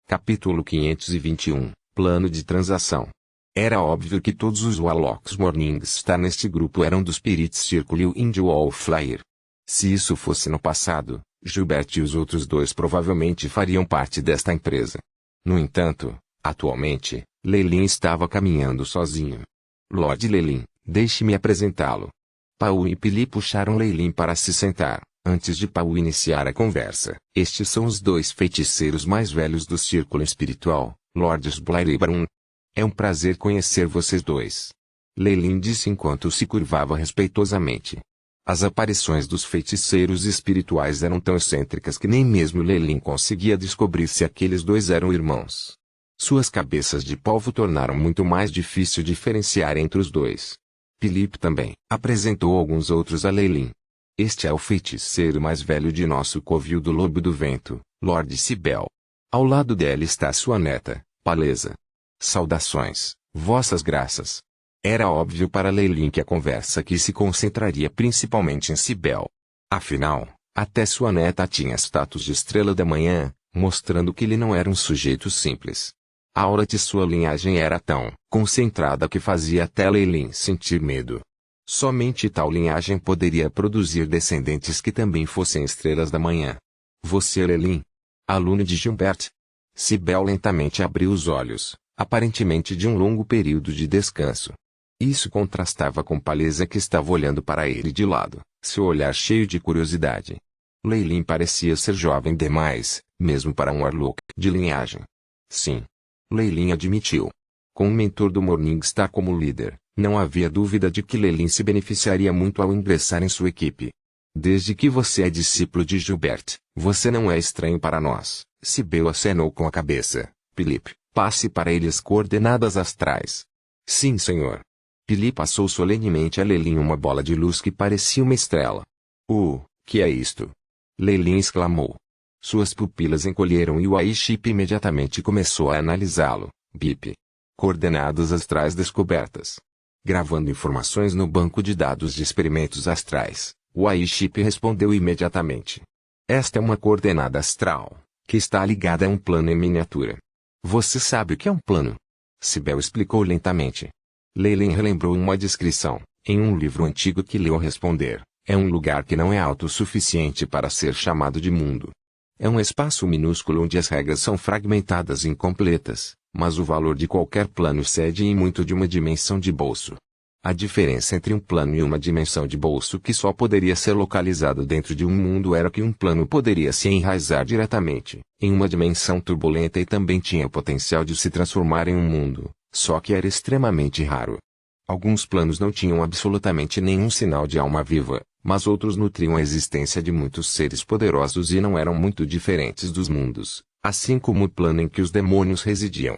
Capítulo 521. Plano de transação. Era óbvio que todos os Warlocks Morningstar neste grupo eram do Spirit Circle e o Wallflyer. Se isso fosse no passado, Gilbert e os outros dois provavelmente fariam parte desta empresa. No entanto, atualmente, Leylin estava caminhando sozinho. Lord Leylin, deixe-me apresentá-lo. Paul e Pili puxaram Leylin para se sentar. Antes de Paul iniciar a conversa, estes são os dois feiticeiros mais velhos do Círculo Espiritual, Lords Blair e Barum. É um prazer conhecer vocês dois. Leylin disse enquanto se curvava respeitosamente. As aparições dos feiticeiros espirituais eram tão excêntricas que nem mesmo Leylin conseguia descobrir se aqueles dois eram irmãos. Suas cabeças de polvo tornaram muito mais difícil diferenciar entre os dois. Philip também apresentou alguns outros a Leylin. Este é o feiticeiro mais velho de nosso covil do Lobo do Vento, Lord Cibel. Ao lado dela está sua neta, Paleza. Saudações, vossas graças. Era óbvio para Leylin que a conversa aqui se concentraria principalmente em Cibel. Afinal, até sua neta tinha status de estrela da manhã, mostrando que ele não era um sujeito simples. A aura de sua linhagem era tão concentrada que fazia até Leylin sentir medo. Somente tal linhagem poderia produzir descendentes que também fossem estrelas da manhã. Você, Leylin? Aluno de Gilbert? Cibel lentamente abriu os olhos, aparentemente de um longo período de descanso. Isso contrastava com Paleza que estava olhando para ele de lado, seu olhar cheio de curiosidade. Leylin parecia ser jovem demais, mesmo para um Warlock de linhagem. Sim. Leylin admitiu. Com o mentor do Morningstar como líder, não havia dúvida de que Leylin se beneficiaria muito ao ingressar em sua equipe. Desde que você é discípulo de Gilbert, você não é estranho para nós. Cibel acenou com a cabeça. Philip, passe para ele as coordenadas astrais. Sim, senhor. Philip passou solenemente a Leylin uma bola de luz que parecia uma estrela. Que é isto? Leylin exclamou. Suas pupilas encolheram e o AI-chip imediatamente começou a analisá-lo. Bip. Coordenadas astrais descobertas. Gravando informações no banco de dados de experimentos astrais, o AI-chip respondeu imediatamente. Esta é uma coordenada astral, que está ligada a um plano em miniatura. Você sabe o que é um plano? Cibel explicou lentamente. Leylin relembrou uma descrição, em um livro antigo que leu responder. É um lugar que não é autossuficiente para ser chamado de mundo. É um espaço minúsculo onde as regras são fragmentadas e incompletas, mas o valor de qualquer plano cede em muito de uma dimensão de bolso. A diferença entre um plano e uma dimensão de bolso que só poderia ser localizada dentro de um mundo era que um plano poderia se enraizar diretamente em uma dimensão turbulenta e também tinha o potencial de se transformar em um mundo, só que era extremamente raro. Alguns planos não tinham absolutamente nenhum sinal de alma viva, mas outros nutriam a existência de muitos seres poderosos e não eram muito diferentes dos mundos, assim como o plano em que os demônios residiam.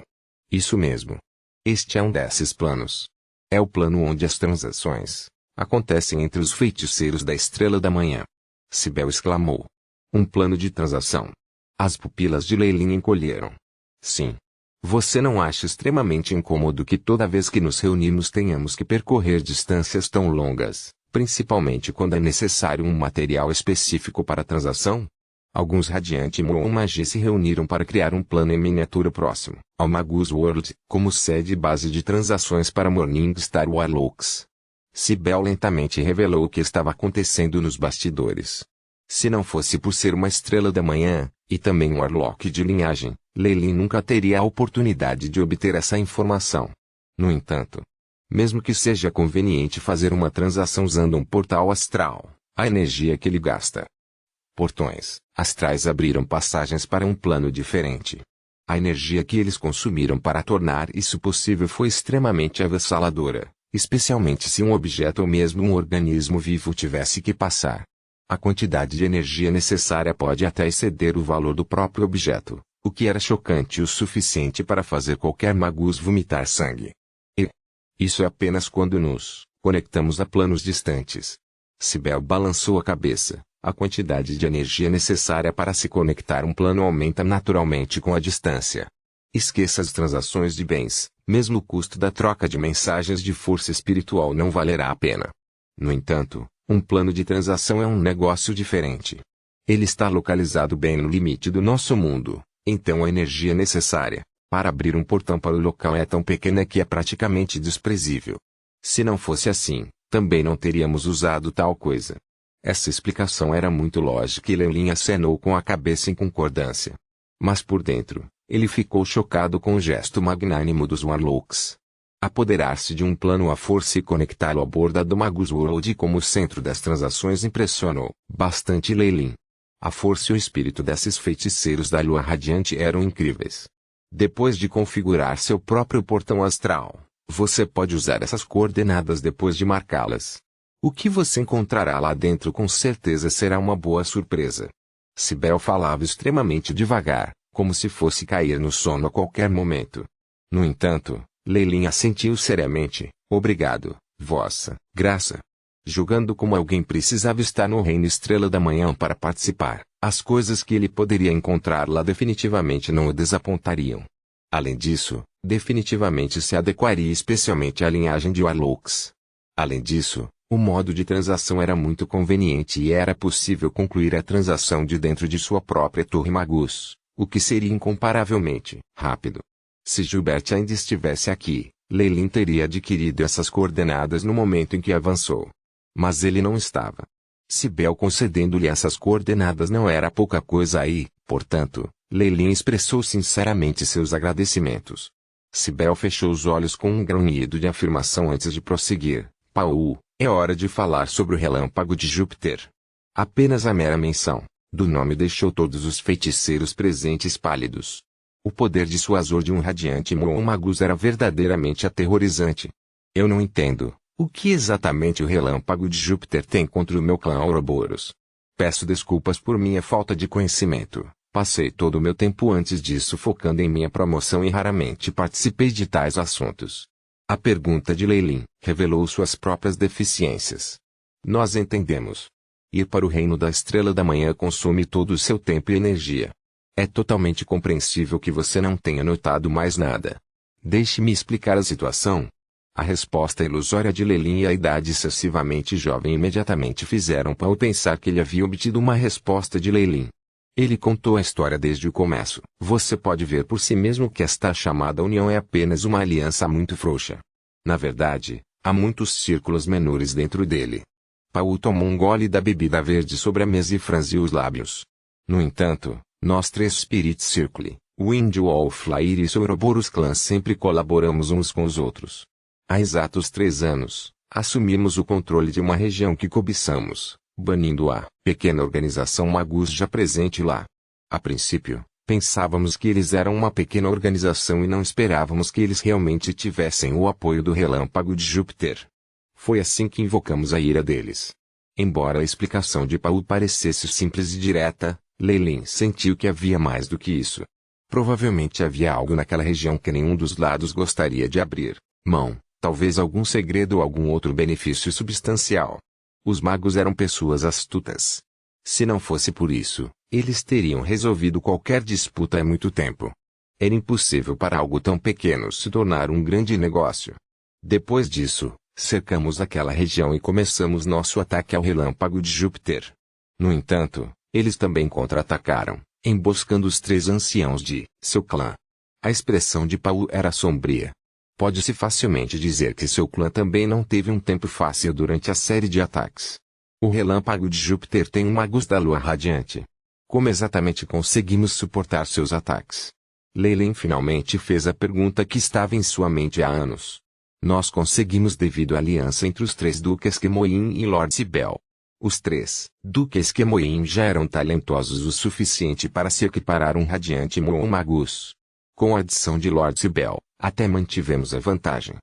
Isso mesmo. Este é um desses planos. É o plano onde as transações acontecem entre os feiticeiros da Estrela da Manhã. Cibel exclamou. Um plano de transação. As pupilas de Leylin encolheram. Sim. Você não acha extremamente incômodo que toda vez que nos reunimos tenhamos que percorrer distâncias tão longas, principalmente quando é necessário um material específico para a transação? Alguns Radiant Moon Magia se reuniram para criar um plano em miniatura próximo ao Magus World, como sede e base de transações para Morningstar Warlocks. Cibel lentamente revelou o que estava acontecendo nos bastidores. Se não fosse por ser uma estrela da manhã, e também um Warlock de linhagem, Leylin nunca teria a oportunidade de obter essa informação. No entanto, mesmo que seja conveniente fazer uma transação usando um portal astral, a energia que ele gasta. Portões astrais abriram passagens para um plano diferente. A energia que eles consumiram para tornar isso possível foi extremamente avassaladora, especialmente se um objeto ou mesmo um organismo vivo tivesse que passar. A quantidade de energia necessária pode até exceder o valor do próprio objeto, o que era chocante o suficiente para fazer qualquer Magus vomitar sangue. E isso é apenas quando nos conectamos a planos distantes. Cibel balançou a cabeça. A quantidade de energia necessária para se conectar a um plano aumenta naturalmente com a distância. Esqueça as transações de bens, mesmo o custo da troca de mensagens de força espiritual não valerá a pena. No entanto, um plano de transação é um negócio diferente. Ele está localizado bem no limite do nosso mundo, Então a energia necessária para abrir um portão para o local é tão pequena que é praticamente desprezível. Se não fosse assim, também não teríamos usado tal coisa. Essa explicação era muito lógica e Lei Lin acenou com a cabeça em concordância. Mas por dentro, ele ficou chocado com o gesto magnânimo dos Warlocks. Apoderar-se de um plano à força e conectá-lo ao borda do Magus World como centro das transações impressionou bastante Lei Lin. A força e o espírito desses feiticeiros da Lua Radiante eram incríveis. Depois de configurar seu próprio portão astral, você pode usar essas coordenadas depois de marcá-las. O que você encontrará lá dentro com certeza será uma boa surpresa. Cybele falava extremamente devagar, como se fosse cair no sono a qualquer momento. No entanto, Lei Lin assentiu seriamente. Obrigado, Vossa Graça. Julgando como alguém precisava estar no Reino Estrela da Manhã para participar, as coisas que ele poderia encontrar lá definitivamente não o desapontariam. Além disso, definitivamente se adequaria especialmente à linhagem de Warlocks. Além disso, o modo de transação era muito conveniente e era possível concluir a transação de dentro de sua própria Torre Magus, o que seria incomparavelmente rápido. Se Gilbert ainda estivesse aqui, Lei Lin teria adquirido essas coordenadas no momento em que avançou. Mas ele não estava. Cybele concedendo-lhe essas coordenadas não era pouca coisa aí, portanto, Lei Lin expressou sinceramente seus agradecimentos. Cybele fechou os olhos com um grunhido de afirmação antes de prosseguir. Paul, é hora de falar sobre o relâmpago de Júpiter. Apenas a mera menção do nome deixou todos os feiticeiros presentes pálidos. O poder dissuasor de um radiante Moon Magus era verdadeiramente aterrorizante. Eu não entendo. O que exatamente o relâmpago de Júpiter tem contra o meu clã Ouroboros? Peço desculpas por minha falta de conhecimento. Passei todo o meu tempo antes disso focando em minha promoção e raramente participei de tais assuntos. A pergunta de Lei Lin revelou suas próprias deficiências. Nós entendemos. Ir para o reino da Estrela da Manhã consome todo o seu tempo e energia. É totalmente compreensível que você não tenha notado mais nada. Deixe-me explicar a situação. A resposta ilusória de Lei Lin e a idade excessivamente jovem imediatamente fizeram Paul pensar que ele havia obtido uma resposta de Lei Lin. Ele contou a história desde o começo. Você pode ver por si mesmo que esta chamada união é apenas uma aliança muito frouxa. Na verdade, há muitos círculos menores dentro dele. Paul tomou um gole da bebida verde sobre a mesa e franziu os lábios. No entanto, nós três Spirit Circle, Windwallflyer e seu Ouroboros Clan sempre colaboramos uns com os outros. Há exatos 3 anos, assumimos o controle de uma região que cobiçamos, banindo a pequena organização Magus já presente lá. A princípio, pensávamos que eles eram uma pequena organização e não esperávamos que eles realmente tivessem o apoio do relâmpago de Júpiter. Foi assim que invocamos a ira deles. Embora a explicação de Paul parecesse simples e direta, Lei Lin sentiu que havia mais do que isso. Provavelmente havia algo naquela região que nenhum dos lados gostaria de abrir mão. Talvez algum segredo ou algum outro benefício substancial. Os magos eram pessoas astutas. Se não fosse por isso, eles teriam resolvido qualquer disputa há muito tempo. Era impossível para algo tão pequeno se tornar um grande negócio. Depois disso, cercamos aquela região e começamos nosso ataque ao relâmpago de Júpiter. No entanto, eles também contra-atacaram, emboscando os 3 anciãos de seu clã. A expressão de Paul era sombria. Pode-se facilmente dizer que seu clã também não teve um tempo fácil durante a série de ataques. O relâmpago de Júpiter tem um Magus da Lua Radiante. Como exatamente conseguimos suportar seus ataques? Lei Lin finalmente fez a pergunta que estava em sua mente há anos. Nós conseguimos devido à aliança entre os 3 Duques Kemoin e Lord Cybele. Os 3 Duques Kemoin já eram talentosos o suficiente para se equiparar um radiante Moon Magus. Com a adição de Lord Cybele, até mantivemos a vantagem.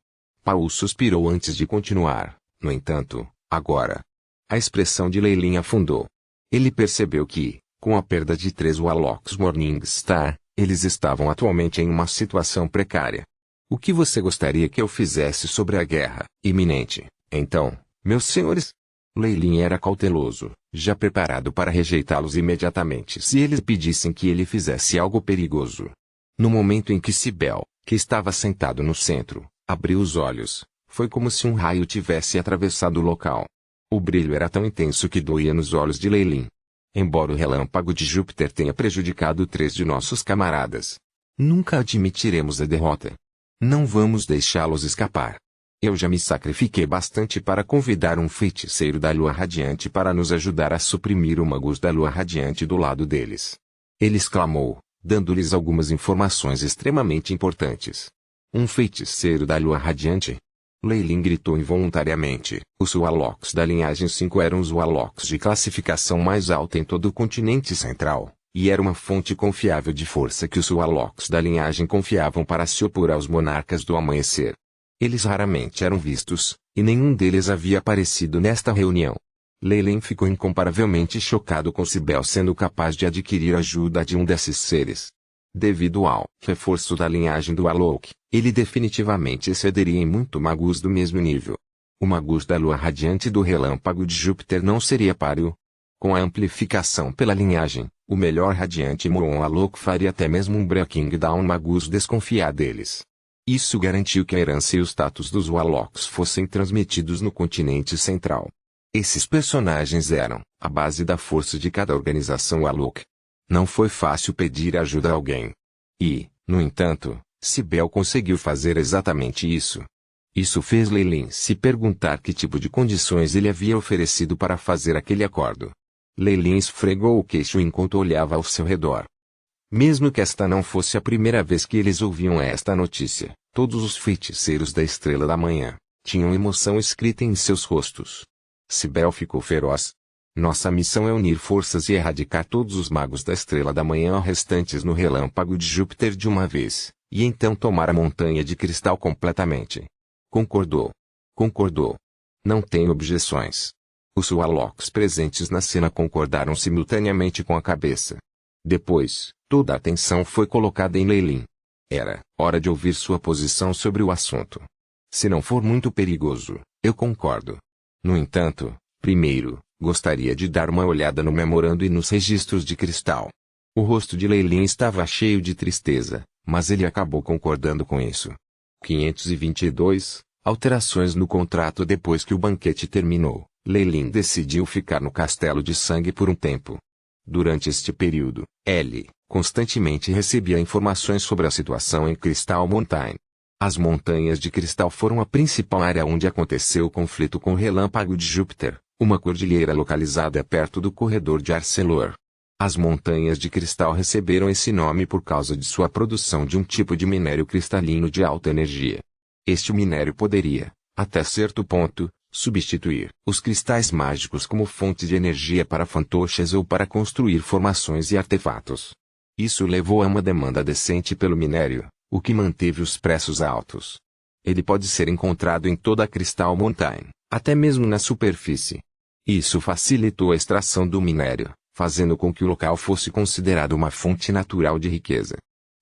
Paul suspirou antes de continuar. No entanto, agora, a expressão de Lei Lin afundou. Ele percebeu que, com a perda de 3 Warlocks Morningstar, eles estavam atualmente em uma situação precária. O que você gostaria que eu fizesse sobre a guerra iminente, então, meus senhores? Lei Lin era cauteloso, já preparado para rejeitá-los imediatamente se eles pedissem que ele fizesse algo perigoso. No momento em que Cybele, que estava sentado no centro, abriu os olhos, foi como se um raio tivesse atravessado o local. O brilho era tão intenso que doía nos olhos de Lei Lin. Embora o relâmpago de Júpiter tenha prejudicado 3 de nossos camaradas, nunca admitiremos a derrota. Não vamos deixá-los escapar. Eu já me sacrifiquei bastante para convidar um feiticeiro da Lua Radiante para nos ajudar a suprimir o Magus da Lua Radiante do lado deles. Ele exclamou, dando-lhes algumas informações extremamente importantes. Um feiticeiro da Lua Radiante? Lei Lin gritou involuntariamente. Os Ualoks da linhagem 5 eram os Ualoks de classificação mais alta em todo o continente central, e era uma fonte confiável de força que os Ualoks da linhagem confiavam para se opor aos monarcas do amanhecer. Eles raramente eram vistos, e nenhum deles havia aparecido nesta reunião. Lei Lin ficou incomparavelmente chocado com Cybele sendo capaz de adquirir a ajuda de um desses seres. Devido ao reforço da linhagem do Alok, ele definitivamente excederia em muito Magus do mesmo nível. O Magus da Lua Radiante do Relâmpago de Júpiter não seria páreo. Com a amplificação pela linhagem, o melhor Radiante Muon Alok faria até mesmo um Breaking Down Magus desconfiar deles. Isso garantiu que a herança e o status dos Ualoks fossem transmitidos no continente central. Esses personagens eram a base da força de cada organização Ualok. Não foi fácil pedir ajuda a alguém. E, no entanto, Cybele conseguiu fazer exatamente isso. Isso fez Lei Lin se perguntar que tipo de condições ele havia oferecido para fazer aquele acordo. Lei Lin esfregou o queixo enquanto olhava ao seu redor. Mesmo que esta não fosse a primeira vez que eles ouviam esta notícia, todos os feiticeiros da Estrela da Manhã tinham emoção escrita em seus rostos. Cybele ficou feroz. Nossa missão é unir forças e erradicar todos os magos da Estrela da Manhã restantes no relâmpago de Júpiter de uma vez, e então tomar a montanha de cristal completamente. Concordou. Concordou. Não tenho objeções. Os Ualoks presentes na cena concordaram simultaneamente com a cabeça. Depois, toda a atenção foi colocada em Lei Lin. Era hora de ouvir sua posição sobre o assunto. Se não for muito perigoso, eu concordo. No entanto, primeiro, gostaria de dar uma olhada no memorando e nos registros de cristal. O rosto de Lei Lin estava cheio de tristeza, mas ele acabou concordando com isso. 522. Alterações no contrato. Depois que o banquete terminou, Lei Lin decidiu ficar no Castelo de Sangue por um tempo. Durante este período, ele constantemente recebia informações sobre a situação em Crystal Mountain. As montanhas de cristal foram a principal área onde aconteceu o conflito com o relâmpago de Júpiter, uma cordilheira localizada perto do corredor de Arcelor. As montanhas de cristal receberam esse nome por causa de sua produção de um tipo de minério cristalino de alta energia. Este minério poderia, até certo ponto, substituir os cristais mágicos como fonte de energia para fantoches ou para construir formações e artefatos. Isso levou a uma demanda decente pelo minério, o que manteve os preços altos. Ele pode ser encontrado em toda a Crystal Mountain, até mesmo na superfície. Isso facilitou a extração do minério, fazendo com que o local fosse considerado uma fonte natural de riqueza.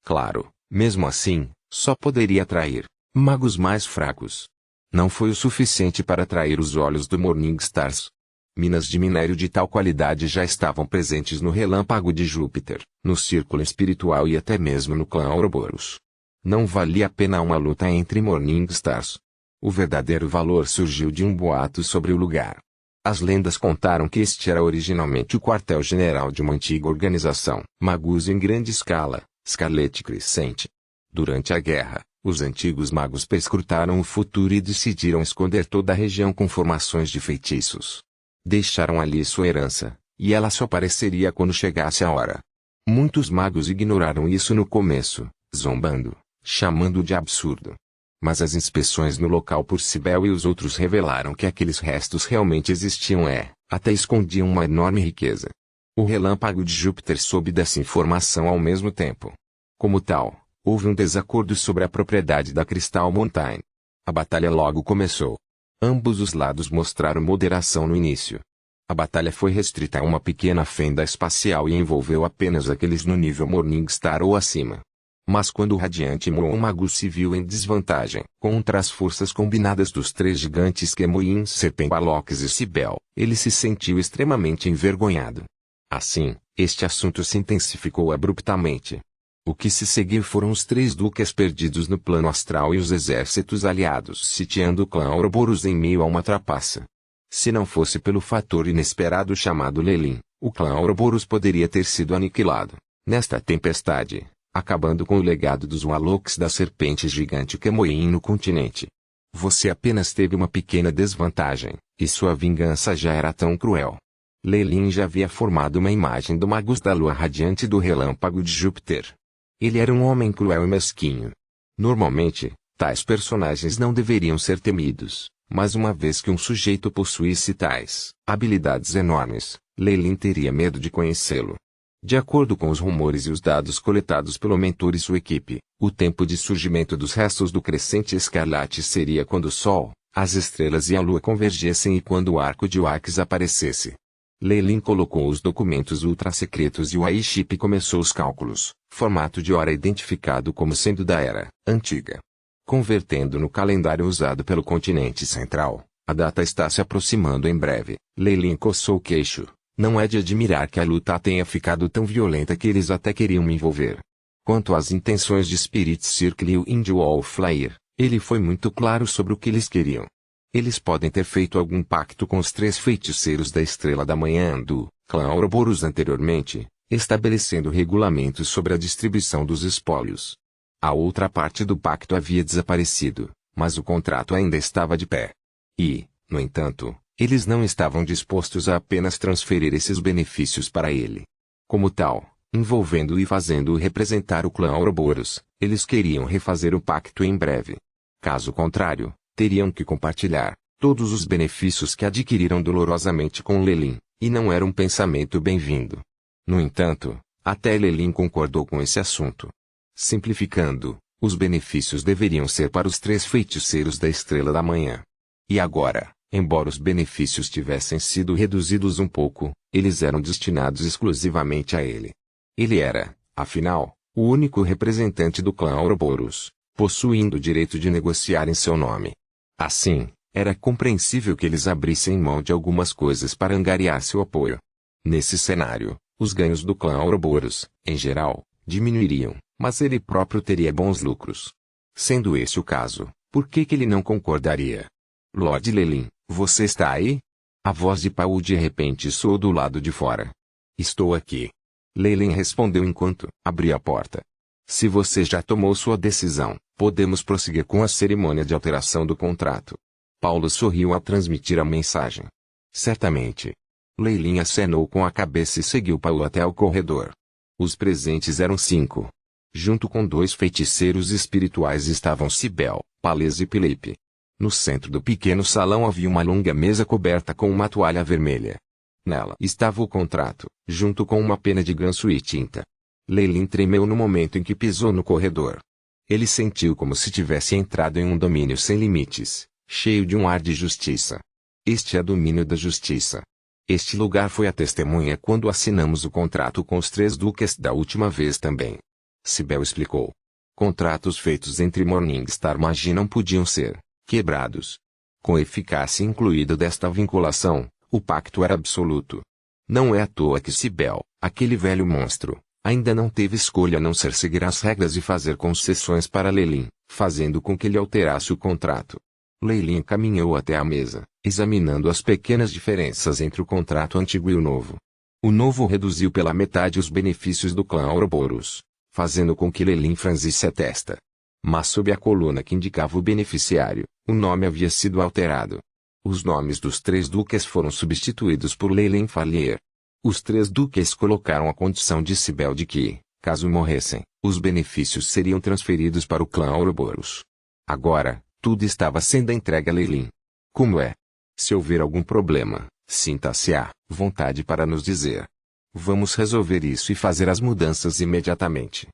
Claro, mesmo assim, só poderia atrair magos mais fracos. Não foi o suficiente para atrair os olhos do Morningstars. Minas de minério de tal qualidade já estavam presentes no relâmpago de Júpiter, no círculo espiritual e até mesmo no clã Ouroboros. Não valia a pena uma luta entre Morningstars. O verdadeiro valor surgiu de um boato sobre o lugar. As lendas contaram que este era originalmente o quartel-general de uma antiga organização, Magus em grande escala, Scarlet Crescent. Durante a guerra, os antigos magos perscrutaram o futuro e decidiram esconder toda a região com formações de feitiços. Deixaram ali sua herança, e ela só apareceria quando chegasse a hora. Muitos magos ignoraram isso no começo, zombando, chamando de absurdo. Mas as inspeções no local por Cybele e os outros revelaram que aqueles restos realmente existiam até escondiam uma enorme riqueza. O relâmpago de Júpiter soube dessa informação ao mesmo tempo. Como tal, houve um desacordo sobre a propriedade da Crystal Mountain. A batalha logo começou. Ambos os lados mostraram moderação no início. A batalha foi restrita a uma pequena fenda espacial e envolveu apenas aqueles no nível Morningstar ou acima. Mas quando o radiante Muon Magus se viu em desvantagem contra as forças combinadas dos 3 gigantes Kemoin Serpent Ualoks e Cybele, ele se sentiu extremamente envergonhado. Assim, este assunto se intensificou abruptamente. O que se seguiu foram os 3 duques perdidos no plano astral e os exércitos aliados sitiando o clã Ouroboros em meio a uma trapaça. Se não fosse pelo fator inesperado chamado Lei Lin, O clã Ouroboros poderia ter sido aniquilado nesta tempestade, acabando com o legado dos Waloks da serpente gigante Kemoin no continente. Você apenas teve uma pequena desvantagem, e sua vingança já era tão cruel. Lelin já havia formado uma imagem do Magus da Lua Radiante e do Relâmpago de Júpiter. Ele era um homem cruel e mesquinho. Normalmente, tais personagens não deveriam ser temidos, mas uma vez que um sujeito possuísse tais habilidades enormes, Lelin teria medo de conhecê-lo. De acordo com os rumores e os dados coletados pelo mentor e sua equipe, o tempo de surgimento dos restos do crescente escarlate seria quando o Sol, as estrelas e a Lua convergessem e quando o arco de Oaxis aparecesse. Lelin colocou os documentos ultra-secretos e o AI-chip começou os cálculos, formato de hora identificado como sendo da Era Antiga. Convertendo no calendário usado pelo continente central, a data está se aproximando em breve. Lelin coçou o queixo. Não é de admirar que a luta tenha ficado tão violenta que eles até queriam me envolver. Quanto às intenções de Spirit Circle e o Indie-Wall-Flyer, ele foi muito claro sobre o que eles queriam. Eles podem ter feito algum pacto com os 3 feiticeiros da Estrela da Manhã do clã Ouroboros anteriormente, estabelecendo regulamentos sobre a distribuição dos espólios. A outra parte do pacto havia desaparecido, mas o contrato ainda estava de pé. E, no entanto, eles não estavam dispostos a apenas transferir esses benefícios para ele. Como tal, envolvendo e fazendo-o representar o clã Ouroboros, eles queriam refazer o pacto em breve. Caso contrário, teriam que compartilhar todos os benefícios que adquiriram dolorosamente com Lelin, e não era um pensamento bem-vindo. No entanto, até Lelin concordou com esse assunto. Simplificando, os benefícios deveriam ser para os 3 feiticeiros da Estrela da Manhã. E agora, embora os benefícios tivessem sido reduzidos um pouco, eles eram destinados exclusivamente a ele. Ele era, afinal, o único representante do clã Ouroboros, possuindo o direito de negociar em seu nome. Assim, era compreensível que eles abrissem mão de algumas coisas para angariar seu apoio. Nesse cenário, os ganhos do clã Ouroboros, em geral, diminuiriam, mas ele próprio teria bons lucros. Sendo esse o caso, por que ele não concordaria? Lord Lelin, você está aí? A voz de Paul de repente soou do lado de fora. Estou aqui. Lelin respondeu enquanto abria a porta. Se você já tomou sua decisão, podemos prosseguir com a cerimônia de alteração do contrato. Paulo sorriu ao transmitir a mensagem. Certamente. Lelin acenou com a cabeça e seguiu Paul até o corredor. Os presentes eram 5. Junto com 2 feiticeiros espirituais estavam Cibele, Palés e Felipe. No centro do pequeno salão havia uma longa mesa coberta com uma toalha vermelha. Nela estava o contrato, junto com uma pena de ganso e tinta. Lelin tremeu no momento em que pisou no corredor. Ele sentiu como se tivesse entrado em um domínio sem limites, cheio de um ar de justiça. Este é domínio da justiça. Este lugar foi a testemunha quando assinamos o contrato com os 3 duques da última vez também. Cibele explicou. Contratos feitos entre Morningstar Magie não podiam ser quebrados. Com a eficácia incluída desta vinculação, o pacto era absoluto. Não é à toa que Cibele, aquele velho monstro, ainda não teve escolha a não ser seguir as regras e fazer concessões para Lelin, fazendo com que ele alterasse o contrato. Lelin caminhou até a mesa, examinando as pequenas diferenças entre o contrato antigo e o novo. O novo reduziu pela metade os benefícios do clã Ouroboros, fazendo com que Lelin franzisse a testa. Mas sob a coluna que indicava o beneficiário, o nome havia sido alterado. Os nomes dos 3 duques foram substituídos por Lelin Fallier. Os 3 duques colocaram a condição de Cibele de que, caso morressem, os benefícios seriam transferidos para o clã Ouroboros. Agora, tudo estava sendo entregue a Lelin. Como é? Se houver algum problema, sinta-se à vontade para nos dizer. Vamos resolver isso e fazer as mudanças imediatamente.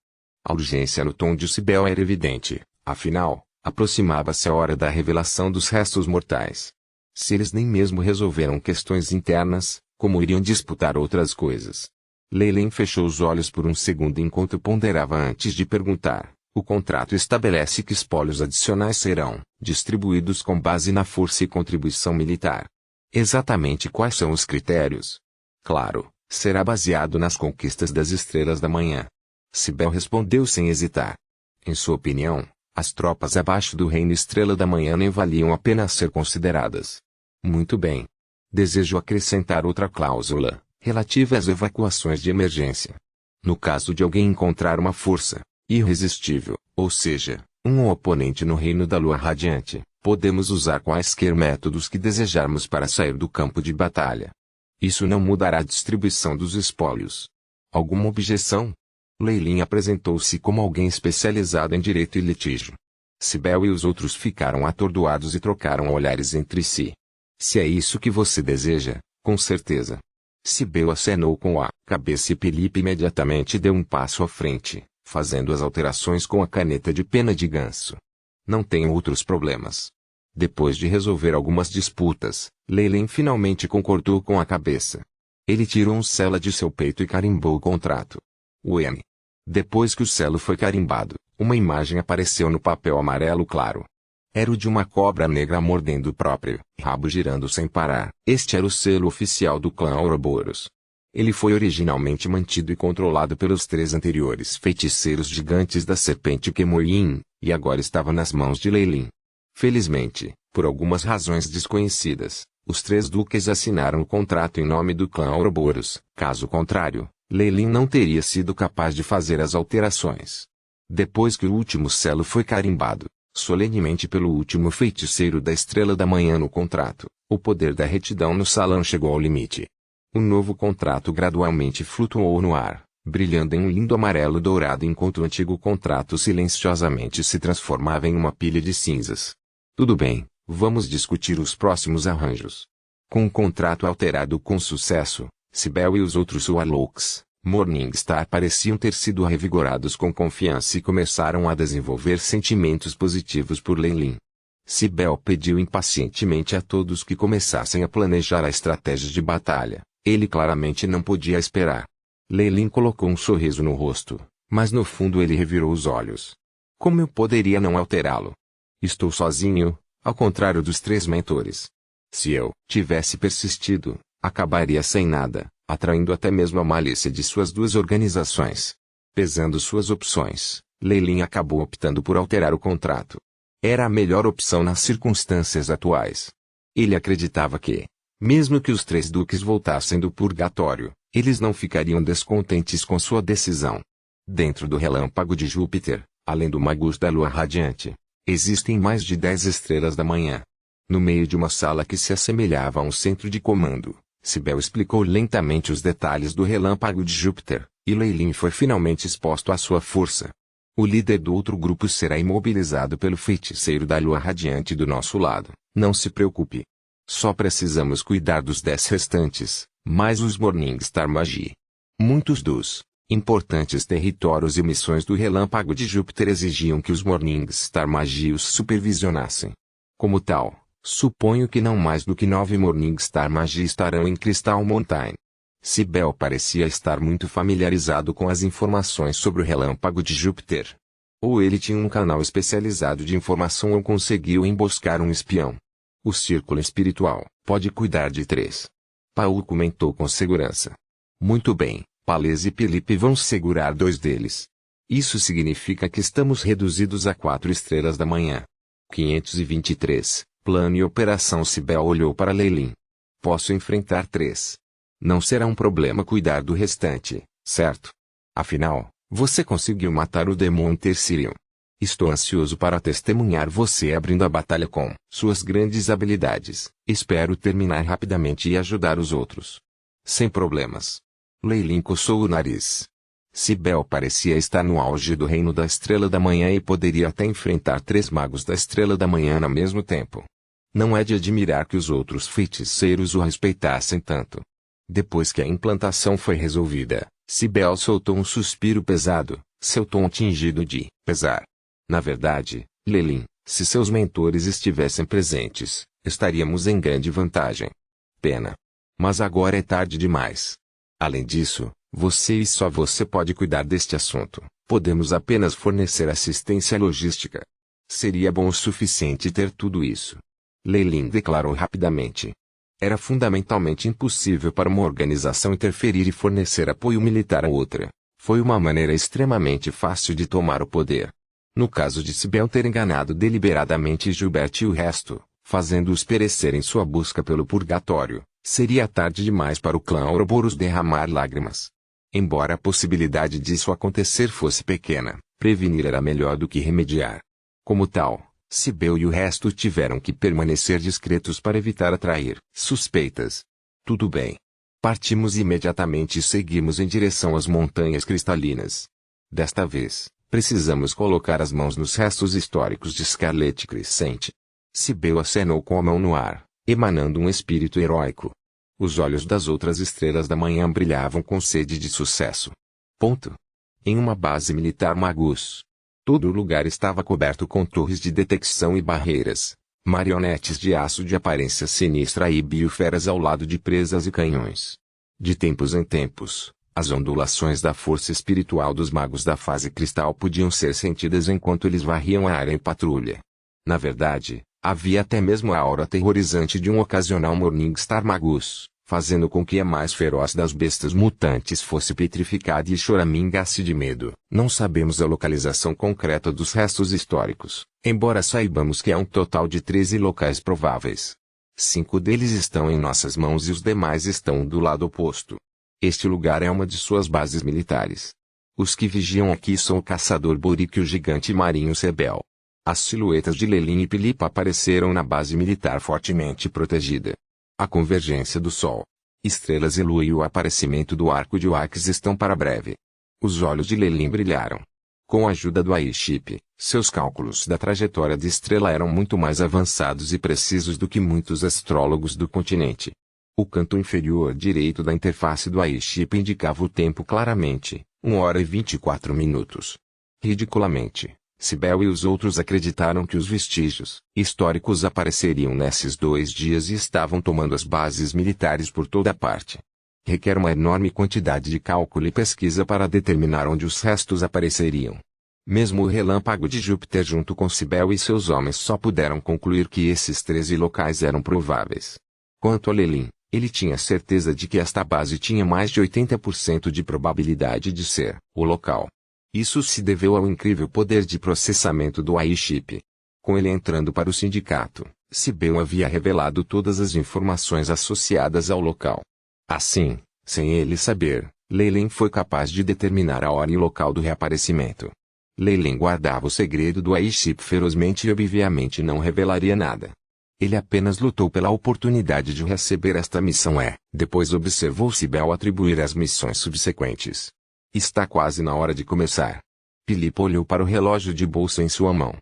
A urgência no tom de Cibele era evidente, afinal, aproximava-se a hora da revelação dos restos mortais. Se eles nem mesmo resolveram questões internas, como iriam disputar outras coisas? Lelin fechou os olhos por um segundo enquanto ponderava antes de perguntar. O contrato estabelece que espólios adicionais serão distribuídos com base na força e contribuição militar. Exatamente quais são os critérios? Claro, será baseado nas conquistas das Estrelas da Manhã. Cibele respondeu sem hesitar. Em sua opinião, as tropas abaixo do Reino Estrela da Manhã nem valiam a pena ser consideradas. Muito bem. Desejo acrescentar outra cláusula, relativa às evacuações de emergência. No caso de alguém encontrar uma força irresistível, ou seja, um oponente no reino da lua radiante, podemos usar quaisquer métodos que desejarmos para sair do campo de batalha. Isso não mudará a distribuição dos espólios. Alguma objeção? Leilin apresentou-se como alguém especializado em direito e litígio. Cibele e os outros ficaram atordoados e trocaram olhares entre si. Se é isso que você deseja, com certeza. Cibele acenou com a cabeça e Felipe imediatamente deu um passo à frente, fazendo as alterações com a caneta de pena de ganso. Não tenho outros problemas. Depois de resolver algumas disputas, Leilin finalmente concordou com a cabeça. Ele tirou um selo de seu peito e carimbou o contrato. O M. Depois que o selo foi carimbado, uma imagem apareceu no papel amarelo claro. Era o de uma cobra negra mordendo o próprio rabo girando sem parar. Este era o selo oficial do clã Ouroboros. Ele foi originalmente mantido e controlado pelos 3 anteriores feiticeiros gigantes da serpente Kemoyin, e agora estava nas mãos de Leilin. Felizmente, por algumas razões desconhecidas, os 3 duques assinaram o contrato em nome do clã Ouroboros. Caso contrário, Leilin não teria sido capaz de fazer as alterações. Depois que o último selo foi carimbado, solenemente pelo último feiticeiro da Estrela da Manhã no contrato, o poder da retidão no salão chegou ao limite. O novo contrato gradualmente flutuou no ar, brilhando em um lindo amarelo dourado enquanto o antigo contrato silenciosamente se transformava em uma pilha de cinzas. Tudo bem, vamos discutir os próximos arranjos. Com o contrato alterado com sucesso, Cibele e os outros Warlocks, Morningstar pareciam ter sido revigorados com confiança e começaram a desenvolver sentimentos positivos por Leilin. Cibele pediu impacientemente a todos que começassem a planejar a estratégia de batalha. Ele claramente não podia esperar. Leilin colocou um sorriso no rosto, mas no fundo ele revirou os olhos. Como eu poderia não alterá-lo? Estou sozinho, ao contrário dos 3 mentores. Se eu tivesse persistido, acabaria sem nada, atraindo até mesmo a malícia de suas 2 organizações. Pesando suas opções, Leilin acabou optando por alterar o contrato. Era a melhor opção nas circunstâncias atuais. Ele acreditava que, mesmo que os 3 duques voltassem do purgatório, eles não ficariam descontentes com sua decisão. Dentro do relâmpago de Júpiter, além do Magus da Lua Radiante, existem mais de 10 estrelas da manhã. No meio de uma sala que se assemelhava a um centro de comando, Cibele explicou lentamente os detalhes do relâmpago de Júpiter, e Leilin foi finalmente exposto à sua força. O líder do outro grupo será imobilizado pelo feiticeiro da Lua Radiante do nosso lado, não se preocupe. Só precisamos cuidar dos 10 restantes, mais os Morningstar Magi. Muitos dos importantes territórios e missões do relâmpago de Júpiter exigiam que os Morningstar Magi os supervisionassem. Como tal, suponho que não mais do que 9 Morningstar Magi estarão em Crystal Mountain. Cibele parecia estar muito familiarizado com as informações sobre o relâmpago de Júpiter. Ou ele tinha um canal especializado de informação ou conseguiu emboscar um espião. O círculo espiritual pode cuidar de 3. Paul comentou com segurança. Muito bem, Pales e Felipe vão segurar 2 deles. Isso significa que estamos reduzidos a 4 estrelas da manhã. 523, plano e operação. Cibele olhou para Leilin. Posso enfrentar 3. Não será um problema cuidar do restante, certo? Afinal, você conseguiu matar o Demon Tercilion. Estou ansioso para testemunhar você abrindo a batalha com suas grandes habilidades. Espero terminar rapidamente e ajudar os outros. Sem problemas. Leilin coçou o nariz. Cibele parecia estar no auge do reino da Estrela da Manhã e poderia até enfrentar 3 magos da Estrela da Manhã ao mesmo tempo. Não é de admirar que os outros feiticeiros o respeitassem tanto. Depois que a implantação foi resolvida, Cibele soltou um suspiro pesado, seu tom tingido de pesar. Na verdade, Leilin, se seus mentores estivessem presentes, estaríamos em grande vantagem. Pena. Mas agora é tarde demais. Além disso, você e só você pode cuidar deste assunto. Podemos apenas fornecer assistência logística. Seria bom o suficiente ter tudo isso. Leilin declarou rapidamente. Era fundamentalmente impossível para uma organização interferir e fornecer apoio militar a outra. Foi uma maneira extremamente fácil de tomar o poder. No caso de Cibele ter enganado deliberadamente Gilbert e o resto, fazendo-os perecer em sua busca pelo purgatório, Seria tarde demais para o clã Ouroboros derramar lágrimas. Embora a possibilidade disso acontecer fosse pequena, prevenir era melhor do que remediar. Como tal, Cibele e o resto tiveram que permanecer discretos para evitar atrair suspeitas. Tudo bem. Partimos imediatamente e seguimos em direção às montanhas cristalinas. Desta vez, precisamos colocar as mãos nos restos históricos de Scarlet Crescent. Cibele acenou com a mão no ar, emanando um espírito heróico. Os olhos das outras estrelas da manhã brilhavam com sede de sucesso. Ponto. Em uma base militar Magus. Todo o lugar estava coberto com torres de detecção e barreiras, marionetes de aço de aparência sinistra e bioferas ao lado de presas e canhões. De tempos em tempos, as ondulações da força espiritual dos magos da fase cristal podiam ser sentidas enquanto eles varriam a área em patrulha. Na verdade, havia até mesmo a aura aterrorizante de um ocasional Morningstar Magus, fazendo com que a mais feroz das bestas mutantes fosse petrificada e choramingasse de medo. Não sabemos a localização concreta dos restos históricos, embora saibamos que há um total de 13 locais prováveis. 5 deles estão em nossas mãos e os demais estão do lado oposto. Este lugar é uma de suas bases militares. Os que vigiam aqui são o caçador Boric e o gigante marinho Sebel. As silhuetas de Lelin e Pilipa apareceram na base militar fortemente protegida. A convergência do Sol, estrelas e lua e o aparecimento do arco de Wax estão para breve. Os olhos de Lelin brilharam. Com a ajuda do Airship, seus cálculos da trajetória de estrela eram muito mais avançados e precisos do que muitos astrólogos do continente. O canto inferior direito da interface do Airship indicava o tempo claramente, 1h24. Ridiculamente, Cibele e os outros acreditaram que os vestígios históricos apareceriam nesses 2 dias e estavam tomando as bases militares por toda parte. Requer uma enorme quantidade de cálculo e pesquisa para determinar onde os restos apareceriam. Mesmo o relâmpago de Júpiter junto com Cibele e seus homens só puderam concluir que esses 13 locais eram prováveis. Quanto a Lelin, ele tinha certeza de que esta base tinha mais de 80% de probabilidade de ser o local. Isso se deveu ao incrível poder de processamento do Airship. Com ele entrando para o sindicato, Cibele havia revelado todas as informações associadas ao local. Assim, sem ele saber, Lelin foi capaz de determinar a hora e local do reaparecimento. Lelin guardava o segredo do Airship ferozmente e obviamente não revelaria nada. Ele apenas lutou pela oportunidade de receber esta missão depois observou Cibele atribuir as missões subsequentes. Está quase na hora de começar. Pilipa olhou para o relógio de bolso em sua mão.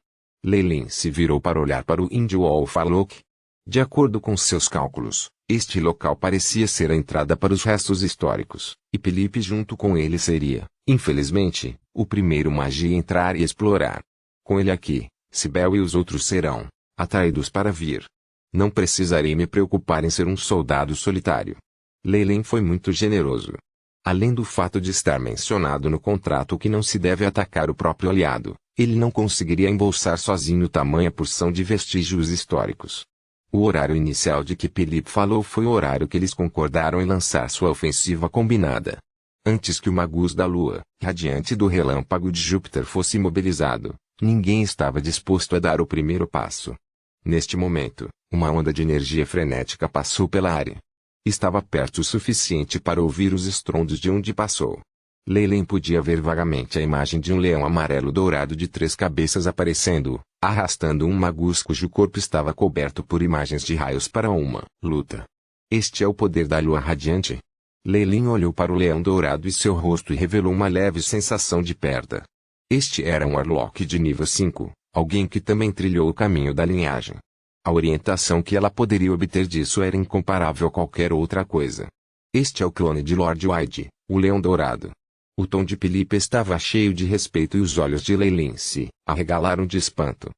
Lelin se virou para olhar para o índio Wolfarlock. De acordo com seus cálculos, este local parecia ser a entrada para os restos históricos, e Pilipe junto com ele seria, infelizmente, o primeiro magia a entrar e explorar. Com ele aqui, Cibele e os outros serão atraídos para vir. Não precisarei me preocupar em ser um soldado solitário. Lelin foi muito generoso. Além do fato de estar mencionado no contrato que não se deve atacar o próprio aliado, ele não conseguiria embolsar sozinho tamanha porção de vestígios históricos. O horário inicial de que Pilipe falou foi o horário que eles concordaram em lançar sua ofensiva combinada. Antes que o Magus da Lua, radiante do relâmpago de Júpiter fosse imobilizado, ninguém estava disposto a dar o primeiro passo. Neste momento, uma onda de energia frenética passou pela área. Estava perto o suficiente para ouvir os estrondos de onde passou. Lelin podia ver vagamente a imagem de um leão amarelo-dourado de 3 cabeças aparecendo, arrastando um Magus cujo corpo estava coberto por imagens de raios para uma luta. Este é o poder da lua radiante? Lelin olhou para o leão dourado e seu rosto e revelou uma leve sensação de perda. Este era um Warlock de nível 5, alguém que também trilhou o caminho da linhagem. A orientação que ela poderia obter disso era incomparável a qualquer outra coisa. Este é o clone de Lord Wide, o Leão Dourado. O tom de Pilipa estava cheio de respeito e os olhos de Lelin se arregalaram de espanto.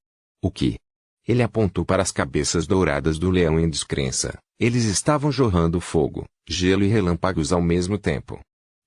O que? Ele apontou para as cabeças douradas do leão em descrença. Eles estavam jorrando fogo, gelo e relâmpagos ao mesmo tempo.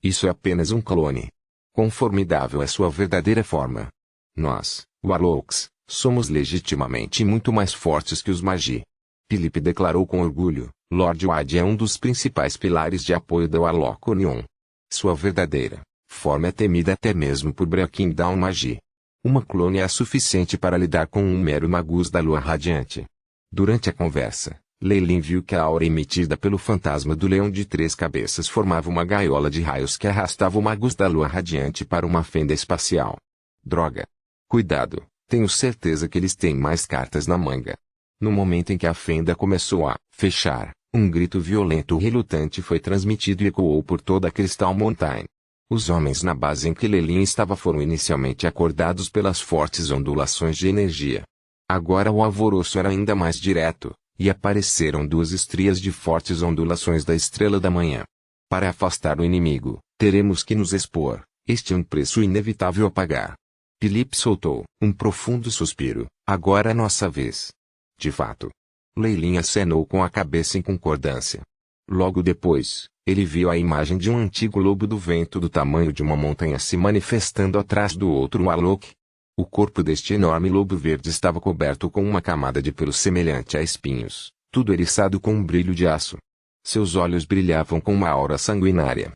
Isso é apenas um clone. Quão formidável é sua verdadeira forma. Nós, Warlocks, somos legitimamente muito mais fortes que os Magi. Pilipe declarou com orgulho, Lord Wide é um dos principais pilares de apoio da Warlock Union. Sua verdadeira forma é temida até mesmo por Breaking Down Magi. Uma clone é suficiente para lidar com um mero Magus da Lua Radiante. Durante a conversa, Leilin viu que a aura emitida pelo fantasma do leão de 3 cabeças formava uma gaiola de raios que arrastava o Magus da lua radiante para uma fenda espacial. Droga! Cuidado, tenho certeza que eles têm mais cartas na manga. No momento em que a fenda começou a fechar, um grito violento e relutante foi transmitido e ecoou por toda a Crystal Mountain. Os homens na base em que Leilin estava foram inicialmente acordados pelas fortes ondulações de energia. Agora o alvoroço era ainda mais direto, e apareceram 2 estrias de fortes ondulações da estrela da manhã. Para afastar o inimigo, teremos que nos expor, este é um preço inevitável a pagar. Philip soltou um profundo suspiro, agora é nossa vez. De fato. Leilin acenou com a cabeça em concordância. Logo depois, ele viu a imagem de um antigo lobo do vento do tamanho de uma montanha se manifestando atrás do outro Warlock. O corpo deste enorme lobo verde estava coberto com uma camada de pelo semelhante a espinhos, tudo eriçado com um brilho de aço. Seus olhos brilhavam com uma aura sanguinária.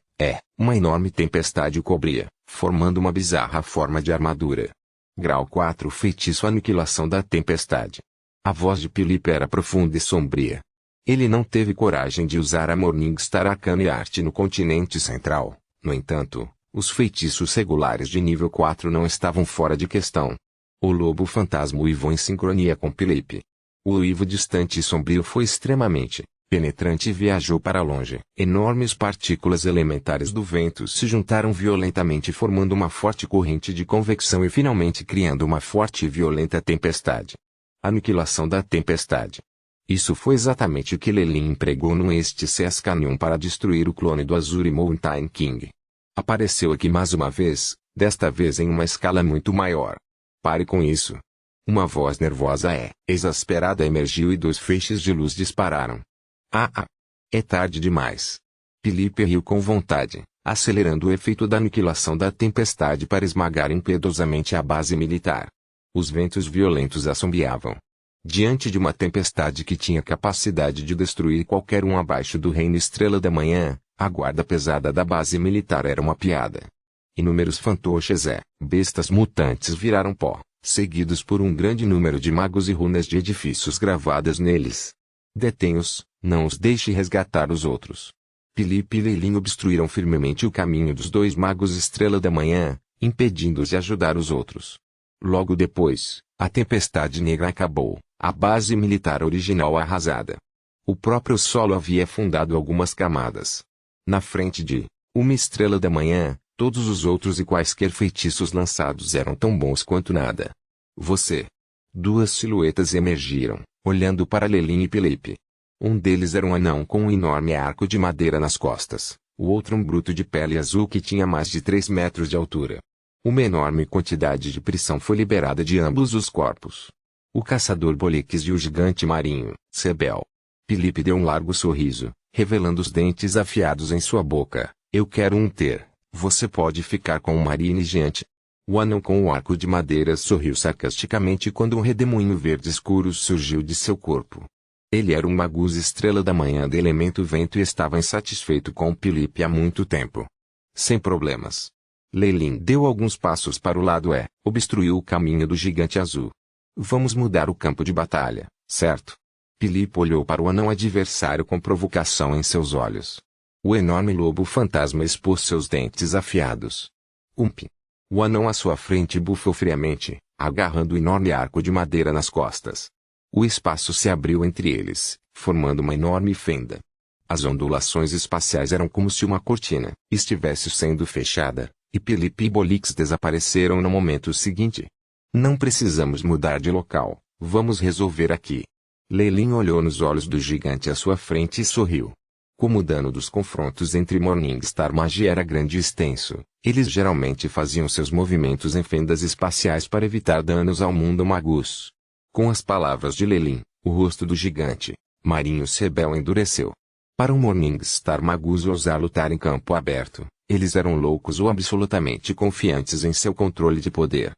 Uma enorme tempestade o cobria, formando uma bizarra forma de armadura. Grau 4 Feitiço Aniquilação da Tempestade. A voz de Philip era profunda e sombria. Ele não teve coragem de usar a Morningstar Arcana e Arte no continente central. No entanto, os feitiços regulares de nível 4 não estavam fora de questão. O lobo fantasma uivou em sincronia com Philip. O uivo distante e sombrio foi extremamente penetrante e viajou para longe. Enormes partículas elementares do vento se juntaram violentamente formando uma forte corrente de convecção e finalmente criando uma forte e violenta tempestade. Aniquilação da tempestade. Isso foi exatamente o que Leilin empregou no STCS Canyon para destruir o clone do Azure Mountain King. Apareceu aqui mais uma vez, desta vez em uma escala muito maior. Pare com isso. Uma voz nervosa exasperada emergiu e 2 feixes de luz dispararam. É tarde demais. Philip riu com vontade, acelerando o efeito da aniquilação da tempestade para esmagar impiedosamente a base militar. Os ventos violentos assombreavam. Diante de uma tempestade que tinha capacidade de destruir qualquer um abaixo do Reino Estrela da Manhã, a guarda pesada da base militar era uma piada. Inúmeros fantoches bestas mutantes viraram pó, seguidos por um grande número de magos e runas de edifícios gravadas neles. Detém-os, não os deixe resgatar os outros. Philip e Leilin obstruíram firmemente o caminho dos 2 magos Estrela da Manhã, impedindo-os de ajudar os outros. Logo depois, a tempestade negra acabou, a base militar original arrasada. O próprio solo havia afundado algumas camadas. Na frente de uma Estrela da Manhã, todos os outros e quaisquer feitiços lançados eram tão bons quanto nada. Você. 2 silhuetas emergiram, olhando para Leilin e Philip. Um deles era um anão com um enorme arco de madeira nas costas, o outro um bruto de pele azul que tinha mais de 3 metros de altura. Uma enorme quantidade de pressão foi liberada de ambos os corpos. O caçador Bolix e o gigante marinho, Sebel. Philip deu um largo sorriso, revelando os dentes afiados em sua boca. Eu quero um ter. Você pode ficar com o marine gigante. O anão com o arco de madeira sorriu sarcasticamente quando um redemoinho verde escuro surgiu de seu corpo. Ele era um Magus Estrela da Manhã de elemento vento e estava insatisfeito com Philip há muito tempo. Sem problemas. Leilin deu alguns passos para o lado e obstruiu o caminho do gigante azul. Vamos mudar o campo de batalha, certo? Philip olhou para o anão adversário com provocação em seus olhos. O enorme lobo fantasma expôs seus dentes afiados. O anão à sua frente bufou friamente, agarrando o enorme arco de madeira nas costas. O espaço se abriu entre eles, formando uma enorme fenda. As ondulações espaciais eram como se uma cortina estivesse sendo fechada, e Philip e Bolix desapareceram no momento seguinte. Não precisamos mudar de local, vamos resolver aqui. Leilin olhou nos olhos do gigante à sua frente e sorriu. Como o dano dos confrontos entre Morningstar Magia era grande e extenso, eles geralmente faziam seus movimentos em fendas espaciais para evitar danos ao mundo Magus. Com as palavras de Leilin, o rosto do gigante marinho Sebel endureceu. Para um Morningstar Magus ousar lutar em campo aberto, eles eram loucos ou absolutamente confiantes em seu controle de poder.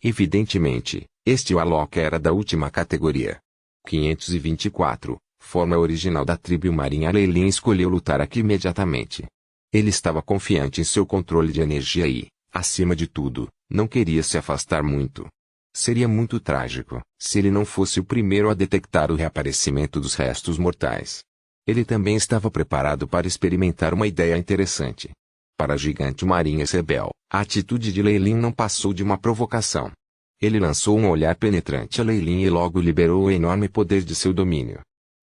Evidentemente, este Warlock era da última categoria. 524. Forma original da tribo marinha. Leilin escolheu lutar aqui imediatamente. Ele estava confiante em seu controle de energia e, acima de tudo, não queria se afastar muito. Seria muito trágico, se ele não fosse o primeiro a detectar o reaparecimento dos restos mortais. Ele também estava preparado para experimentar uma ideia interessante. Para a gigante marinha Sebel, a atitude de Leilin não passou de uma provocação. Ele lançou um olhar penetrante a Leilin e logo liberou o enorme poder de seu domínio.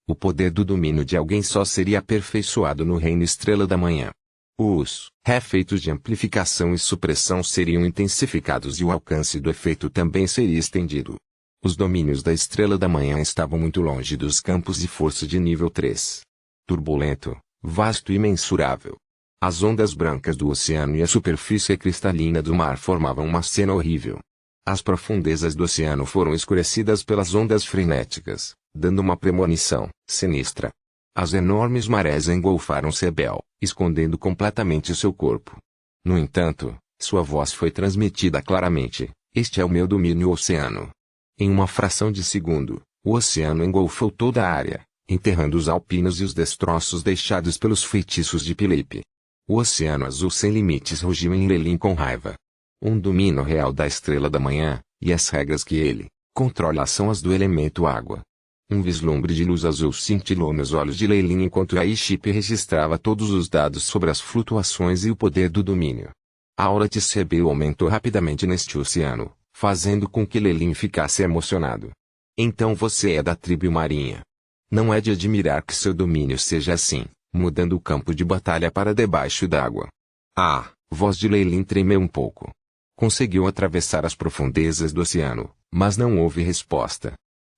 O poder do domínio de alguém só seria aperfeiçoado no Reino Estrela da Manhã. Os efeitos de amplificação e supressão seriam intensificados e o alcance do efeito também seria estendido. Os domínios da Estrela da Manhã estavam muito longe dos campos de força de nível 3. Turbulento, vasto e imensurável. As ondas brancas do oceano e a superfície cristalina do mar formavam uma cena horrível. As profundezas do oceano foram escurecidas pelas ondas frenéticas, dando uma premonição sinistra. As enormes marés engolfaram Sebel, escondendo completamente seu corpo. No entanto, sua voz foi transmitida claramente: "Este é o meu domínio oceano." Em uma fração de segundo, o oceano engolfou toda a área, enterrando os alpinos e os destroços deixados pelos feitiços de Filipe. O oceano azul sem limites rugiu em Leilin com raiva. Um domínio real da Estrela da Manhã, e as regras que ele controla são as do elemento água. Um vislumbre de luz azul cintilou nos olhos de Leilin enquanto a I-Chip registrava todos os dados sobre as flutuações e o poder do domínio. A aura de Sebel aumentou rapidamente neste oceano, fazendo com que Leilin ficasse emocionado. "Então você é da tribo marinha. Não é de admirar que seu domínio seja assim, mudando o campo de batalha para debaixo d'água." A voz de Leilin tremeu um pouco. Conseguiu atravessar as profundezas do oceano, mas não houve resposta.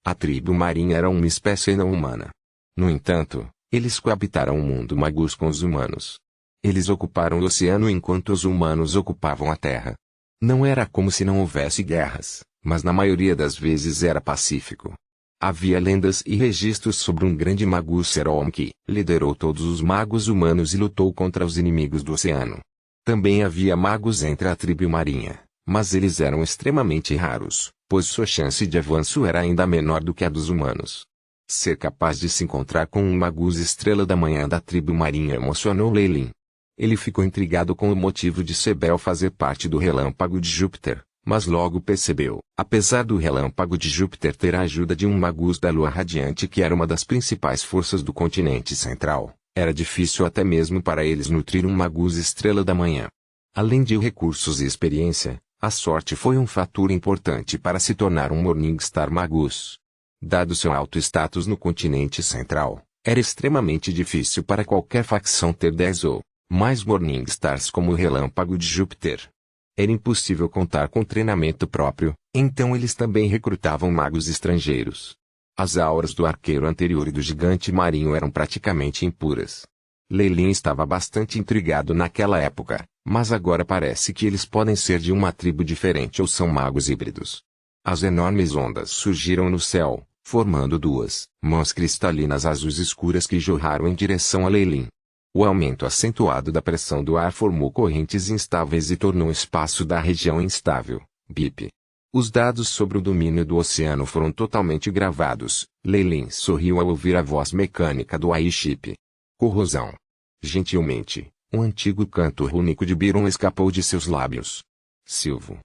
A tribo marinha era uma espécie não humana. No entanto, eles coabitaram o mundo magus com os humanos. Eles ocuparam o oceano enquanto os humanos ocupavam a terra. Não era como se não houvesse guerras, mas na maioria das vezes era pacífico. Havia lendas e registros sobre um grande mago Serom que liderou todos os magos humanos e lutou contra os inimigos do oceano. Também havia magos entre a tribo marinha, mas eles eram extremamente raros, pois sua chance de avanço era ainda menor do que a dos humanos. Ser capaz de se encontrar com um magus Estrela da Manhã da tribo marinha emocionou Leilin. Ele ficou intrigado com o motivo de Sebel fazer parte do Relâmpago de Júpiter, mas logo percebeu, apesar do Relâmpago de Júpiter ter a ajuda de um magus da Lua Radiante que era uma das principais forças do continente central, era difícil até mesmo para eles nutrir um magus Estrela da Manhã. Além de recursos e experiência, a sorte foi um fator importante para se tornar um Morningstar Magus. Dado seu alto status no continente central, era extremamente difícil para qualquer facção ter 10 ou mais Morningstars como o Relâmpago de Júpiter. Era impossível contar com treinamento próprio, então eles também recrutavam magos estrangeiros. As auras do arqueiro anterior e do gigante marinho eram praticamente impuras. Leilin estava bastante intrigado naquela época, mas agora parece que eles podem ser de uma tribo diferente ou são magos híbridos. As enormes ondas surgiram no céu, formando duas mãos cristalinas azuis escuras que jorraram em direção a Leilin. O aumento acentuado da pressão do ar formou correntes instáveis e tornou o espaço da região instável. BIP. Os dados sobre o domínio do oceano foram totalmente gravados. Leilin sorriu ao ouvir a voz mecânica do AI-Chip. Corrosão. Gentilmente, um antigo canto rúnico de Biron escapou de seus lábios. Silvo.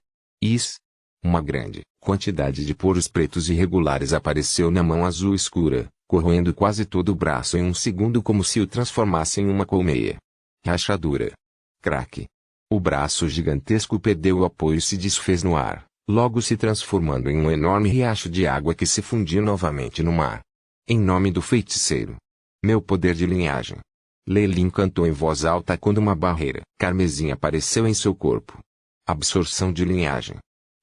Uma grande quantidade de poros pretos irregulares apareceu na mão azul escura, corroendo quase todo o braço em um segundo como se o transformasse em uma colmeia. Rachadura. Craque. O braço gigantesco perdeu o apoio e se desfez no ar, logo se transformando em um enorme riacho de água que se fundiu novamente no mar. Em nome do feiticeiro. Meu poder de linhagem. Leilin cantou em voz alta quando uma barreira carmesim apareceu em seu corpo. Absorção de linhagem.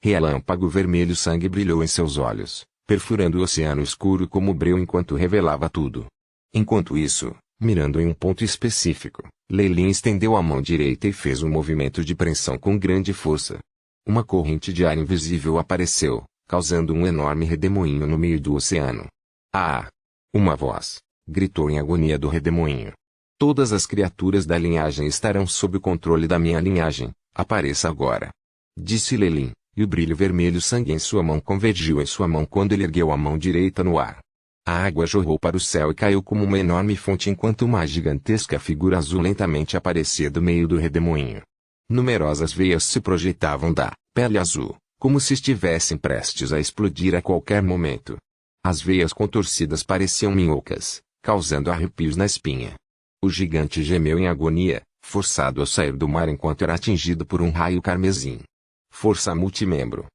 Relâmpago vermelho sangue brilhou em seus olhos, perfurando o oceano escuro como breu enquanto revelava tudo. Enquanto isso, mirando em um ponto específico, Leilin estendeu a mão direita e fez um movimento de pressão com grande força. Uma corrente de ar invisível apareceu, causando um enorme redemoinho no meio do oceano. "Ah!" Uma voz gritou em agonia do redemoinho. "Todas as criaturas da linhagem estarão sob o controle da minha linhagem, apareça agora!" Disse Leilin, e o brilho vermelho sangue em sua mão convergiu em sua mão quando ele ergueu a mão direita no ar. A água jorrou para o céu e caiu como uma enorme fonte enquanto uma gigantesca figura azul lentamente aparecia do meio do redemoinho. Numerosas veias se projetavam da pele azul, como se estivessem prestes a explodir a qualquer momento. As veias contorcidas pareciam minhocas, causando arrepios na espinha. O gigante gemeu em agonia, forçado a sair do mar enquanto era atingido por um raio carmesim. Força multimembro.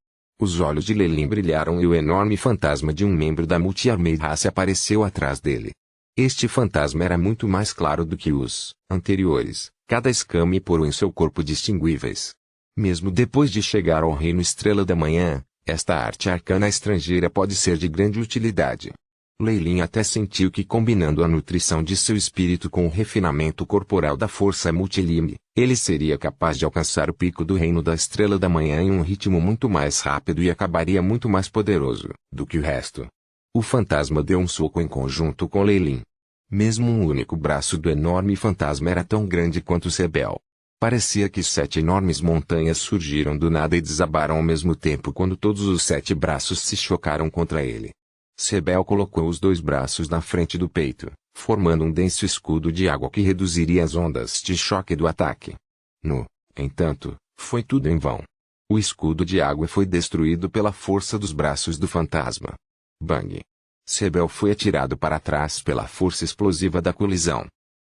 Os olhos de Lelin brilharam e o enorme fantasma de um membro da Multi-Armade Race apareceu atrás dele. Este fantasma era muito mais claro do que os anteriores, cada escama e poro em seu corpo distinguíveis. Mesmo depois de chegar ao Reino Estrela da Manhã, esta arte arcana estrangeira pode ser de grande utilidade. Lelin até sentiu que, combinando a nutrição de seu espírito com o refinamento corporal da força multilime, ele seria capaz de alcançar o pico do Reino da Estrela da Manhã em um ritmo muito mais rápido e acabaria muito mais poderoso do que o resto. O fantasma deu um soco em conjunto com Lelin. Mesmo um único braço do enorme fantasma era tão grande quanto Sebel. Parecia que 7 enormes montanhas surgiram do nada e desabaram ao mesmo tempo quando todos os 7 braços se chocaram contra ele. Sebel colocou os 2 braços na frente do peito, formando um denso escudo de água que reduziria as ondas de choque do ataque. No entanto, foi tudo em vão. O escudo de água foi destruído pela força dos braços do fantasma. Bang! Sebel foi atirado para trás pela força explosiva da colisão.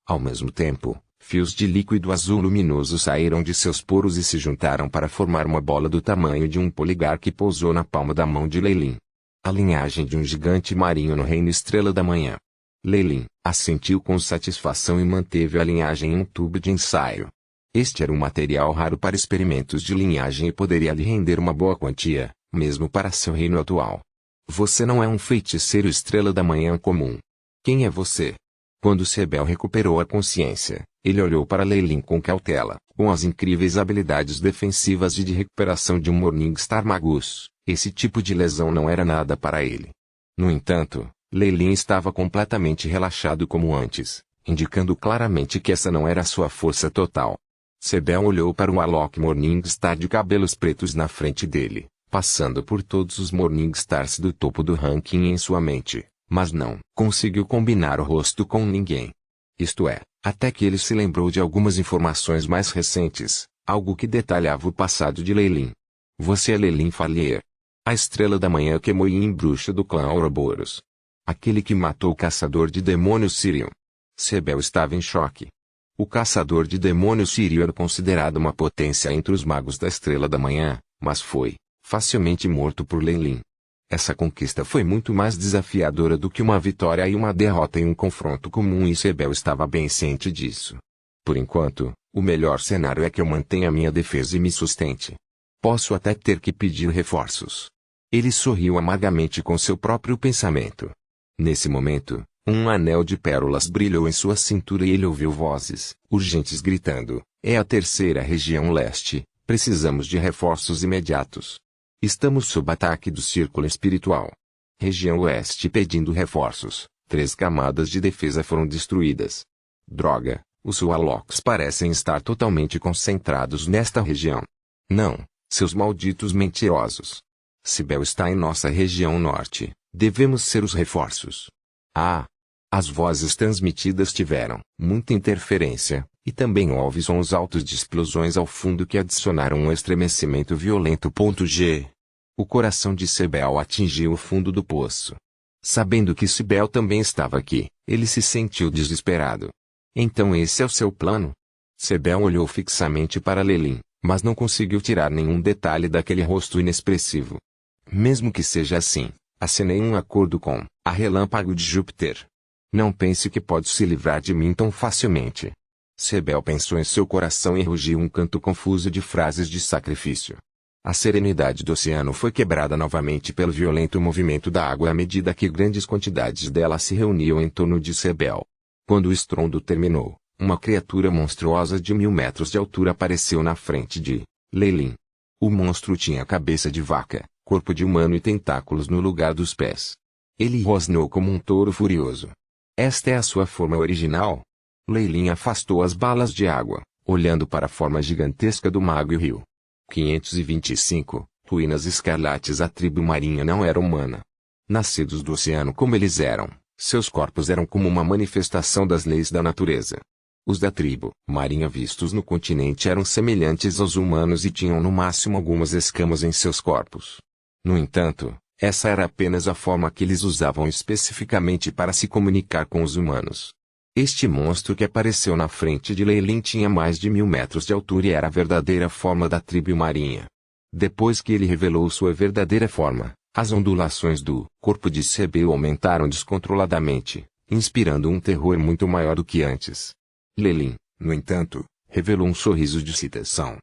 Ao mesmo tempo, fios de líquido azul luminoso saíram de seus poros e se juntaram para formar uma bola do tamanho de um polegar que pousou na palma da mão de Lelin. A linhagem de um gigante marinho no Reino Estrela da Manhã. Lelin assentiu com satisfação e manteve a linhagem em um tubo de ensaio. Este era um material raro para experimentos de linhagem e poderia lhe render uma boa quantia, mesmo para seu reino atual. Você não é um feiticeiro Estrela da Manhã comum. Quem é você? Quando Sebel recuperou a consciência, ele olhou para Lelin com cautela. Com as incríveis habilidades defensivas e de recuperação de um Morningstar Magus, esse tipo de lesão não era nada para ele. No entanto, Lelin estava completamente relaxado como antes, indicando claramente que essa não era sua força total. Sebel olhou para o Alok Morningstar de cabelos pretos na frente dele, passando por todos os Morningstars do topo do ranking em sua mente, mas não conseguiu combinar o rosto com ninguém. Isto é, até que ele se lembrou de algumas informações mais recentes, algo que detalhava o passado de Lelin. Você é Lelin Fallier. A Estrela da Manhã Kemoyin bruxa do clã Ouroboros. Aquele que matou o caçador de demônios Sírio. Sebel estava em choque. O caçador de demônios Sírio era considerado uma potência entre os magos da Estrela da Manhã, mas foi facilmente morto por Lelin. Essa conquista foi muito mais desafiadora do que uma vitória e uma derrota em um confronto comum e Sebel estava bem ciente disso. Por enquanto, o melhor cenário é que eu mantenha minha defesa e me sustente. Posso até ter que pedir reforços. Ele sorriu amargamente com seu próprio pensamento. Nesse momento, um anel de pérolas brilhou em sua cintura e ele ouviu vozes urgentes gritando: é a terceira região leste, precisamos de reforços imediatos. Estamos sob ataque do círculo espiritual. Região oeste pedindo reforços. 3 camadas de defesa foram destruídas. Droga, os Warlocks parecem estar totalmente concentrados nesta região. Não, seus malditos mentirosos. Sebel está em nossa região norte, devemos ser os reforços. Ah! As vozes transmitidas tiveram muita interferência, e também houve sons altos de explosões ao fundo que adicionaram um estremecimento violento. G. O coração de Sebel atingiu o fundo do poço. Sabendo que Sebel também estava aqui, ele se sentiu desesperado. Então esse é o seu plano? Sebel olhou fixamente para Lelin, mas não conseguiu tirar nenhum detalhe daquele rosto inexpressivo. Mesmo que seja assim, assinei um acordo com a Relâmpago de Júpiter. Não pense que pode se livrar de mim tão facilmente. Sebel pensou em seu coração e rugiu um canto confuso de frases de sacrifício. A serenidade do oceano foi quebrada novamente pelo violento movimento da água à medida que grandes quantidades dela se reuniam em torno de Sebel. Quando o estrondo terminou, uma criatura monstruosa de 1000 metros de altura apareceu na frente de Lelin. O monstro tinha cabeça de vaca, corpo de humano e tentáculos no lugar dos pés. Ele rosnou como um touro furioso. Esta é a sua forma original? Lelin afastou as balas de água, olhando para a forma gigantesca do mago e riu. 525, ruínas escarlates. A tribo marinha não era humana. Nascidos do oceano como eles eram, seus corpos eram como uma manifestação das leis da natureza. Os da tribo marinha vistos no continente eram semelhantes aos humanos e tinham no máximo algumas escamas em seus corpos. No entanto, essa era apenas a forma que eles usavam especificamente para se comunicar com os humanos. Este monstro que apareceu na frente de Lei Lin tinha mais de 1000 metros de altura e era a verdadeira forma da tribo marinha. Depois que ele revelou sua verdadeira forma, as ondulações do corpo de Sebeu aumentaram descontroladamente, inspirando um terror muito maior do que antes. Lei Lin, no entanto, revelou um sorriso de excitação.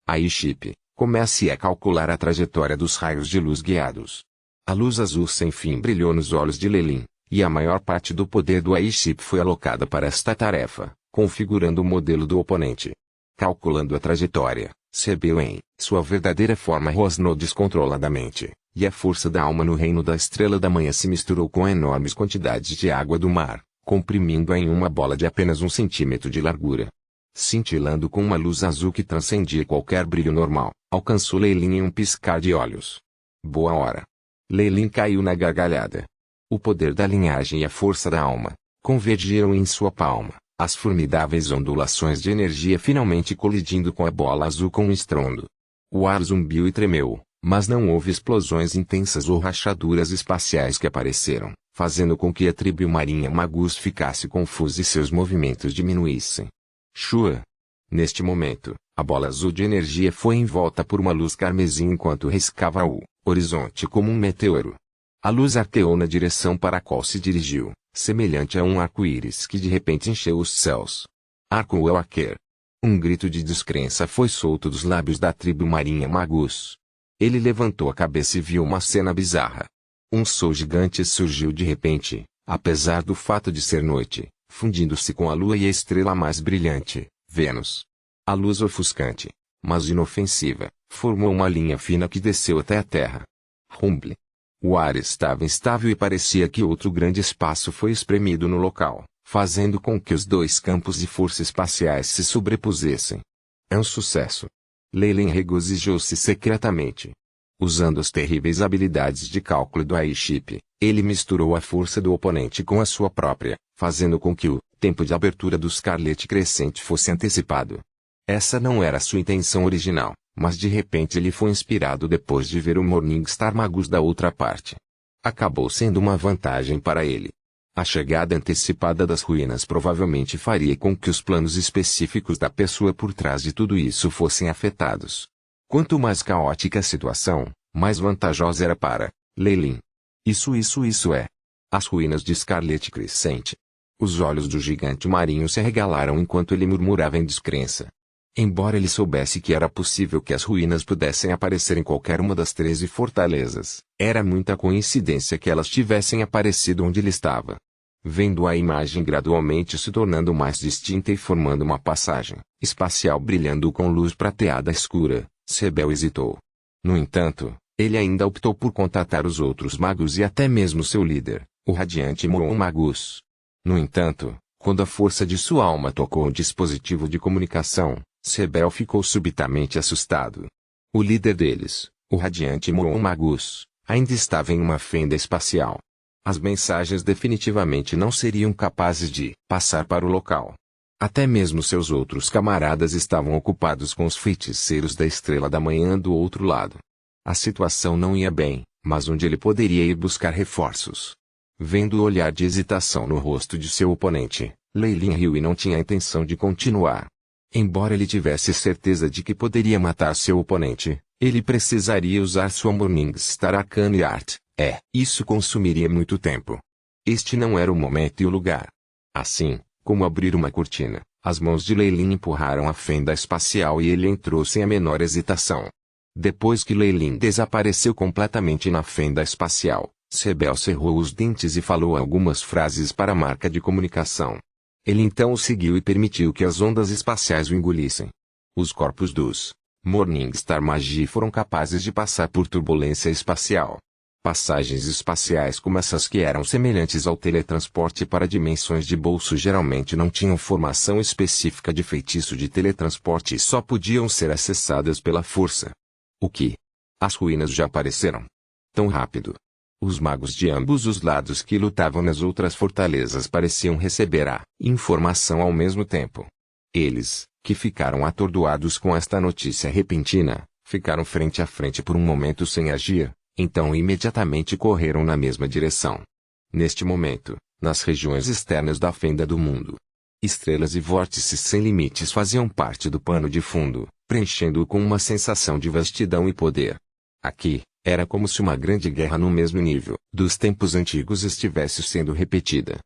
Airship, comece a calcular a trajetória dos raios de luz guiados. A luz azul sem fim brilhou nos olhos de Lei Lin, e a maior parte do poder do Airship foi alocada para esta tarefa, configurando o modelo do oponente. Calculando a trajetória, Sebeu em sua verdadeira forma rosnou descontroladamente, e a força da alma no reino da estrela da manhã se misturou com enormes quantidades de água do mar, comprimindo-a em uma bola de apenas 1 centímetro de largura. Cintilando com uma luz azul que transcendia qualquer brilho normal, alcançou Lei Lin em um piscar de olhos. Boa hora. Lei Lin caiu na gargalhada. O poder da linhagem e a força da alma convergiram em sua palma, as formidáveis ondulações de energia finalmente colidindo com a bola azul com um estrondo. O ar zumbiu e tremeu, mas não houve explosões intensas ou rachaduras espaciais que apareceram, fazendo com que a tribo marinha Magus ficasse confusa e seus movimentos diminuíssem. Shua. Neste momento, a bola azul de energia foi envolta por uma luz carmesim enquanto riscava o horizonte como um meteoro. A luz arqueou na direção para a qual se dirigiu, semelhante a um arco-íris que de repente encheu os céus. Arco-Waker. Um grito de descrença foi solto dos lábios da tribo marinha Magus. Ele levantou a cabeça e viu uma cena bizarra. Um sol gigante surgiu de repente, apesar do fato de ser noite, fundindo-se com a lua e a estrela mais brilhante, Vênus. A luz ofuscante, mas inofensiva, formou uma linha fina que desceu até a terra. Rumble. O ar estava instável e parecia que outro grande espaço foi espremido no local, fazendo com que os dois campos de força espaciais se sobrepusessem. É um sucesso. Lei Lin regozijou-se secretamente. Usando as terríveis habilidades de cálculo do Airship, ele misturou a força do oponente com a sua própria, fazendo com que o tempo de abertura do Scarlet Crescent fosse antecipado. Essa não era sua intenção original, mas de repente ele foi inspirado depois de ver o Morningstar Magus da outra parte. Acabou sendo uma vantagem para ele. A chegada antecipada das ruínas provavelmente faria com que os planos específicos da pessoa por trás de tudo isso fossem afetados. Quanto mais caótica a situação, mais vantajosa era para Lei Lin. Isso é. As ruínas de Scarlet Crescent. Os olhos do gigante marinho se arregalaram enquanto ele murmurava em descrença. Embora ele soubesse que era possível que as ruínas pudessem aparecer em qualquer uma das 13 fortalezas, era muita coincidência que elas tivessem aparecido onde ele estava. Vendo a imagem gradualmente se tornando mais distinta e formando uma passagem espacial brilhando com luz prateada escura, Sebeu hesitou. No entanto, ele ainda optou por contatar os outros magos e até mesmo seu líder, o radiante Moon Magus. No entanto, quando a força de sua alma tocou o dispositivo de comunicação, Sebeu ficou subitamente assustado. O líder deles, o radiante Moon Magus, ainda estava em uma fenda espacial. As mensagens definitivamente não seriam capazes de passar para o local. Até mesmo seus outros camaradas estavam ocupados com os feiticeiros da Estrela da Manhã do outro lado. A situação não ia bem, mas onde ele poderia ir buscar reforços? Vendo o olhar de hesitação no rosto de seu oponente, Lei Lin riu e não tinha a intenção de continuar. Embora ele tivesse certeza de que poderia matar seu oponente, ele precisaria usar sua Morningstar Arcane Art. Isso consumiria muito tempo. Este não era o momento e o lugar. Assim, como abrir uma cortina, as mãos de Lei Lin empurraram a fenda espacial e ele entrou sem a menor hesitação. Depois que Lei Lin desapareceu completamente na fenda espacial, Sebeu cerrou os dentes e falou algumas frases para a marca de comunicação. Ele então o seguiu e permitiu que as ondas espaciais o engolissem. Os corpos dos Morningstar Magi foram capazes de passar por turbulência espacial. Passagens espaciais como essas que eram semelhantes ao teletransporte para dimensões de bolso geralmente não tinham formação específica de feitiço de teletransporte e só podiam ser acessadas pela força. O que? As ruínas já apareceram? Tão rápido. Os magos de ambos os lados que lutavam nas outras fortalezas pareciam receber a informação ao mesmo tempo. Eles, que ficaram atordoados com esta notícia repentina, ficaram frente a frente por um momento sem agir, então imediatamente correram na mesma direção. Neste momento, nas regiões externas da fenda do mundo, estrelas e vórtices sem limites faziam parte do pano de fundo, preenchendo-o com uma sensação de vastidão e poder. Aqui, era como se uma grande guerra no mesmo nível dos tempos antigos estivesse sendo repetida.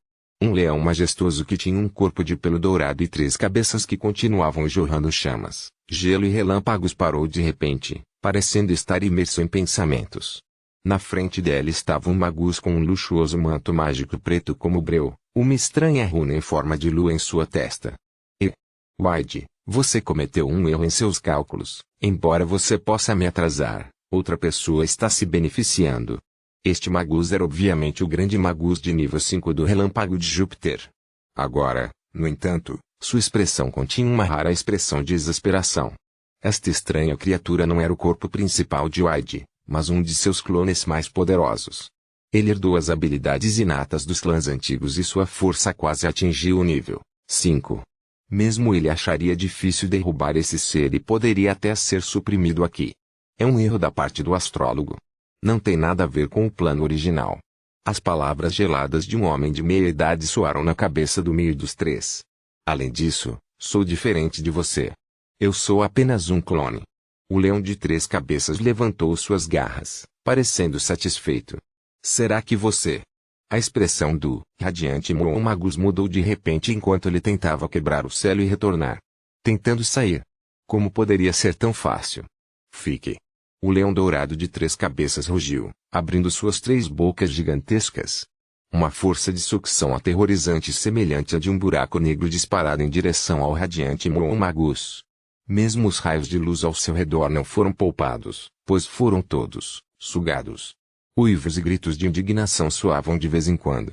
Um leão majestoso que tinha um corpo de pelo dourado e 3 cabeças que continuavam jorrando chamas, gelo e relâmpagos parou de repente, parecendo estar imerso em pensamentos. Na frente dela estava um magus com um luxuoso manto mágico preto como breu, uma estranha runa em forma de lua em sua testa. Wide, você cometeu um erro em seus cálculos. Embora você possa me atrasar, outra pessoa está se beneficiando. Este magus era obviamente o grande magus de nível 5 do relâmpago de Júpiter. Agora, no entanto, sua expressão continha uma rara expressão de exasperação. Esta estranha criatura não era o corpo principal de Wide, mas um de seus clones mais poderosos. Ele herdou as habilidades inatas dos clãs antigos e sua força quase atingiu o nível 5. Mesmo ele acharia difícil derrubar esse ser e poderia até ser suprimido aqui. É um erro da parte do astrólogo. Não tem nada a ver com o plano original. As palavras geladas de um homem de meia idade soaram na cabeça do meio dos 3. Além disso, sou diferente de você. Eu sou apenas um clone. O leão de 3 cabeças levantou suas garras, parecendo satisfeito. Será que você... A expressão do radiante Moon Magus mudou de repente enquanto ele tentava quebrar o selo e retornar. Tentando sair. Como poderia ser tão fácil? Fique. O leão dourado de 3 cabeças rugiu, abrindo suas 3 bocas gigantescas. Uma força de sucção aterrorizante semelhante à de um buraco negro disparado em direção ao radiante Moon Magus. Mesmo os raios de luz ao seu redor não foram poupados, pois foram todos sugados. Uivos e gritos de indignação soavam de vez em quando.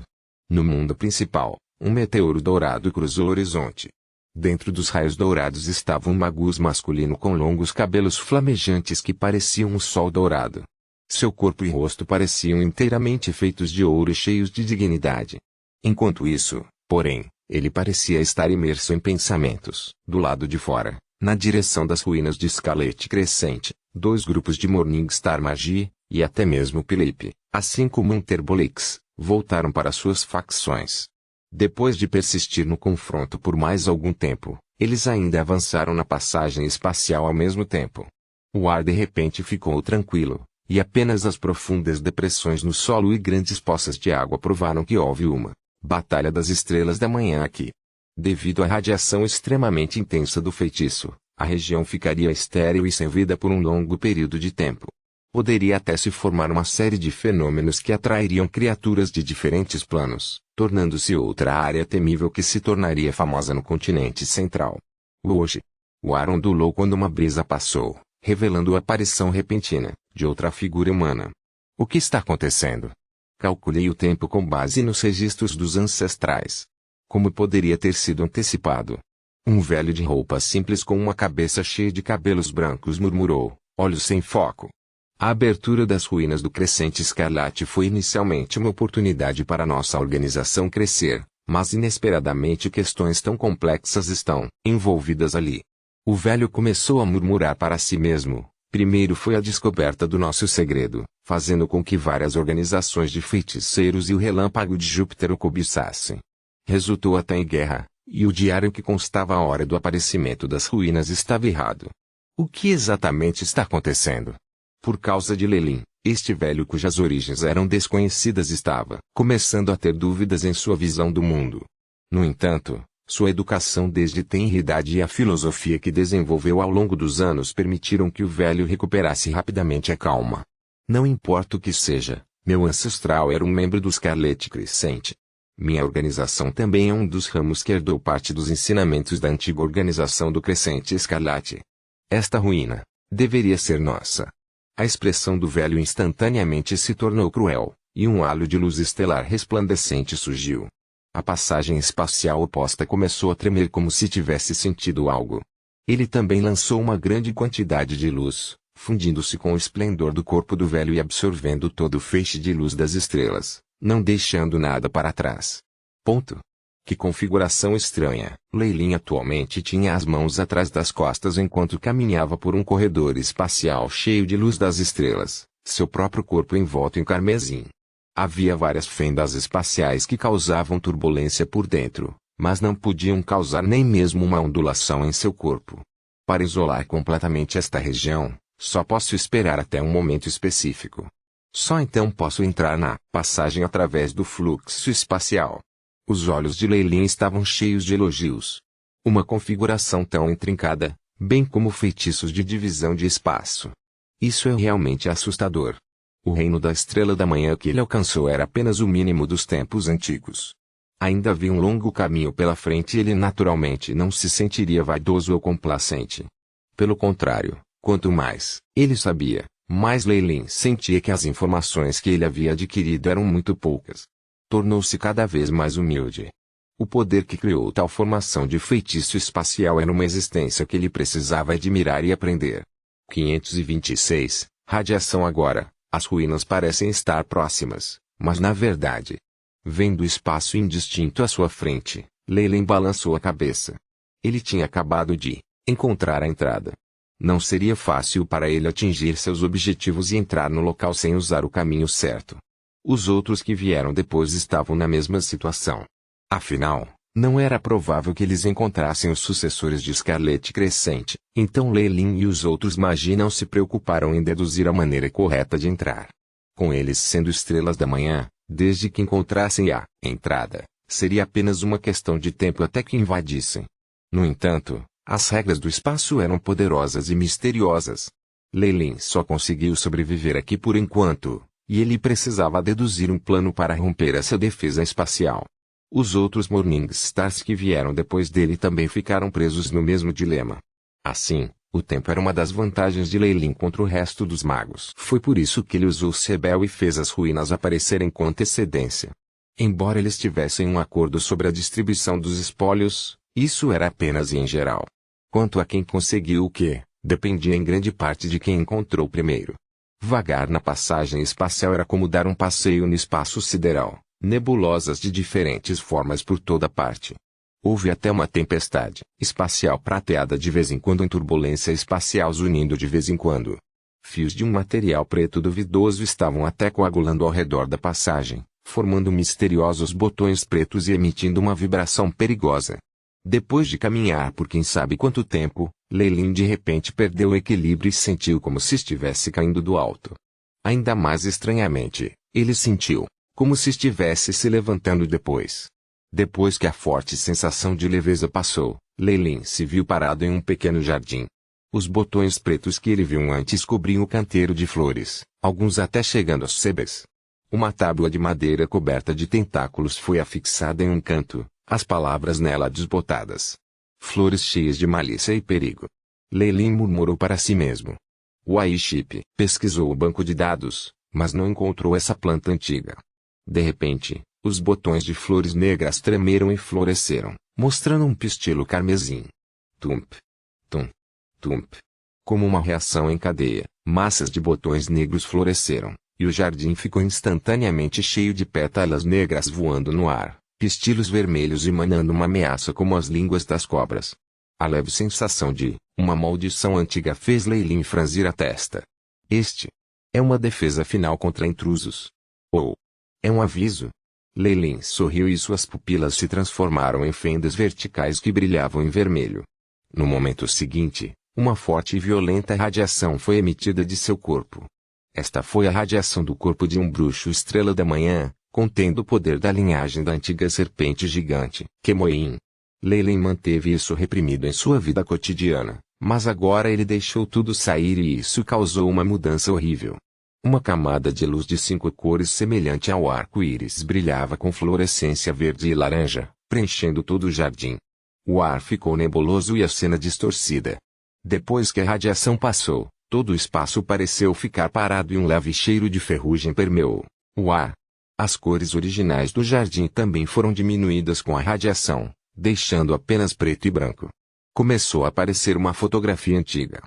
No mundo principal, um meteoro dourado cruzou o horizonte. Dentro dos raios dourados estava um magus masculino com longos cabelos flamejantes que pareciam um sol dourado. Seu corpo e rosto pareciam inteiramente feitos de ouro e cheios de dignidade. Enquanto isso, porém, ele parecia estar imerso em pensamentos. Do lado de fora, na direção das ruínas de Scarlet Crescent, 2 grupos de Morningstar Magi, e até mesmo Philip, assim como Interbolix, voltaram para suas facções. Depois de persistir no confronto por mais algum tempo, eles ainda avançaram na passagem espacial ao mesmo tempo. O ar de repente ficou tranquilo, e apenas as profundas depressões no solo e grandes poças de água provaram que houve uma batalha das estrelas da manhã aqui. Devido à radiação extremamente intensa do feitiço, a região ficaria estéril e sem vida por um longo período de tempo. Poderia até se formar uma série de fenômenos que atrairiam criaturas de diferentes planos, tornando-se outra área temível que se tornaria famosa no continente central. Hoje, o ar ondulou quando uma brisa passou, revelando a aparição repentina de outra figura humana. O que está acontecendo? Calculei o tempo com base nos registros dos ancestrais. Como poderia ter sido antecipado? Um velho de roupa simples com uma cabeça cheia de cabelos brancos murmurou, olhos sem foco. A abertura das ruínas do Crescente Escarlate foi inicialmente uma oportunidade para nossa organização crescer, mas inesperadamente questões tão complexas estão envolvidas ali. O velho começou a murmurar para si mesmo. Primeiro foi a descoberta do nosso segredo, fazendo com que várias organizações de feiticeiros e o relâmpago de Júpiter o cobiçassem. Resultou até em guerra, e o diário que constava a hora do aparecimento das ruínas estava errado. O que exatamente está acontecendo? Por causa de Lelin, este velho cujas origens eram desconhecidas estava começando a ter dúvidas em sua visão do mundo. No entanto, sua educação desde tenra idade e a filosofia que desenvolveu ao longo dos anos permitiram que o velho recuperasse rapidamente a calma. Não importa o que seja, meu ancestral era um membro do Scarlet Crescent. Minha organização também é um dos ramos que herdou parte dos ensinamentos da antiga organização do Crescente Escarlate. Esta ruína deveria ser nossa. A expressão do velho instantaneamente se tornou cruel, e um halo de luz estelar resplandecente surgiu. A passagem espacial oposta começou a tremer como se tivesse sentido algo. Ele também lançou uma grande quantidade de luz, fundindo-se com o esplendor do corpo do velho e absorvendo todo o feixe de luz das estrelas, não deixando nada para trás. Ponto. Que configuração estranha. Lei-Lin atualmente tinha as mãos atrás das costas enquanto caminhava por um corredor espacial cheio de luz das estrelas, seu próprio corpo envolto em carmesim. Havia várias fendas espaciais que causavam turbulência por dentro, mas não podiam causar nem mesmo uma ondulação em seu corpo. Para isolar completamente esta região, só posso esperar até um momento específico. Só então posso entrar na passagem através do fluxo espacial. Os olhos de Lei-Lin estavam cheios de elogios. Uma configuração tão intrincada, bem como feitiços de divisão de espaço. Isso é realmente assustador. O reino da estrela da manhã que ele alcançou era apenas o mínimo dos tempos antigos. Ainda havia um longo caminho pela frente e ele naturalmente não se sentiria vaidoso ou complacente. Pelo contrário, quanto mais ele sabia, mais Lei-Lin sentia que as informações que ele havia adquirido eram muito poucas. Tornou-se cada vez mais humilde. O poder que criou tal formação de feitiço espacial era uma existência que ele precisava admirar e aprender. 526. Radiação agora. As ruínas parecem estar próximas, mas na verdade, vendo o espaço indistinto à sua frente, Lei-Lin balançou a cabeça. Ele tinha acabado de encontrar a entrada. Não seria fácil para ele atingir seus objetivos e entrar no local sem usar o caminho certo. Os outros que vieram depois estavam na mesma situação. Afinal, não era provável que eles encontrassem os sucessores de Scarlet Crescente, então Lei-Lin e os outros magi não se preocuparam em deduzir a maneira correta de entrar. Com eles sendo estrelas da manhã, desde que encontrassem a entrada, seria apenas uma questão de tempo até que invadissem. No entanto, as regras do espaço eram poderosas e misteriosas. Lei-Lin só conseguiu sobreviver aqui por enquanto, e ele precisava deduzir um plano para romper essa defesa espacial. Os outros Morning Stars que vieram depois dele também ficaram presos no mesmo dilema. Assim, o tempo era uma das vantagens de Lei-Lin contra o resto dos magos. Foi por isso que ele usou Sebel e fez as ruínas aparecerem com antecedência. Embora eles tivessem um acordo sobre a distribuição dos espólios, isso era apenas em geral. Quanto a quem conseguiu o quê, dependia em grande parte de quem encontrou primeiro. Vagar na passagem espacial era como dar um passeio no espaço sideral, nebulosas de diferentes formas por toda parte. Houve até uma tempestade espacial prateada de vez em quando em turbulência espacial zunindo de vez em quando. Fios de um material preto duvidoso estavam até coagulando ao redor da passagem, formando misteriosos botões pretos e emitindo uma vibração perigosa. Depois de caminhar por quem sabe quanto tempo, Lei-Lin de repente perdeu o equilíbrio e sentiu como se estivesse caindo do alto. Ainda mais estranhamente, ele sentiu como se estivesse se levantando depois. Depois que a forte sensação de leveza passou, Lei-Lin se viu parado em um pequeno jardim. Os botões pretos que ele viu antes cobriam o canteiro de flores, alguns até chegando às sebes. Uma tábua de madeira coberta de tentáculos foi afixada em um canto, as palavras nela desbotadas. Flores cheias de malícia e perigo. Lei-Lin murmurou para si mesmo. Wai-Chip pesquisou o banco de dados, mas não encontrou essa planta antiga. De repente, os botões de flores negras tremeram e floresceram, mostrando um pistilo carmesim. Tump. Tum. Tump. Como uma reação em cadeia, massas de botões negros floresceram, e o jardim ficou instantaneamente cheio de pétalas negras voando no ar, pistilos vermelhos emanando uma ameaça como as línguas das cobras. A leve sensação de uma maldição antiga fez Lei-Lin franzir a testa. Este é uma defesa final contra intrusos. Ou é um aviso? Lei-Lin sorriu e suas pupilas se transformaram em fendas verticais que brilhavam em vermelho. No momento seguinte, uma forte e violenta radiação foi emitida de seu corpo. Esta foi a radiação do corpo de um bruxo estrela da manhã, contendo o poder da linhagem da antiga serpente gigante, Kemoin. Lei-Lin manteve isso reprimido em sua vida cotidiana, mas agora ele deixou tudo sair e isso causou uma mudança horrível. Uma camada de luz de 5 cores semelhante ao arco-íris brilhava com fluorescência verde e laranja, preenchendo todo o jardim. O ar ficou nebuloso e a cena distorcida. Depois que a radiação passou, todo o espaço pareceu ficar parado e um leve cheiro de ferrugem permeou o ar. As cores originais do jardim também foram diminuídas com a radiação, deixando apenas preto e branco. Começou a aparecer uma fotografia antiga.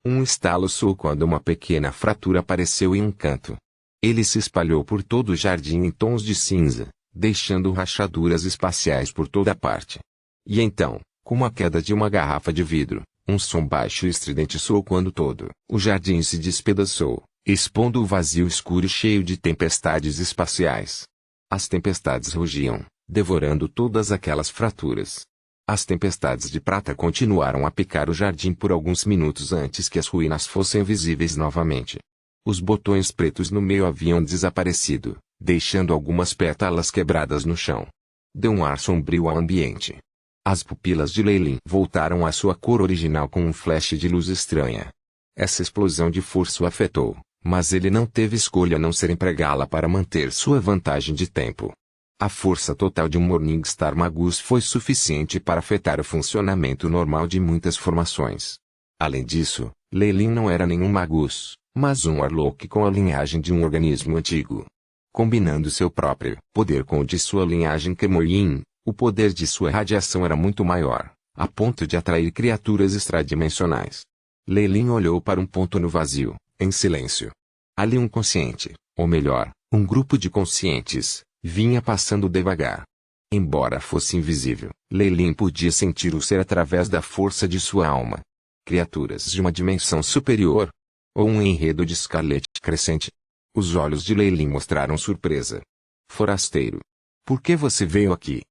Um estalo soou quando uma pequena fratura apareceu em um canto. Ele se espalhou por todo o jardim em tons de cinza, deixando rachaduras espaciais por toda parte. E então, como a queda de uma garrafa de vidro, um som baixo e estridente soou quando todo o jardim se despedaçou, expondo o vazio escuro e cheio de tempestades espaciais. As tempestades rugiam, devorando todas aquelas fraturas. As tempestades de prata continuaram a picar o jardim por alguns minutos antes que as ruínas fossem visíveis novamente. Os botões pretos no meio haviam desaparecido, deixando algumas pétalas quebradas no chão. Deu um ar sombrio ao ambiente. As pupilas de Lei Lin voltaram à sua cor original com um flash de luz estranha. Essa explosão de força o afetou, mas ele não teve escolha a não ser empregá-la para manter sua vantagem de tempo. A força total de um Morningstar Magus foi suficiente para afetar o funcionamento normal de muitas formações. Além disso, Lei Lin não era nenhum Magus, mas um Warlock com a linhagem de um organismo antigo. Combinando seu próprio poder com o de sua linhagem Kemoyin, o poder de sua radiação era muito maior, a ponto de atrair criaturas extradimensionais. Lei Lin olhou para um ponto no vazio, em silêncio. Ali um consciente, ou melhor, um grupo de conscientes, vinha passando devagar. Embora fosse invisível, Lei Lin podia sentir o ser através da força de sua alma. Criaturas de uma dimensão superior? Ou um enredo de Scarlet crescente? Os olhos de Lei Lin mostraram surpresa. Forasteiro. Por que você veio aqui?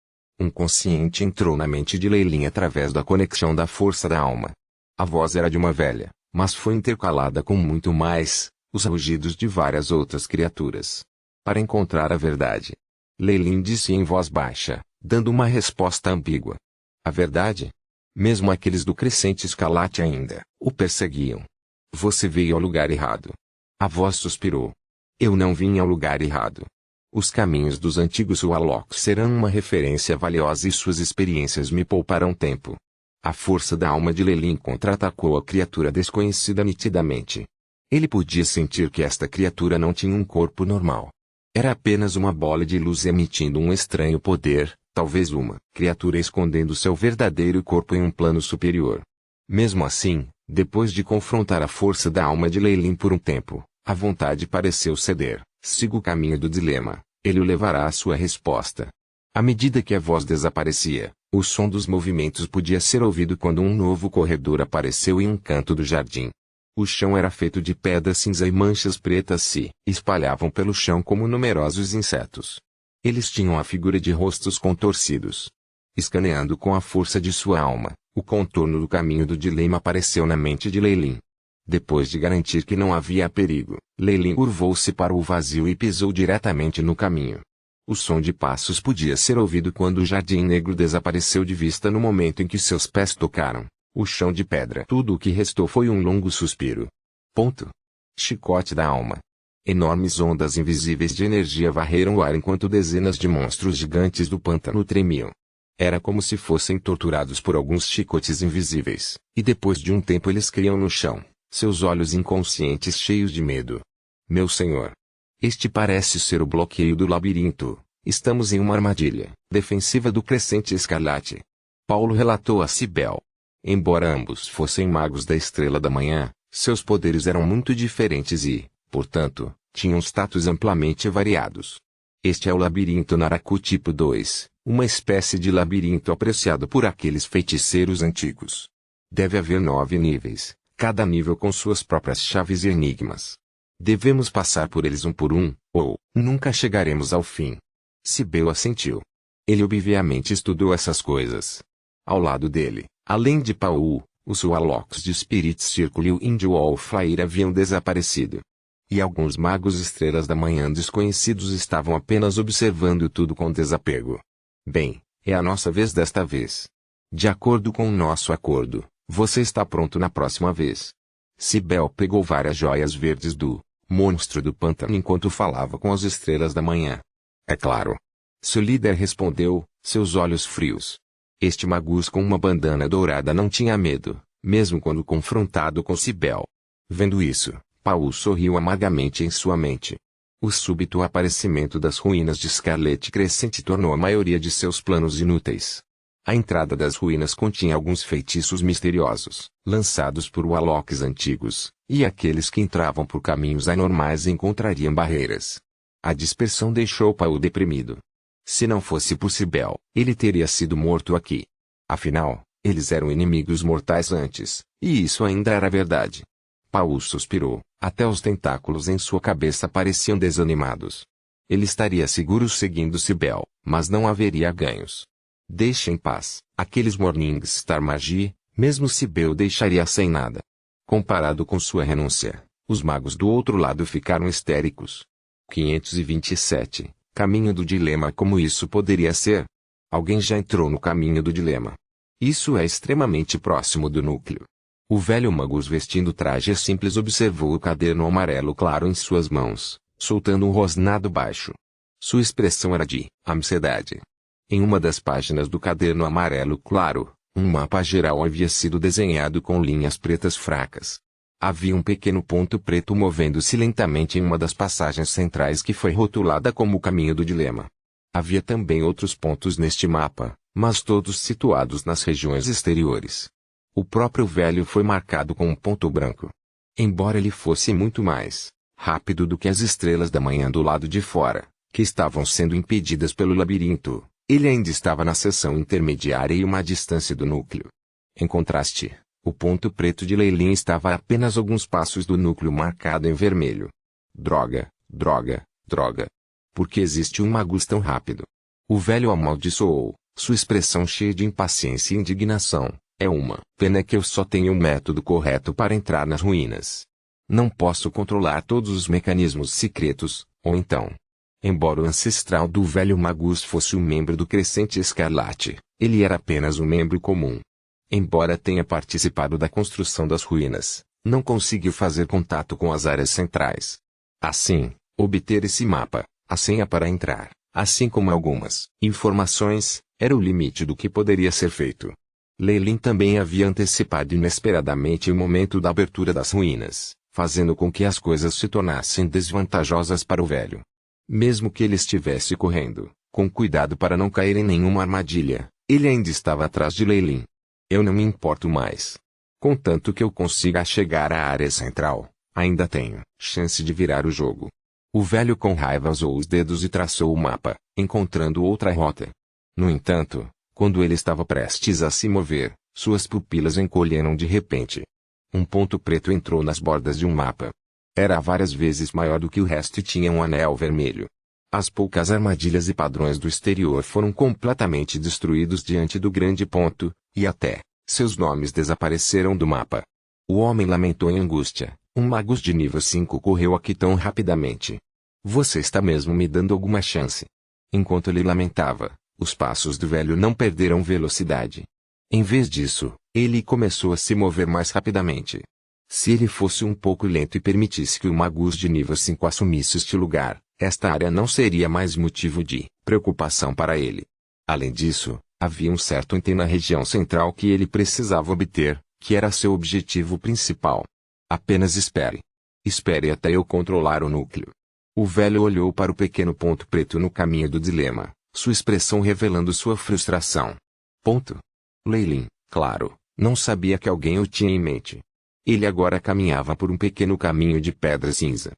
Um consciente entrou na mente de Lei Lin através da conexão da força da alma. A voz era de uma velha, mas foi intercalada com muito mais, os rugidos de várias outras criaturas. Para encontrar a verdade. Lei Lin disse em voz baixa, dando uma resposta ambígua. A verdade? Mesmo aqueles do crescente escalate ainda o perseguiam. Você veio ao lugar errado. A voz suspirou. Eu não vim ao lugar errado. Os caminhos dos antigos Warlocks serão uma referência valiosa e suas experiências me pouparão tempo. A força da alma de Lei Lin contra-atacou a criatura desconhecida nitidamente. Ele podia sentir que esta criatura não tinha um corpo normal. Era apenas uma bola de luz emitindo um estranho poder, talvez uma criatura escondendo seu verdadeiro corpo em um plano superior. Mesmo assim, depois de confrontar a força da alma de Lei Lin por um tempo, a vontade pareceu ceder. Siga o caminho do dilema, ele o levará à sua resposta. À medida que a voz desaparecia, o som dos movimentos podia ser ouvido quando um novo corredor apareceu em um canto do jardim. O chão era feito de pedra cinza e manchas pretas se espalhavam pelo chão como numerosos insetos. Eles tinham a figura de rostos contorcidos. Escaneando com a força de sua alma, o contorno do caminho do dilema apareceu na mente de Lei Lin. Depois de garantir que não havia perigo, Lei Lin curvou-se para o vazio e pisou diretamente no caminho. O som de passos podia ser ouvido quando o jardim negro desapareceu de vista no momento em que seus pés tocaram o chão de pedra. Tudo o que restou foi um longo suspiro. Ponto. Chicote da alma. Enormes ondas invisíveis de energia varreram o ar enquanto dezenas de monstros gigantes do pântano tremiam. Era como se fossem torturados por alguns chicotes invisíveis, e depois de um tempo eles caíam no chão, seus olhos inconscientes cheios de medo. Meu senhor. Este parece ser o bloqueio do labirinto. Estamos em uma armadilha defensiva do crescente escarlate. Paulo relatou a Cibele. Embora ambos fossem magos da estrela da manhã, seus poderes eram muito diferentes e, portanto, tinham status amplamente variados. Este é o labirinto Naraku tipo 2, uma espécie de labirinto apreciado por aqueles feiticeiros antigos. Deve haver 9 níveis, cada nível com suas próprias chaves e enigmas. Devemos passar por eles um por um, ou nunca chegaremos ao fim. Cibele assentiu. Ele obviamente estudou essas coisas. Ao lado dele, além de Paul, os Warlocks de Spirit Circle e o Índio Wallflyer haviam desaparecido. E alguns magos estrelas da manhã desconhecidos estavam apenas observando tudo com desapego. Bem, é a nossa vez desta vez. De acordo com o nosso acordo, você está pronto na próxima vez. Cibele pegou várias joias verdes do monstro do pântano enquanto falava com as estrelas da manhã. É claro. Seu líder respondeu, seus olhos frios. Este magus com uma bandana dourada não tinha medo, mesmo quando confrontado com Cibele. Vendo isso, Paul sorriu amargamente em sua mente. O súbito aparecimento das ruínas de Scarlet Crescente tornou a maioria de seus planos inúteis. A entrada das ruínas continha alguns feitiços misteriosos, lançados por Warlocks antigos, e aqueles que entravam por caminhos anormais encontrariam barreiras. A dispersão deixou Paul deprimido. Se não fosse por Cibele, ele teria sido morto aqui. Afinal, eles eram inimigos mortais antes, e isso ainda era verdade. Paul suspirou, até os tentáculos em sua cabeça pareciam desanimados. Ele estaria seguro seguindo Cibele, mas não haveria ganhos. Deixe em paz, aqueles Morningstar Magie, mesmo Cibele deixaria sem nada. Comparado com sua renúncia, os magos do outro lado ficaram histéricos. 527. Caminho do dilema. Como isso poderia ser? Alguém já entrou no caminho do dilema. Isso é extremamente próximo do núcleo. O velho Magus vestindo traje simples observou o caderno amarelo claro em suas mãos, soltando um rosnado baixo. Sua expressão era de ansiedade. Em uma das páginas do caderno amarelo claro, um mapa geral havia sido desenhado com linhas pretas fracas. Havia um pequeno ponto preto movendo-se lentamente em uma das passagens centrais que foi rotulada como o caminho do dilema. Havia também outros pontos neste mapa, mas todos situados nas regiões exteriores. O próprio velho foi marcado com um ponto branco. Embora ele fosse muito mais rápido do que as estrelas da manhã do lado de fora, que estavam sendo impedidas pelo labirinto, ele ainda estava na seção intermediária e uma distância do núcleo. Em contraste, o ponto preto de Leilin estava a apenas alguns passos do núcleo marcado em vermelho. Droga, droga, droga. Por que existe um Magus tão rápido? O velho amaldiçoou, sua expressão cheia de impaciência e indignação. É uma pena que eu só tenho um método correto para entrar nas ruínas. Não posso controlar todos os mecanismos secretos, ou então. Embora o ancestral do velho Magus fosse um membro do Crescente Escarlate, ele era apenas um membro comum. Embora tenha participado da construção das ruínas, não conseguiu fazer contato com as áreas centrais. Assim, obter esse mapa, a senha para entrar, assim como algumas informações, era o limite do que poderia ser feito. Leilin também havia antecipado inesperadamente o momento da abertura das ruínas, fazendo com que as coisas se tornassem desvantajosas para o velho. Mesmo que ele estivesse correndo, com cuidado para não cair em nenhuma armadilha, ele ainda estava atrás de Leilin. Eu não me importo mais. Contanto que eu consiga chegar à área central, ainda tenho chance de virar o jogo. O velho com raiva usou os dedos e traçou o mapa, encontrando outra rota. No entanto, quando ele estava prestes a se mover, suas pupilas encolheram de repente. Um ponto preto entrou nas bordas de um mapa. Era várias vezes maior do que o resto e tinha um anel vermelho. As poucas armadilhas e padrões do exterior foram completamente destruídos diante do grande ponto, e até seus nomes desapareceram do mapa. O homem lamentou em angústia. Um Magus de nível 5 correu aqui tão rapidamente. Você está mesmo me dando alguma chance? Enquanto ele lamentava, os passos do velho não perderam velocidade. Em vez disso, ele começou a se mover mais rapidamente. Se ele fosse um pouco lento e permitisse que o Magus de nível 5 assumisse este lugar, esta área não seria mais motivo de preocupação para ele. Além disso, havia um certo item na região central que ele precisava obter, que era seu objetivo principal. Apenas espere. Espere até eu controlar o núcleo. O velho olhou para o pequeno ponto preto no caminho do dilema, sua expressão revelando sua frustração. Leilin, claro, não sabia que alguém o tinha em mente. Ele agora caminhava por um pequeno caminho de pedra cinza.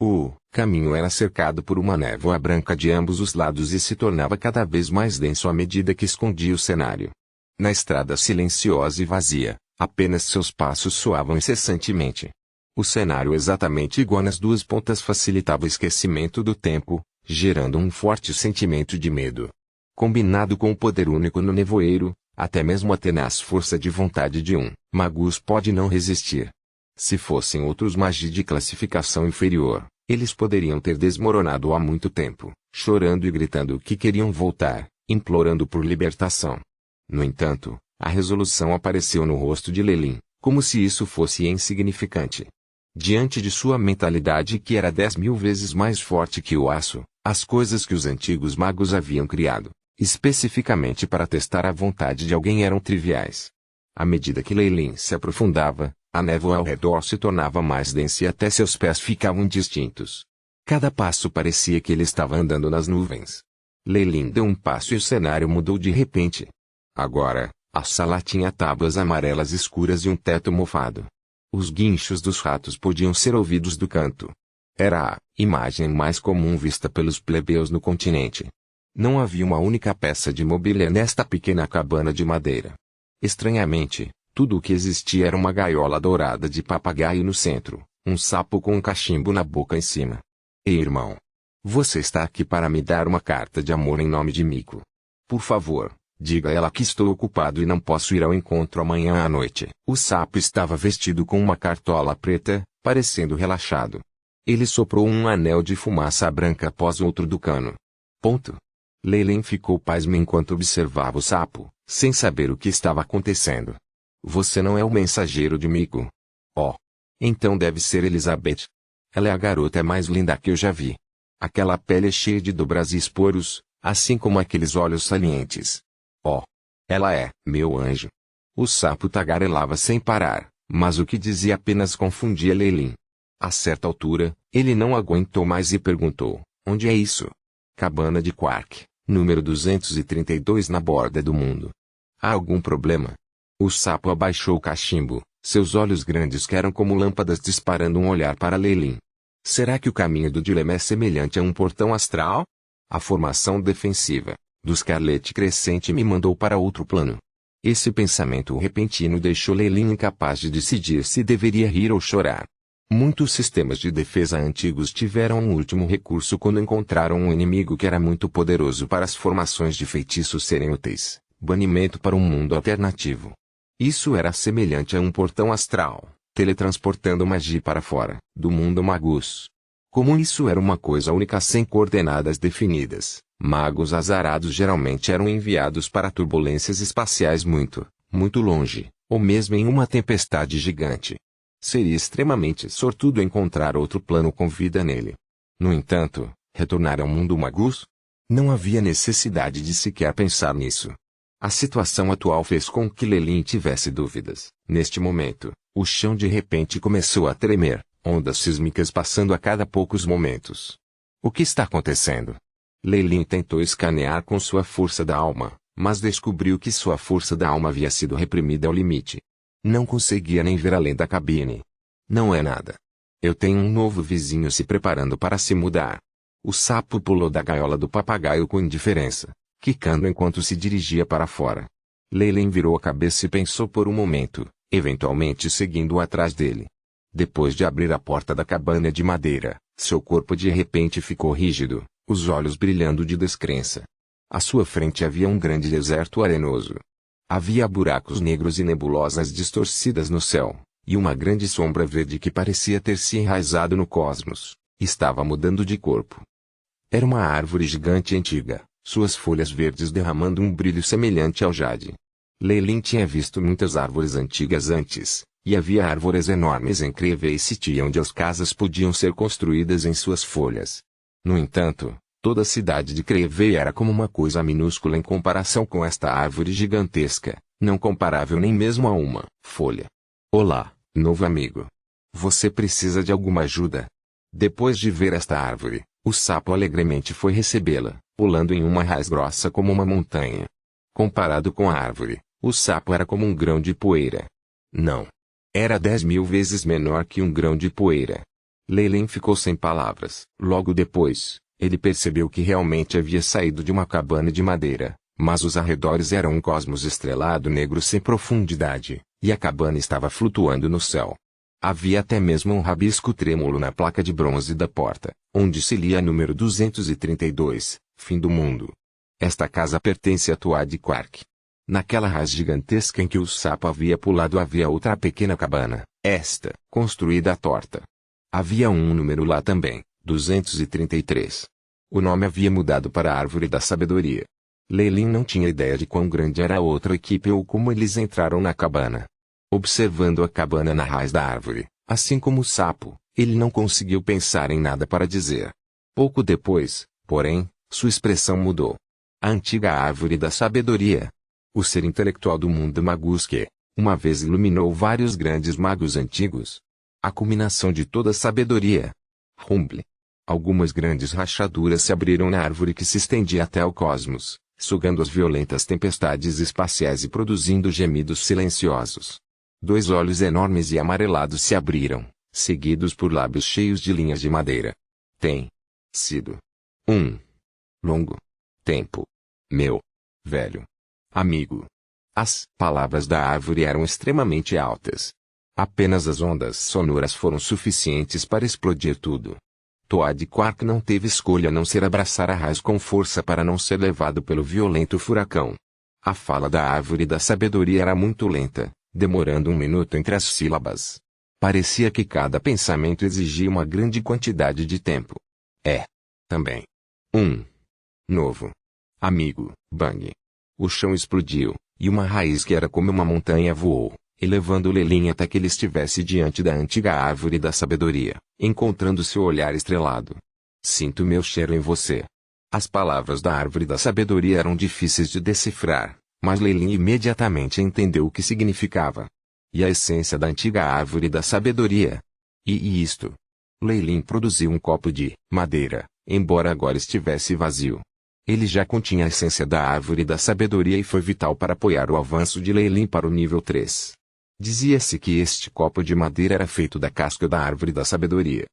O caminho era cercado por uma névoa branca de ambos os lados e se tornava cada vez mais denso à medida que escondia o cenário. Na estrada silenciosa e vazia, apenas seus passos soavam incessantemente. O cenário exatamente igual nas duas pontas facilitava o esquecimento do tempo, gerando um forte sentimento de medo. Combinado com o poder único no nevoeiro, até mesmo a tenaz força de vontade de um Magus pode não resistir. Se fossem outros magos de classificação inferior, eles poderiam ter desmoronado há muito tempo, chorando e gritando que queriam voltar, implorando por libertação. No entanto, a resolução apareceu no rosto de Leilin, como se isso fosse insignificante. Diante de sua mentalidade que era 10.000 vezes mais forte que o aço, as coisas que os antigos magos haviam criado, especificamente para testar a vontade de alguém, eram triviais. À medida que Leilin se aprofundava, a névoa ao redor se tornava mais densa e até seus pés ficavam indistintos. Cada passo parecia que ele estava andando nas nuvens. Leilin deu um passo e o cenário mudou de repente. Agora, a sala tinha tábuas amarelas escuras e um teto mofado. Os guinchos dos ratos podiam ser ouvidos do canto. Era a imagem mais comum vista pelos plebeus no continente. Não havia uma única peça de mobília nesta pequena cabana de madeira. Estranhamente, tudo o que existia era uma gaiola dourada de papagaio no centro, um sapo com um cachimbo na boca em cima. Ei, irmão! Você está aqui para me dar uma carta de amor em nome de Miko. Por favor, diga a ela que estou ocupado e não posso ir ao encontro amanhã à noite. O sapo estava vestido com uma cartola preta, parecendo relaxado. Ele soprou um anel de fumaça branca após outro do cano. Ponto. Leyline ficou pasma enquanto observava o sapo, sem saber o que estava acontecendo. Você não é o mensageiro de Miko. Oh. Então deve ser Elizabeth. Ela é a garota mais linda que eu já vi. Aquela pele cheia de dobras e esporos, assim como aqueles olhos salientes. Oh. Ela é, meu anjo. O sapo tagarelava sem parar, mas o que dizia apenas confundia Leyline. A certa altura, ele não aguentou mais e perguntou, onde é isso? Cabana de Quark, número 232 na borda do mundo. Há algum problema? O sapo abaixou o cachimbo, seus olhos grandes que eram como lâmpadas disparando um olhar para Leyline. Será que o caminho do dilema é semelhante a um portão astral? A formação defensiva do Scarlet Crescente me mandou para outro plano. Esse pensamento repentino deixou Leyline incapaz de decidir se deveria rir ou chorar. Muitos sistemas de defesa antigos tiveram um último recurso quando encontraram um inimigo que era muito poderoso para as formações de feitiços serem úteis. Banimento para um mundo alternativo. Isso era semelhante a um portão astral, teletransportando magia para fora do mundo Magus. Como isso era uma coisa única sem coordenadas definidas, magos azarados geralmente eram enviados para turbulências espaciais muito, muito longe, ou mesmo em uma tempestade gigante. Seria extremamente sortudo encontrar outro plano com vida nele. No entanto, retornar ao mundo Magus? Não havia necessidade de sequer pensar nisso. A situação atual fez com que Leyline tivesse dúvidas. Neste momento, o chão de repente começou a tremer, ondas sísmicas passando a cada poucos momentos. O que está acontecendo? Leyline tentou escanear com sua força da alma, mas descobriu que sua força da alma havia sido reprimida ao limite. Não conseguia nem ver além da cabine. Não é nada. Eu tenho um novo vizinho se preparando para se mudar. O sapo pulou da gaiola do papagaio com indiferença, quicando enquanto se dirigia para fora. Leyline virou a cabeça e pensou por um momento, eventualmente seguindo atrás dele. Depois de abrir a porta da cabana de madeira, seu corpo de repente ficou rígido, os olhos brilhando de descrença. À sua frente havia um grande deserto arenoso. Havia buracos negros e nebulosas distorcidas no céu, e uma grande sombra verde que parecia ter se enraizado no cosmos, estava mudando de corpo. Era uma árvore gigante antiga, suas folhas verdes derramando um brilho semelhante ao jade. Leyline tinha visto muitas árvores antigas antes, e havia árvores enormes em Crevey City onde as casas podiam ser construídas em suas folhas. No entanto, toda a cidade de Crevey era como uma coisa minúscula em comparação com esta árvore gigantesca, não comparável nem mesmo a uma folha. Olá, novo amigo. Você precisa de alguma ajuda? Depois de ver esta árvore, o sapo alegremente foi recebê-la, pulando em uma raiz grossa como uma montanha. Comparado com a árvore, o sapo era como um grão de poeira. Não. Era 10.000 vezes menor que um grão de poeira. Leyline ficou sem palavras. Logo depois, ele percebeu que realmente havia saído de uma cabana de madeira, mas os arredores eram um cosmos estrelado negro sem profundidade, e a cabana estava flutuando no céu. Havia até mesmo um rabisco trêmulo na placa de bronze da porta, onde se lia número 232, fim do mundo. Esta casa pertence a Tuad Quark. Naquela raiz gigantesca em que o sapo havia pulado havia outra pequena cabana, esta, construída à torta. Havia um número lá também, 233. O nome havia mudado para a Árvore da Sabedoria. Leyline não tinha ideia de quão grande era a outra equipe ou como eles entraram na cabana. Observando a cabana na raiz da árvore, assim como o sapo, ele não conseguiu pensar em nada para dizer. Pouco depois, porém, sua expressão mudou. A antiga Árvore da Sabedoria. O ser intelectual do mundo Magus que, uma vez iluminou vários grandes magos antigos. A culminação de toda a sabedoria. Rumble. Algumas grandes rachaduras se abriram na árvore que se estendia até o cosmos, sugando as violentas tempestades espaciais e produzindo gemidos silenciosos. 2 olhos enormes e amarelados se abriram, seguidos por lábios cheios de linhas de madeira. Tem sido um longo tempo. Meu velho amigo. As palavras da árvore eram extremamente altas. Apenas as ondas sonoras foram suficientes para explodir tudo. Toad Quark não teve escolha a não ser abraçar a raiz com força para não ser levado pelo violento furacão. A fala da árvore da sabedoria era muito lenta, demorando 1 minuto entre as sílabas. Parecia que cada pensamento exigia uma grande quantidade de tempo. Também. Novo amigo, bang. O chão explodiu, e uma raiz que era como uma montanha voou, elevando Lelin até que ele estivesse diante da antiga árvore da sabedoria, encontrando seu olhar estrelado. Sinto meu cheiro em você. As palavras da árvore da sabedoria eram difíceis de decifrar, mas Lelin imediatamente entendeu o que significava. E a essência da antiga árvore da sabedoria. E isto. Lelin produziu um copo de madeira, embora agora estivesse vazio. Ele já continha a essência da árvore da sabedoria e foi vital para apoiar o avanço de Lelin para o nível 3. Dizia-se que este copo de madeira era feito da casca da árvore da sabedoria.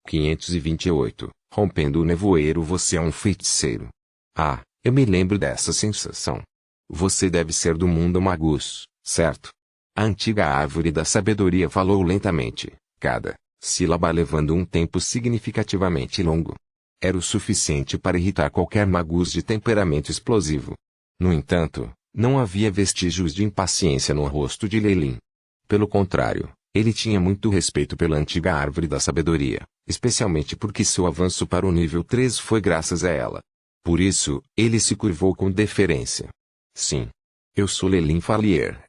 528. Rompendo o nevoeiro. Você é um feiticeiro. Ah, eu me lembro dessa sensação. Você deve ser do mundo Magus, certo? A antiga árvore da sabedoria falou lentamente, cada sílaba levando um tempo significativamente longo. Era o suficiente para irritar qualquer Magus de temperamento explosivo. No entanto, não havia vestígios de impaciência no rosto de Lelin. Pelo contrário, ele tinha muito respeito pela antiga árvore da sabedoria, especialmente porque seu avanço para o nível 3 foi graças a ela. Por isso, ele se curvou com deferência. Sim. Eu sou Lelin Falier,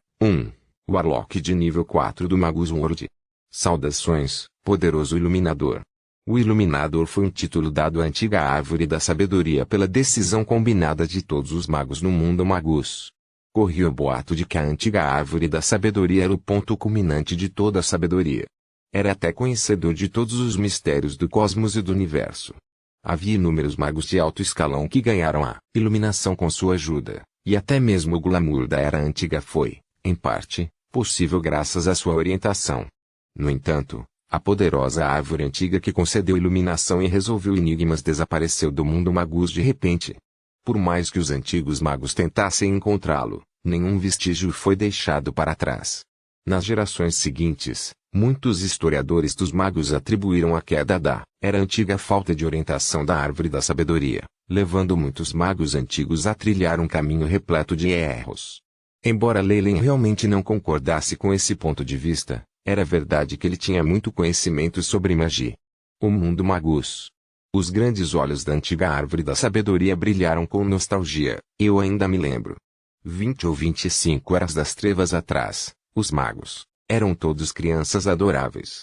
Warlock de nível 4 do Magus World. Saudações, poderoso Iluminador. O Iluminador foi um título dado à antiga árvore da sabedoria pela decisão combinada de todos os magos no mundo Magus. Corria o boato de que a antiga árvore da sabedoria era o ponto culminante de toda a sabedoria. Era até conhecedor de todos os mistérios do cosmos e do universo. Havia inúmeros magos de alto escalão que ganharam a iluminação com sua ajuda, e até mesmo o glamour da era antiga foi, em parte, possível graças à sua orientação. No entanto, a poderosa árvore antiga que concedeu iluminação e resolveu enigmas desapareceu do mundo Magus de repente. Por mais que os antigos magos tentassem encontrá-lo, nenhum vestígio foi deixado para trás. Nas gerações seguintes, muitos historiadores dos magos atribuíram a queda da era antiga à falta de orientação da árvore da sabedoria, levando muitos magos antigos a trilhar um caminho repleto de erros. Embora Lelin realmente não concordasse com esse ponto de vista, era verdade que ele tinha muito conhecimento sobre magia. O mundo Magus. Os grandes olhos da antiga árvore da sabedoria brilharam com nostalgia. Eu ainda me lembro. 20 ou 25 eras das trevas atrás, os magos eram todos crianças adoráveis.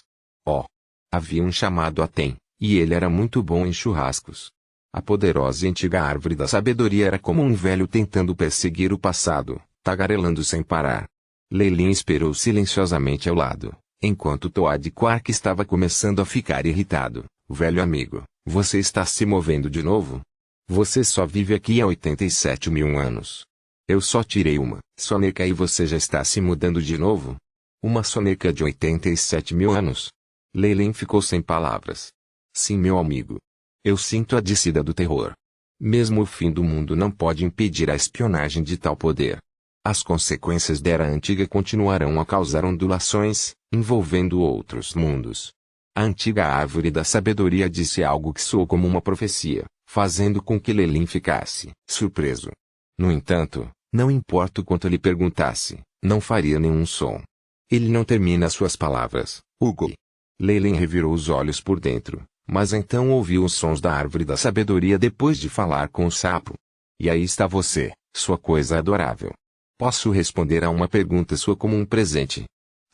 Havia um chamado Atem, e ele era muito bom em churrascos. A poderosa e antiga árvore da sabedoria era como um velho tentando perseguir o passado, tagarelando sem parar. Lelin esperou silenciosamente ao lado, enquanto Toad Quark estava começando a ficar irritado. Velho amigo, você está se movendo de novo? Você só vive aqui há 87 mil anos. Eu só tirei uma soneca e você já está se mudando de novo? Uma soneca de 87 mil anos? Lelin ficou sem palavras. Sim, meu amigo. Eu sinto a descida do terror. Mesmo o fim do mundo não pode impedir a espionagem de tal poder. As consequências da era antiga continuarão a causar ondulações, envolvendo outros mundos. A antiga árvore da sabedoria disse algo que soou como uma profecia, fazendo com que Lelin ficasse surpreso. No entanto, não importa o quanto ele perguntasse, não faria nenhum som. Ele não termina suas palavras, Hugo. Lelin revirou os olhos por dentro, mas então ouviu os sons da árvore da sabedoria depois de falar com o sapo. E aí está você, sua coisa adorável. Posso responder a uma pergunta sua como um presente?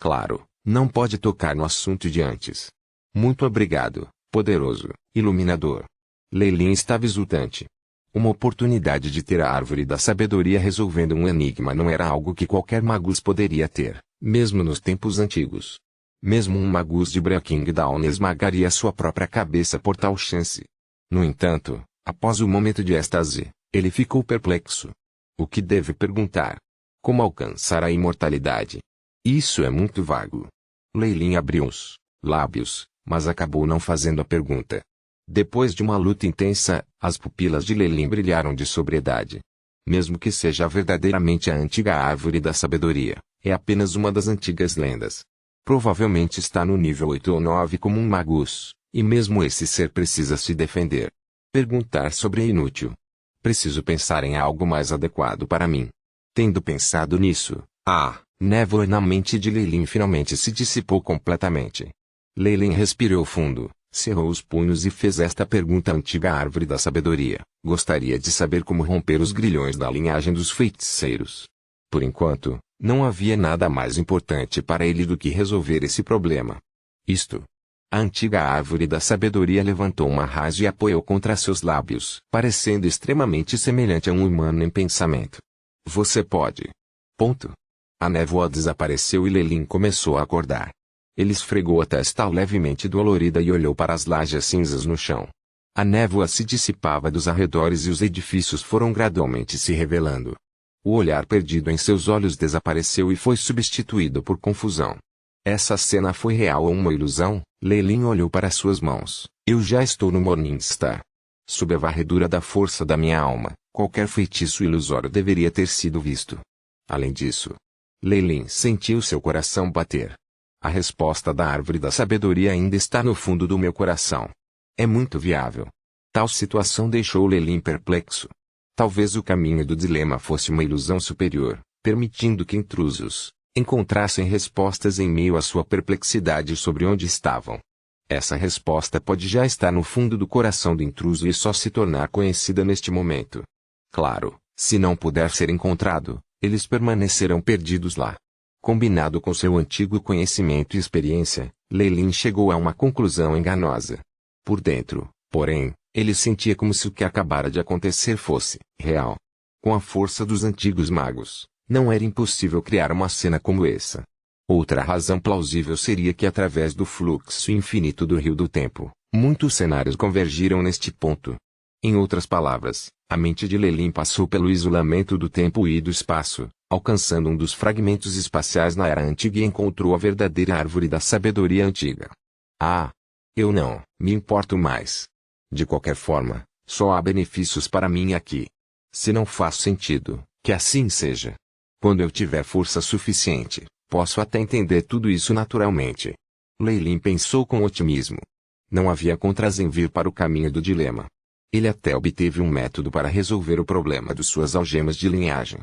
Claro, não pode tocar no assunto de antes. Muito obrigado, poderoso Iluminador. Lelin estava exultante. Uma oportunidade de ter a árvore da sabedoria resolvendo um enigma não era algo que qualquer Magus poderia ter, mesmo nos tempos antigos. Mesmo um Magus de Breaking Dawn esmagaria sua própria cabeça por tal chance. No entanto, após o momento de êxtase, ele ficou perplexo. O que deve perguntar? Como alcançar a imortalidade? Isso é muito vago. Lelin abriu os lábios, mas acabou não fazendo a pergunta. Depois de uma luta intensa, as pupilas de Lelin brilharam de sobriedade. Mesmo que seja verdadeiramente a antiga árvore da sabedoria, é apenas uma das antigas lendas. Provavelmente está no nível 8 ou 9 como um magus, e mesmo esse ser precisa se defender. Perguntar sobre é inútil. Preciso pensar em algo mais adequado para mim. Tendo pensado nisso, a névoa na mente de Lelin finalmente se dissipou completamente. Lelin respirou fundo, cerrou os punhos e fez esta pergunta à antiga árvore da sabedoria. Gostaria de saber como romper os grilhões da linhagem dos feiticeiros. Por enquanto, não havia nada mais importante para ele do que resolver esse problema. Isto. A antiga árvore da sabedoria levantou uma raiz e apoiou contra seus lábios, parecendo extremamente semelhante a um humano em pensamento. Você pode. Ponto. A névoa desapareceu e Lelin começou a acordar. Ele esfregou a testa levemente dolorida e olhou para as lajes cinzas no chão. A névoa se dissipava dos arredores e os edifícios foram gradualmente se revelando. O olhar perdido em seus olhos desapareceu e foi substituído por confusão. Essa cena foi real ou uma ilusão? Lelin olhou para suas mãos. Eu já estou no Morningstar. Sob a varredura da força da minha alma, qualquer feitiço ilusório deveria ter sido visto. Além disso, Lelin sentiu seu coração bater. A resposta da árvore da sabedoria ainda está no fundo do meu coração. É muito viável. Tal situação deixou Lelin perplexo. Talvez o caminho do dilema fosse uma ilusão superior, permitindo que intrusos encontrassem respostas em meio à sua perplexidade sobre onde estavam. Essa resposta pode já estar no fundo do coração do intruso e só se tornar conhecida neste momento. Claro, se não puder ser encontrado, eles permanecerão perdidos lá. Combinado com seu antigo conhecimento e experiência, Lelin chegou a uma conclusão enganosa. Por dentro, porém, ele sentia como se o que acabara de acontecer fosse real. Com a força dos antigos magos, não era impossível criar uma cena como essa. Outra razão plausível seria que através do fluxo infinito do rio do tempo, muitos cenários convergiram neste ponto. Em outras palavras, a mente de Lelin passou pelo isolamento do tempo e do espaço, alcançando um dos fragmentos espaciais na Era Antiga e encontrou a verdadeira árvore da sabedoria antiga. Ah! Eu não me importo mais. De qualquer forma, só há benefícios para mim aqui. Se não faz sentido, que assim seja. Quando eu tiver força suficiente, posso até entender tudo isso naturalmente. Lelin pensou com otimismo. Não havia contras em vir para o caminho do dilema. Ele até obteve um método para resolver o problema de suas algemas de linhagem.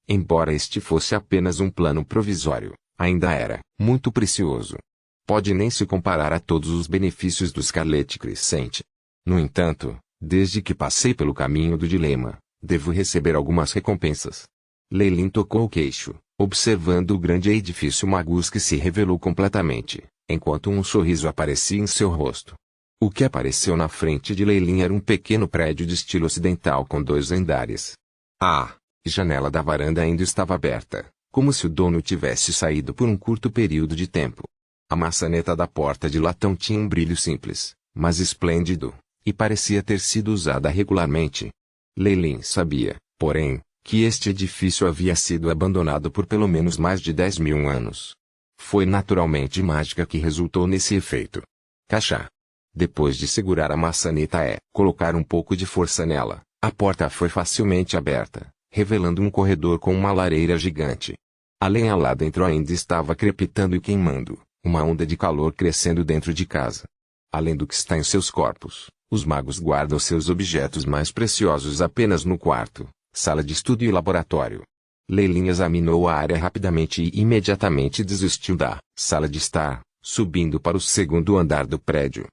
Embora este fosse apenas um plano provisório, ainda era muito precioso. Pode nem se comparar a todos os benefícios do escarlate crescente. No entanto, desde que passei pelo caminho do dilema, devo receber algumas recompensas. Lelin tocou o queixo, observando o grande edifício magus que se revelou completamente, enquanto um sorriso aparecia em seu rosto. O que apareceu na frente de Lelin era um pequeno prédio de estilo ocidental com 2 andares. A janela da varanda ainda estava aberta, como se o dono tivesse saído por um curto período de tempo. A maçaneta da porta de latão tinha um brilho simples, mas esplêndido, e parecia ter sido usada regularmente. Lelin sabia, porém, que este edifício havia sido abandonado por pelo menos mais de 10.000 anos. Foi naturalmente mágica que resultou nesse efeito. Cachá. Depois de segurar a maçaneta e colocar um pouco de força nela, a porta foi facilmente aberta, revelando um corredor com uma lareira gigante. A lenha lá dentro ainda estava crepitando e queimando, uma onda de calor crescendo dentro de casa. Além do que está em seus corpos, os magos guardam seus objetos mais preciosos apenas no quarto, sala de estudo e laboratório. Lelin examinou a área rapidamente e imediatamente desistiu da sala de estar, subindo para o 2º andar do prédio.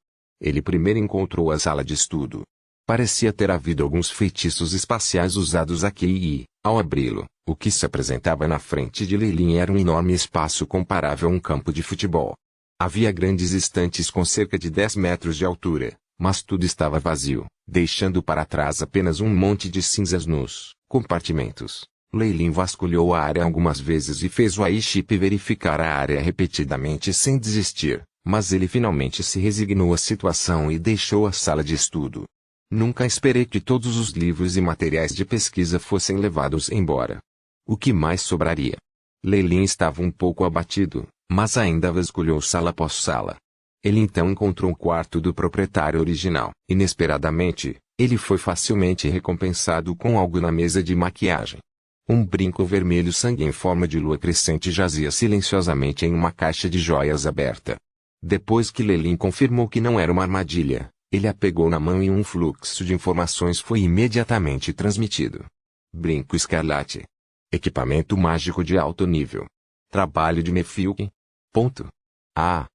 Ele primeiro encontrou a sala de estudo. Parecia ter havido alguns feitiços espaciais usados aqui e, ao abri-lo, o que se apresentava na frente de Lelin era um enorme espaço comparável a um campo de futebol. Havia grandes estantes com cerca de 10 metros de altura, mas tudo estava vazio, deixando para trás apenas um monte de cinzas nos compartimentos. Lelin vasculhou a área algumas vezes e fez o AI-chip verificar a área repetidamente sem desistir, mas ele finalmente se resignou à situação e deixou a sala de estudo. Nunca esperei que todos os livros e materiais de pesquisa fossem levados embora. O que mais sobraria? Lelin estava um pouco abatido, mas ainda vasculhou sala após sala. Ele então encontrou o quarto do proprietário original. Inesperadamente, ele foi facilmente recompensado com algo na mesa de maquiagem. Um brinco vermelho sangue em forma de lua crescente jazia silenciosamente em uma caixa de joias aberta. Depois que Lei Lin confirmou que não era uma armadilha, ele a pegou na mão e um fluxo de informações foi imediatamente transmitido. Brinco escarlate. Equipamento mágico de alto nível. Trabalho de Mefilk. Ah!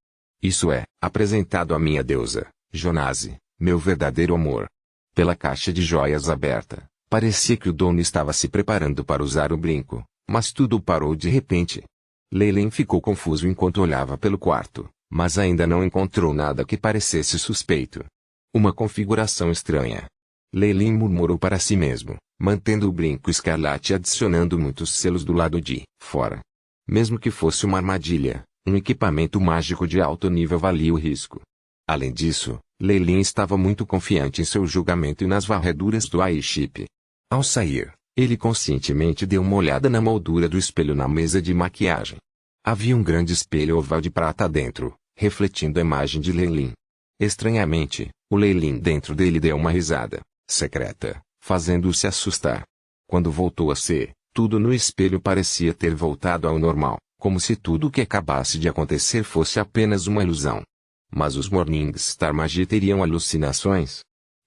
Isso é, apresentado à minha deusa, Jonase, meu verdadeiro amor. Pela caixa de joias aberta, parecia que o dono estava se preparando para usar o brinco, mas tudo parou de repente. Lei Lin ficou confuso enquanto olhava pelo quarto, mas ainda não encontrou nada que parecesse suspeito. Uma configuração estranha. Lei Lin murmurou para si mesmo, mantendo o brinco escarlate e adicionando muitos selos do lado de fora. Mesmo que fosse uma armadilha, um equipamento mágico de alto nível valia o risco. Além disso, Lei Lin estava muito confiante em seu julgamento e nas varreduras do Airship. Ao sair, ele conscientemente deu uma olhada na moldura do espelho na mesa de maquiagem. Havia um grande espelho oval de prata dentro, refletindo a imagem de Lei Lin. Estranhamente, o Lei Lin dentro dele deu uma risada secreta, fazendo-o se assustar. Quando voltou a ser, tudo no espelho parecia ter voltado ao normal, como se tudo o que acabasse de acontecer fosse apenas uma ilusão. Mas os Morningstar Magia teriam alucinações?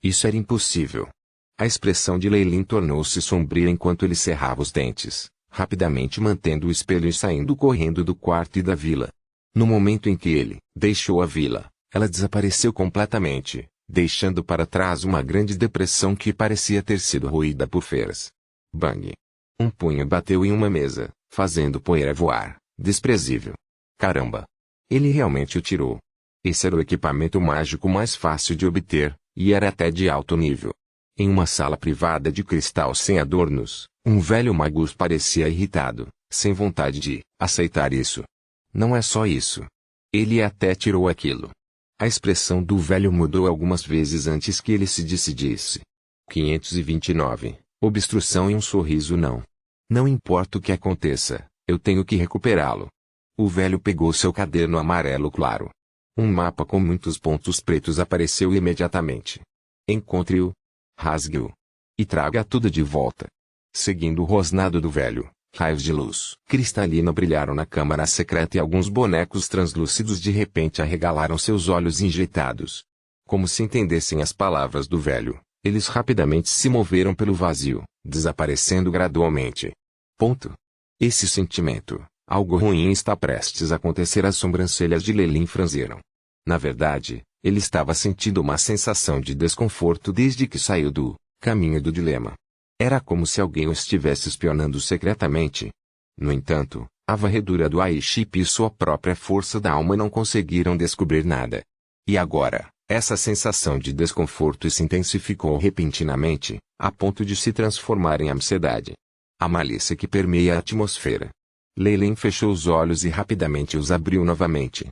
Isso era impossível. A expressão de Lei Lin tornou-se sombria enquanto ele cerrava os dentes, rapidamente mantendo o espelho e saindo correndo do quarto e da vila. No momento em que ele deixou a vila, ela desapareceu completamente, deixando para trás uma grande depressão que parecia ter sido roída por feras. Bang! Um punho bateu em uma mesa, fazendo poeira voar, desprezível. Caramba! Ele realmente o tirou. Esse era o equipamento mágico mais fácil de obter, e era até de alto nível. Em uma sala privada de cristal sem adornos, um velho magus parecia irritado, sem vontade de aceitar isso. Não é só isso. Ele até tirou aquilo. A expressão do velho mudou algumas vezes antes que ele se decidisse. 529. Obstrução e um sorriso não. Não importa o que aconteça, eu tenho que recuperá-lo. O velho pegou seu caderno amarelo claro. Um mapa com muitos pontos pretos apareceu imediatamente. Encontre-o. Rasgue-o. E traga tudo de volta. Seguindo o rosnado do velho, raios de luz cristalina brilharam na câmara secreta e alguns bonecos translúcidos de repente arregalaram seus olhos injetados. Como se entendessem as palavras do velho, eles rapidamente se moveram pelo vazio, desaparecendo gradualmente. Esse sentimento, algo ruim está prestes a acontecer. As sobrancelhas de Lei Lin franziram. Na verdade, ele estava sentindo uma sensação de desconforto desde que saiu do caminho do dilema. Era como se alguém o estivesse espionando secretamente. No entanto, a varredura do Airship e sua própria força da alma não conseguiram descobrir nada. E agora, essa sensação de desconforto se intensificou repentinamente, a ponto de se transformar em ansiedade. A malícia que permeia a atmosfera. Lei Lin fechou os olhos e rapidamente os abriu novamente.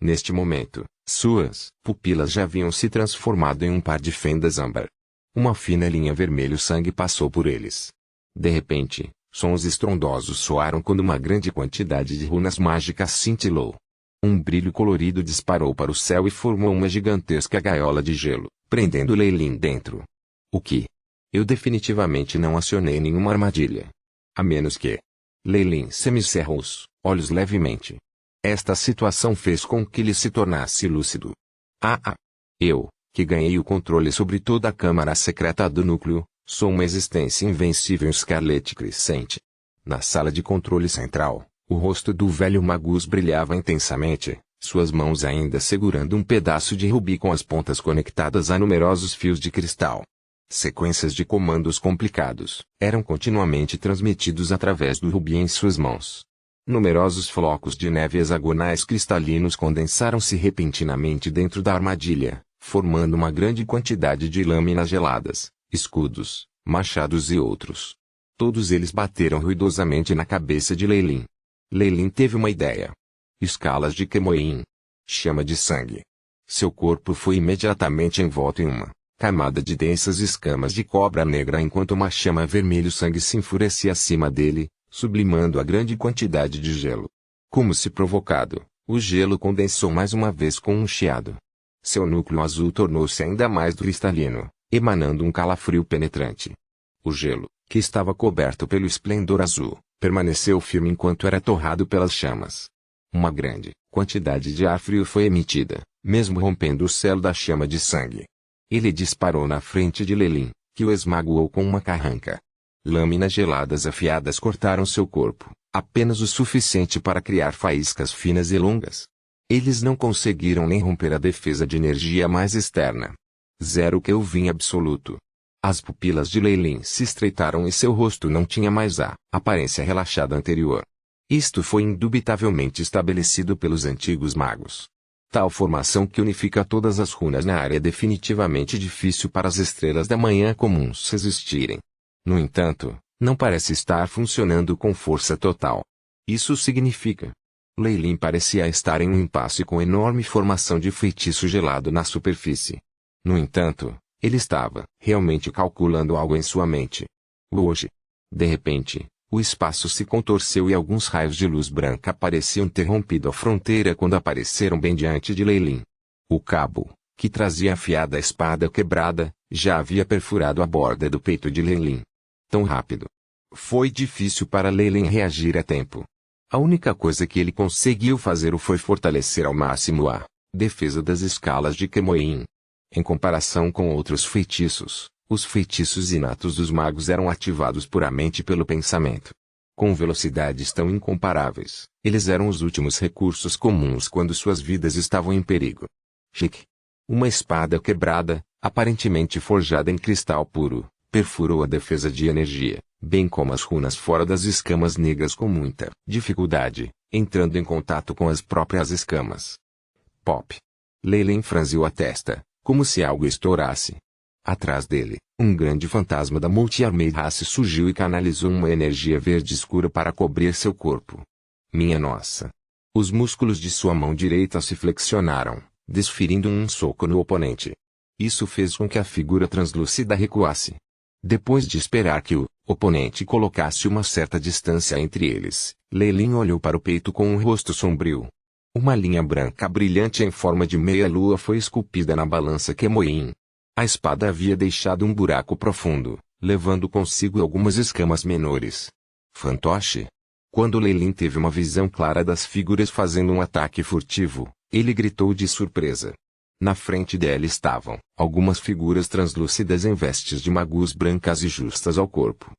Neste momento, suas pupilas já haviam se transformado em um par de fendas âmbar. Uma fina linha vermelho-sangue passou por eles. De repente, sons estrondosos soaram quando uma grande quantidade de runas mágicas cintilou. Um brilho colorido disparou para o céu e formou uma gigantesca gaiola de gelo, prendendo Lei Lin dentro. O que? Eu definitivamente não acionei nenhuma armadilha. A menos que... Lei Lin semicerrou os olhos levemente. Esta situação fez com que ele se tornasse lúcido. Eu, que ganhei o controle sobre toda a câmara secreta do núcleo, sou uma existência invencível em Scarlet Crescent. Na sala de controle central, o rosto do velho magus brilhava intensamente, suas mãos ainda segurando um pedaço de rubi com as pontas conectadas a numerosos fios de cristal. Sequências de comandos complicados eram continuamente transmitidos através do rubi em suas mãos. Numerosos flocos de neve hexagonais cristalinos condensaram-se repentinamente dentro da armadilha, formando uma grande quantidade de lâminas geladas, escudos, machados e outros. Todos eles bateram ruidosamente na cabeça de Lei Lin. Lei Lin teve uma ideia. Escalas de Kemoin. Chama de sangue. Seu corpo foi imediatamente envolto em uma camada de densas escamas de cobra negra enquanto uma chama vermelho-sangue se enfurecia acima dele, sublimando a grande quantidade de gelo. Como se provocado, O gelo condensou mais uma vez com um chiado. Seu núcleo azul tornou-se ainda mais cristalino, emanando um calafrio penetrante. O gelo, que estava coberto pelo esplendor azul, permaneceu firme enquanto era torrado pelas chamas. Uma grande quantidade de ar frio foi emitida, mesmo rompendo o céu da chama de sangue. Ele disparou na frente de Lelin, que o esmagoou com uma carranca. Lâminas geladas afiadas cortaram seu corpo, apenas o suficiente para criar faíscas finas e longas. Eles não conseguiram nem romper a defesa de energia mais externa. Zero que eu vim absoluto. As pupilas de Lelin se estreitaram e seu rosto não tinha mais a aparência relaxada anterior. Isto foi indubitavelmente estabelecido pelos antigos magos. Tal formação que unifica todas as runas na área é definitivamente difícil para as estrelas da manhã comuns resistirem. No entanto, não parece estar funcionando com força total. Isso significa: Lelin parecia estar em um impasse com enorme formação de feitiço gelado na superfície. No entanto, ele estava realmente calculando algo em sua mente. Hoje. De repente, o espaço se contorceu e alguns raios de luz branca pareciam ter rompido a fronteira quando apareceram bem diante de Lelin. O cabo, que trazia afiada a espada quebrada, já havia perfurado a borda do peito de Lelin. Tão rápido. Foi difícil para Lelin reagir a tempo. A única coisa que ele conseguiu fazer foi fortalecer ao máximo a defesa das escalas de Kemoin. Em comparação com outros feitiços, os feitiços inatos dos magos eram ativados puramente pelo pensamento. Com velocidades tão incomparáveis, eles eram os últimos recursos comuns quando suas vidas estavam em perigo. Chique. Uma espada quebrada, aparentemente forjada em cristal puro, perfurou a defesa de energia, bem como as runas fora das escamas negras com muita dificuldade, entrando em contato com as próprias escamas. Pop. Lelin franziu a testa, como se algo estourasse. Atrás dele, um grande fantasma da Multi-Armade Race surgiu e canalizou uma energia verde escura para cobrir seu corpo. Minha nossa! Os músculos de sua mão direita se flexionaram, desferindo um soco no oponente. Isso fez com que a figura translúcida recuasse. Depois de esperar que o oponente colocasse uma certa distância entre eles, Lelin olhou para o peito com um rosto sombrio. Uma linha branca brilhante em forma de meia-lua foi esculpida na balança Kemoin. A espada havia deixado um buraco profundo, levando consigo algumas escamas menores. Fantoche! Quando Lelin teve uma visão clara das figuras fazendo um ataque furtivo, ele gritou de surpresa. Na frente dela estavam algumas figuras translúcidas em vestes de magus brancas e justas ao corpo.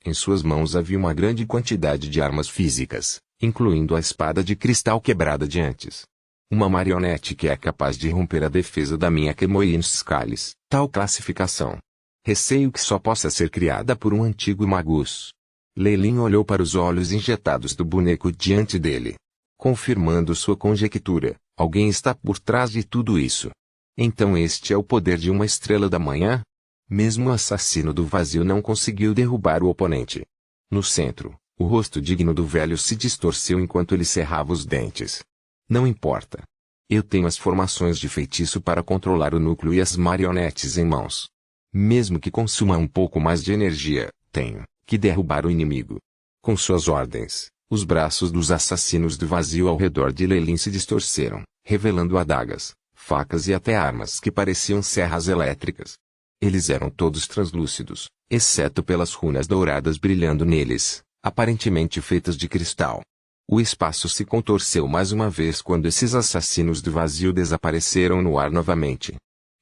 Em suas mãos havia uma grande quantidade de armas físicas, incluindo a espada de cristal quebrada de antes. Uma marionete que é capaz de romper a defesa da minha Kemoin Scalis, tal classificação. Receio que só possa ser criada por um antigo magus. Lelin olhou para os olhos injetados do boneco diante dele. Confirmando sua conjectura, alguém está por trás de tudo isso. Então este é o poder de uma estrela da manhã? Mesmo o assassino do vazio não conseguiu derrubar o oponente. No centro, o rosto digno do velho se distorceu enquanto ele cerrava os dentes. Não importa. Eu tenho as formações de feitiço para controlar o núcleo e as marionetes em mãos. Mesmo que consuma um pouco mais de energia, tenho que derrubar o inimigo. Com suas ordens, os braços dos assassinos do vazio ao redor de Lelin se distorceram, revelando adagas, facas e até armas que pareciam serras elétricas. Eles eram todos translúcidos, exceto pelas runas douradas brilhando neles, aparentemente feitas de cristal. O espaço se contorceu mais uma vez quando esses assassinos do vazio desapareceram no ar novamente.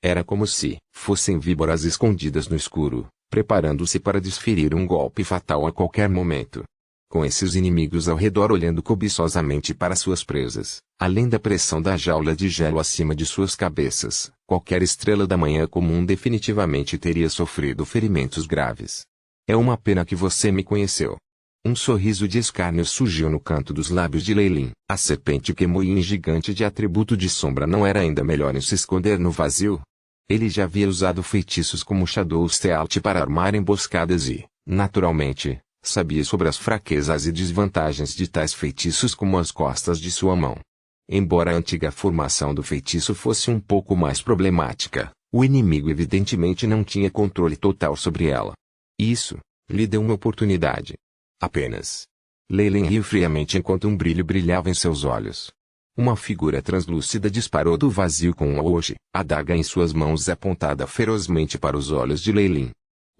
Era como se fossem víboras escondidas no escuro, preparando-se para desferir um golpe fatal a qualquer momento. Com esses inimigos ao redor olhando cobiçosamente para suas presas, além da pressão da jaula de gelo acima de suas cabeças, qualquer estrela da manhã comum definitivamente teria sofrido ferimentos graves. É uma pena que você me conheceu. Um sorriso de escárnio surgiu no canto dos lábios de Lelin. A serpente Kemoin gigante de atributo de sombra não era ainda melhor em se esconder no vazio? Ele já havia usado feitiços como Shadow Stealth para armar emboscadas e, naturalmente, sabia sobre as fraquezas e desvantagens de tais feitiços como as costas de sua mão. Embora a antiga formação do feitiço fosse um pouco mais problemática, o inimigo evidentemente não tinha controle total sobre ela. Isso lhe deu uma oportunidade. Apenas. Lelin riu friamente enquanto um brilho brilhava em seus olhos. Uma figura translúcida disparou do vazio com um hoje, a adaga em suas mãos apontada ferozmente para os olhos de Lei Lin.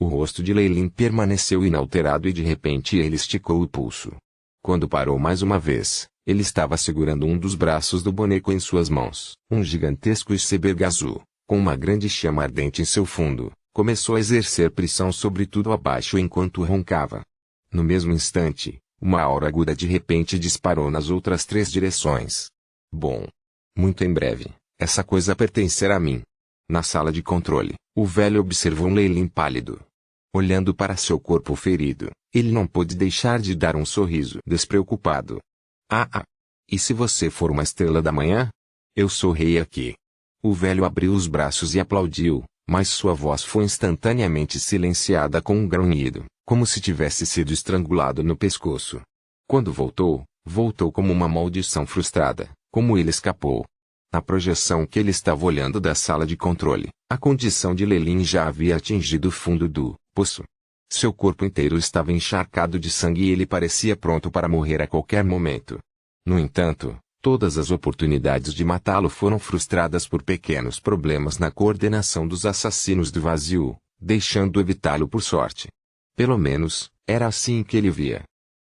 O rosto de Lei Lin permaneceu inalterado e de repente ele esticou o pulso. Quando parou mais uma vez, ele estava segurando um dos braços do boneco em suas mãos. Um gigantesco iceberg azul, com uma grande chama ardente em seu fundo, começou a exercer pressão sobre tudo abaixo enquanto roncava. No mesmo instante, uma aura aguda de repente disparou nas outras 3 direções. Bom. Muito em breve, essa coisa pertencerá a mim. Na sala de controle, o velho observou Lei Lin pálido. Olhando para seu corpo ferido, ele não pôde deixar de dar um sorriso despreocupado. E se você for uma estrela da manhã? Eu sou rei aqui. O velho abriu os braços e aplaudiu, mas sua voz foi instantaneamente silenciada com um grunhido, como se tivesse sido estrangulado no pescoço. Quando voltou como uma maldição frustrada, como ele escapou. Na projeção que ele estava olhando da sala de controle, a condição de Lei Lin já havia atingido o fundo do poço. Seu corpo inteiro estava encharcado de sangue e ele parecia pronto para morrer a qualquer momento. No entanto, todas as oportunidades de matá-lo foram frustradas por pequenos problemas na coordenação dos assassinos do vazio, deixando evitá-lo por sorte. Pelo menos, era assim que ele via.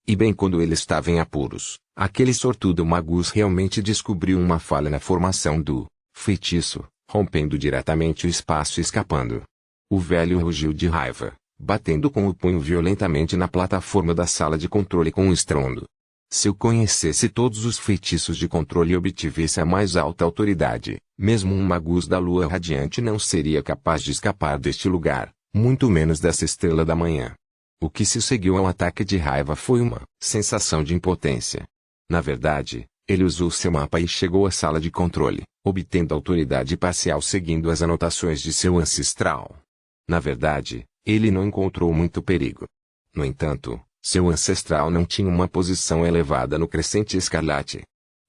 E bem quando ele estava em apuros, aquele sortudo Magus realmente descobriu uma falha na formação do feitiço, rompendo diretamente o espaço e escapando. O velho rugiu de raiva, batendo com o punho violentamente na plataforma da sala de controle com um estrondo. Se eu conhecesse todos os feitiços de controle e obtivesse a mais alta autoridade, mesmo um Magus da Lua Radiante não seria capaz de escapar deste lugar, muito menos dessa estrela da manhã. O que se seguiu ao ataque de raiva foi uma sensação de impotência. Na verdade, ele usou seu mapa e chegou à sala de controle, obtendo autoridade parcial seguindo as anotações de seu ancestral. Na verdade, ele não encontrou muito perigo. No entanto, seu ancestral não tinha uma posição elevada no Crescente Escarlate.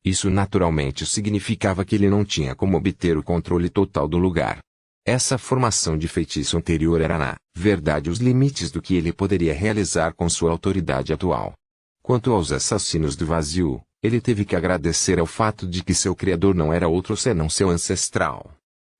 Isso naturalmente significava que ele não tinha como obter o controle total do lugar. Essa formação de feitiço anterior era na verdade os limites do que ele poderia realizar com sua autoridade atual. Quanto aos assassinos do vazio, ele teve que agradecer ao fato de que seu criador não era outro senão seu ancestral.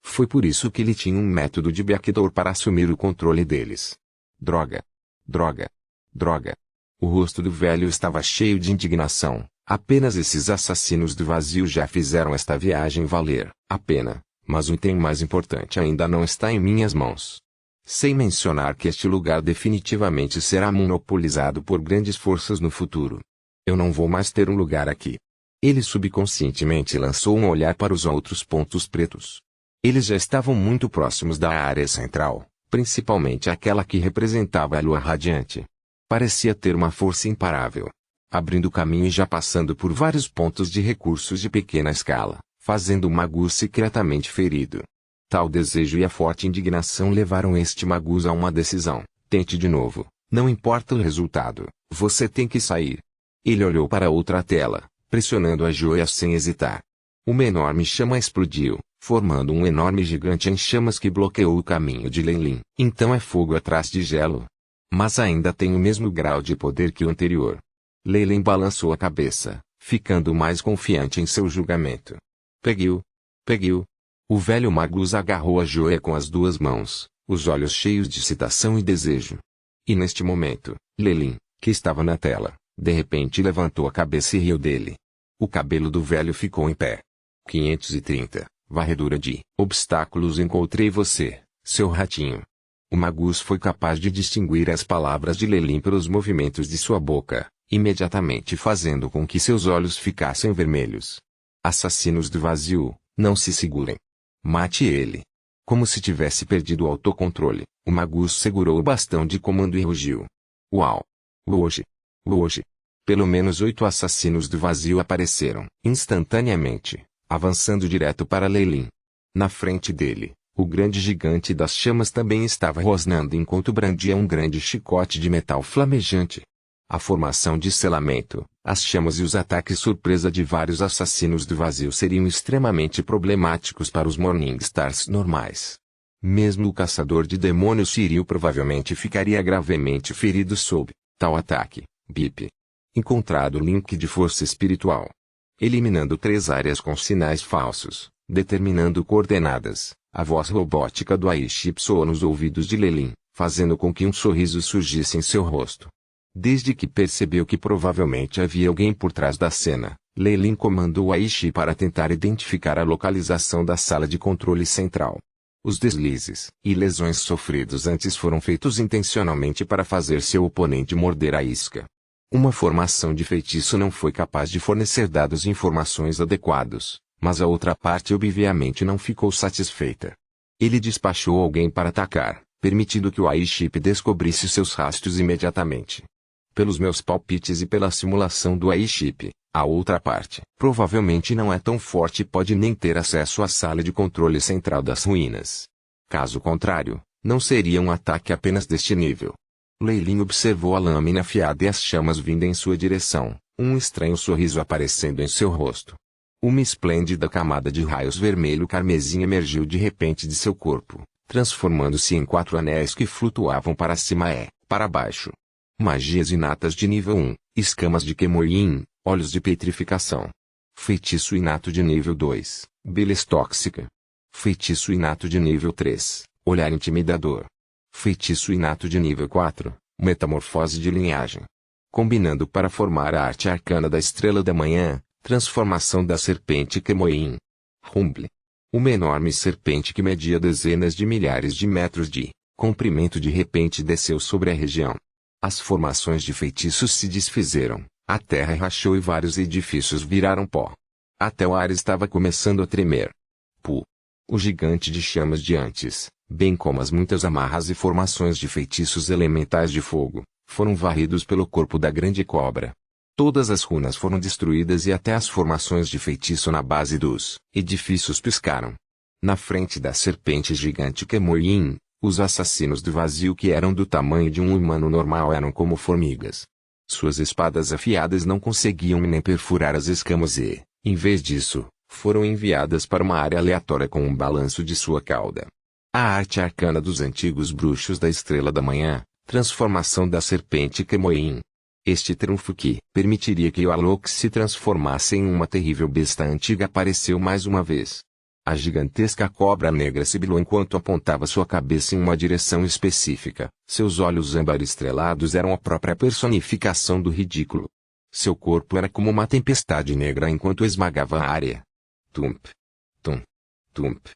Foi por isso que ele tinha um método de backdoor para assumir o controle deles. Droga. Droga. Droga. O rosto do velho estava cheio de indignação. Apenas esses assassinos do vazio já fizeram esta viagem valer a pena. Mas o item mais importante ainda não está em minhas mãos. Sem mencionar que este lugar definitivamente será monopolizado por grandes forças no futuro. Eu não vou mais ter um lugar aqui. Ele subconscientemente lançou um olhar para os outros pontos pretos. Eles já estavam muito próximos da área central, principalmente aquela que representava a Lua Radiante. Parecia ter uma força imparável, abrindo caminho e já passando por vários pontos de recursos de pequena escala, fazendo o Magus secretamente ferido. Tal desejo e a forte indignação levaram este Magus a uma decisão: tente de novo, não importa o resultado, você tem que sair. Ele olhou para outra tela, pressionando a joia sem hesitar. Uma enorme chama explodiu, formando um enorme gigante em chamas que bloqueou o caminho de Lei Lin. Então é fogo atrás de gelo. Mas ainda tem o mesmo grau de poder que o anterior. Lei Lin balançou a cabeça, ficando mais confiante em seu julgamento. Peguiu. O velho Magus agarrou a joia com as 2 mãos, os olhos cheios de excitação e desejo. E neste momento, Lei Lin, que estava na tela, de repente levantou a cabeça e riu dele. O cabelo do velho ficou em pé. 530, varredura de obstáculos. Encontrei você, seu ratinho. O Magus foi capaz de distinguir as palavras de Lei Lin pelos movimentos de sua boca, imediatamente fazendo com que seus olhos ficassem vermelhos. Assassinos do vazio, não se segurem. Mate ele. Como se tivesse perdido o autocontrole, o Magus segurou o bastão de comando e rugiu. Uau! Hoje! Pelo menos 8 assassinos do vazio apareceram instantaneamente, avançando direto para Lei Lin. Na frente dele, o grande gigante das chamas também estava rosnando enquanto brandia um grande chicote de metal flamejante. A formação de selamento, as chamas e os ataques surpresa de vários assassinos do vazio seriam extremamente problemáticos para os Morningstars normais. Mesmo o caçador de demônios Shiryu provavelmente ficaria gravemente ferido sob tal ataque. Bip. Encontrado o link de força espiritual. eliminando 3 áreas com sinais falsos, determinando coordenadas. A voz robótica do AI-chip soou nos ouvidos de Lei-Lin, fazendo com que um sorriso surgisse em seu rosto. Desde que percebeu que provavelmente havia alguém por trás da cena, Lei-Lin comandou o AI-chip para tentar identificar a localização da sala de controle central. Os deslizes e lesões sofridos antes foram feitos intencionalmente para fazer seu oponente morder a isca. Uma formação de feitiço não foi capaz de fornecer dados e informações adequados, mas a outra parte obviamente não ficou satisfeita. Ele despachou alguém para atacar, permitindo que o AI-chip descobrisse seus rastros imediatamente. Pelos meus palpites e pela simulação do AI-chip, a outra parte provavelmente não é tão forte e pode nem ter acesso à sala de controle central das ruínas. Caso contrário, não seria um ataque apenas deste nível. Lei-Lin observou a lâmina afiada e as chamas vindo em sua direção, um estranho sorriso aparecendo em seu rosto. Uma esplêndida camada de raios vermelho-carmesim emergiu de repente de seu corpo, transformando-se em 4 anéis que flutuavam para cima e para baixo. Magias inatas de nível 1, escamas de Kemoyin, olhos de petrificação. Feitiço inato de nível 2, beleza tóxica. Feitiço inato de nível 3, olhar intimidador. Feitiço inato de nível 4, metamorfose de linhagem. Combinando para formar a arte arcana da Estrela da Manhã, transformação da serpente Kemoyin. Rumble. Uma enorme serpente que media dezenas de milhares de metros de comprimento de repente desceu sobre a região. As formações de feitiços se desfizeram, a terra rachou e vários edifícios viraram pó. Até o ar estava começando a tremer. Pu. O gigante de chamas de antes, bem como as muitas amarras e formações de feitiços elementais de fogo, foram varridos pelo corpo da grande cobra. Todas as runas foram destruídas e até as formações de feitiço na base dos edifícios piscaram. Na frente da serpente gigante Kemoyin, os assassinos do vazio que eram do tamanho de um humano normal eram como formigas. Suas espadas afiadas não conseguiam nem perfurar as escamas e, em vez disso, foram enviadas para uma área aleatória com um balanço de sua cauda. A arte arcana dos antigos bruxos da Estrela da Manhã, transformação da serpente Kemoyin. Este trunfo que permitiria que o Alok se transformasse em uma terrível besta antiga apareceu mais uma vez. A gigantesca cobra negra sibilou enquanto apontava sua cabeça em uma direção específica. Seus olhos âmbar estrelados eram a própria personificação do ridículo. Seu corpo era como uma tempestade negra enquanto esmagava a área. Tump. Tum. Tump.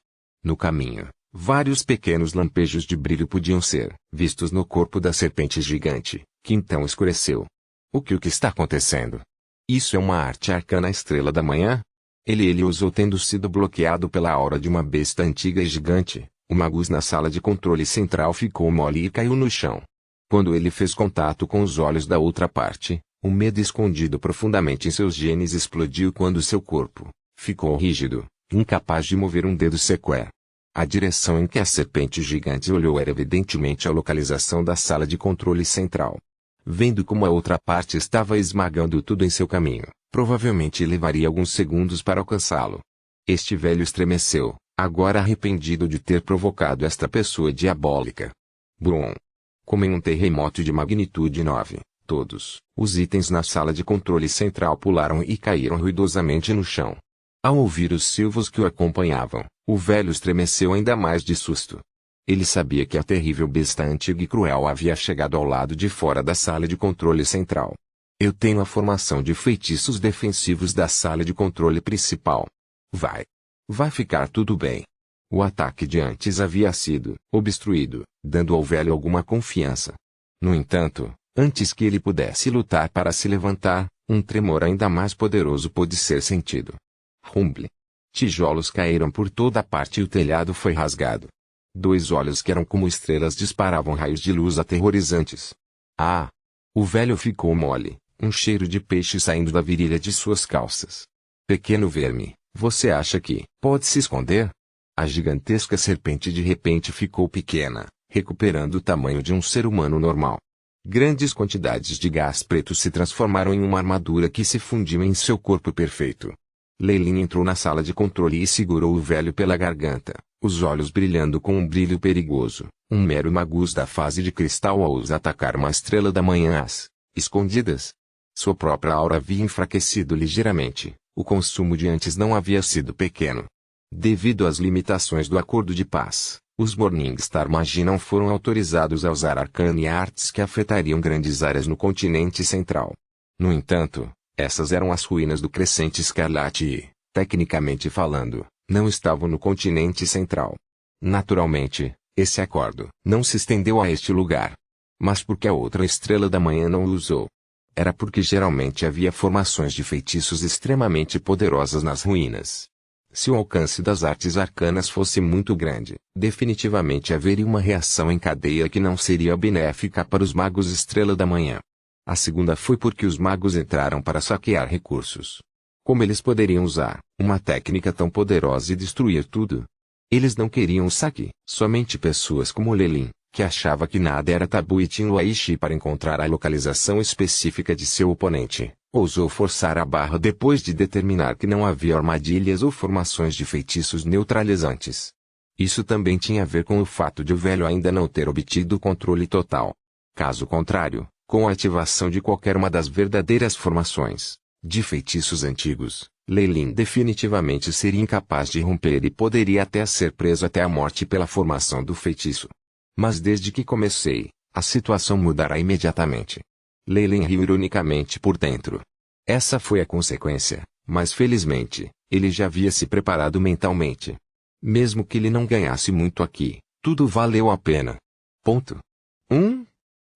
No caminho, vários pequenos lampejos de brilho podiam ser vistos no corpo da serpente gigante, que então escureceu. O que está acontecendo? Isso é uma arte arcana Estrela da Manhã? Ele usou tendo sido bloqueado pela aura de uma besta antiga e gigante. O magus na sala de controle central ficou mole e caiu no chão. Quando ele fez contato com os olhos da outra parte, o medo escondido profundamente em seus genes explodiu quando seu corpo ficou rígido, incapaz de mover um dedo sequer. A direção em que a serpente gigante olhou era evidentemente a localização da sala de controle central. Vendo como a outra parte estava esmagando tudo em seu caminho, provavelmente levaria alguns segundos para alcançá-lo. Este velho estremeceu, agora arrependido de ter provocado esta pessoa diabólica. Brum! Como em um terremoto de magnitude 9, todos os itens na sala de controle central pularam e caíram ruidosamente no chão. Ao ouvir os silvos que o acompanhavam, o velho estremeceu ainda mais de susto. Ele sabia que a terrível besta antiga e cruel havia chegado ao lado de fora da sala de controle central. Eu tenho a formação de feitiços defensivos da sala de controle principal. Vai ficar tudo bem. O ataque de antes havia sido obstruído, dando ao velho alguma confiança. No entanto, antes que ele pudesse lutar para se levantar, um tremor ainda mais poderoso pôde ser sentido. Rumble. Tijolos caíram por toda parte e o telhado foi rasgado. 2 olhos que eram como estrelas disparavam raios de luz aterrorizantes. Ah! O velho ficou mole, um cheiro de peixe saindo da virilha de suas calças. Pequeno verme, você acha que pode se esconder? A gigantesca serpente de repente ficou pequena, recuperando o tamanho de um ser humano normal. Grandes quantidades de gás preto se transformaram em uma armadura que se fundiu em seu corpo perfeito. Lei-Lin entrou na sala de controle e segurou o velho pela garganta, os olhos brilhando com um brilho perigoso, um mero magus da fase de cristal ao os atacar uma Estrela da Manhã às escondidas. Sua própria aura havia enfraquecido ligeiramente, O consumo de antes não havia sido pequeno. Devido às limitações do Acordo de Paz, os Morningstar Magi não foram autorizados a usar arcane artes que afetariam grandes áreas no continente central. No entanto, essas eram as ruínas do Crescente Escarlate e, tecnicamente falando, não estavam no continente central. Naturalmente, esse acordo não se estendeu a este lugar. Mas por que a outra Estrela da Manhã não o usou? Era porque geralmente havia formações de feitiços extremamente poderosas nas ruínas. Se o alcance das artes arcanas fosse muito grande, definitivamente haveria uma reação em cadeia que não seria benéfica para os magos Estrela da Manhã. A segunda foi porque os magos entraram para saquear recursos. Como eles poderiam usar uma técnica tão poderosa e destruir tudo? Eles não queriam o saque. Somente pessoas como Lelin, que achava que nada era tabu e tinha Luaishi para encontrar a localização específica de seu oponente, ousou forçar a barra depois de determinar que não havia armadilhas ou formações de feitiços neutralizantes. Isso também tinha a ver com o fato de o velho ainda não ter obtido o controle total. Caso contrário, com a ativação de qualquer uma das verdadeiras formações de feitiços antigos, Lelin definitivamente seria incapaz de romper e poderia até ser preso até a morte pela formação do feitiço. Mas desde que comecei, a situação mudará imediatamente. Lelin riu ironicamente por dentro. Essa foi a consequência, mas felizmente, ele já havia se preparado mentalmente. Mesmo que ele não ganhasse muito aqui, tudo valeu a pena. Ponto. 1.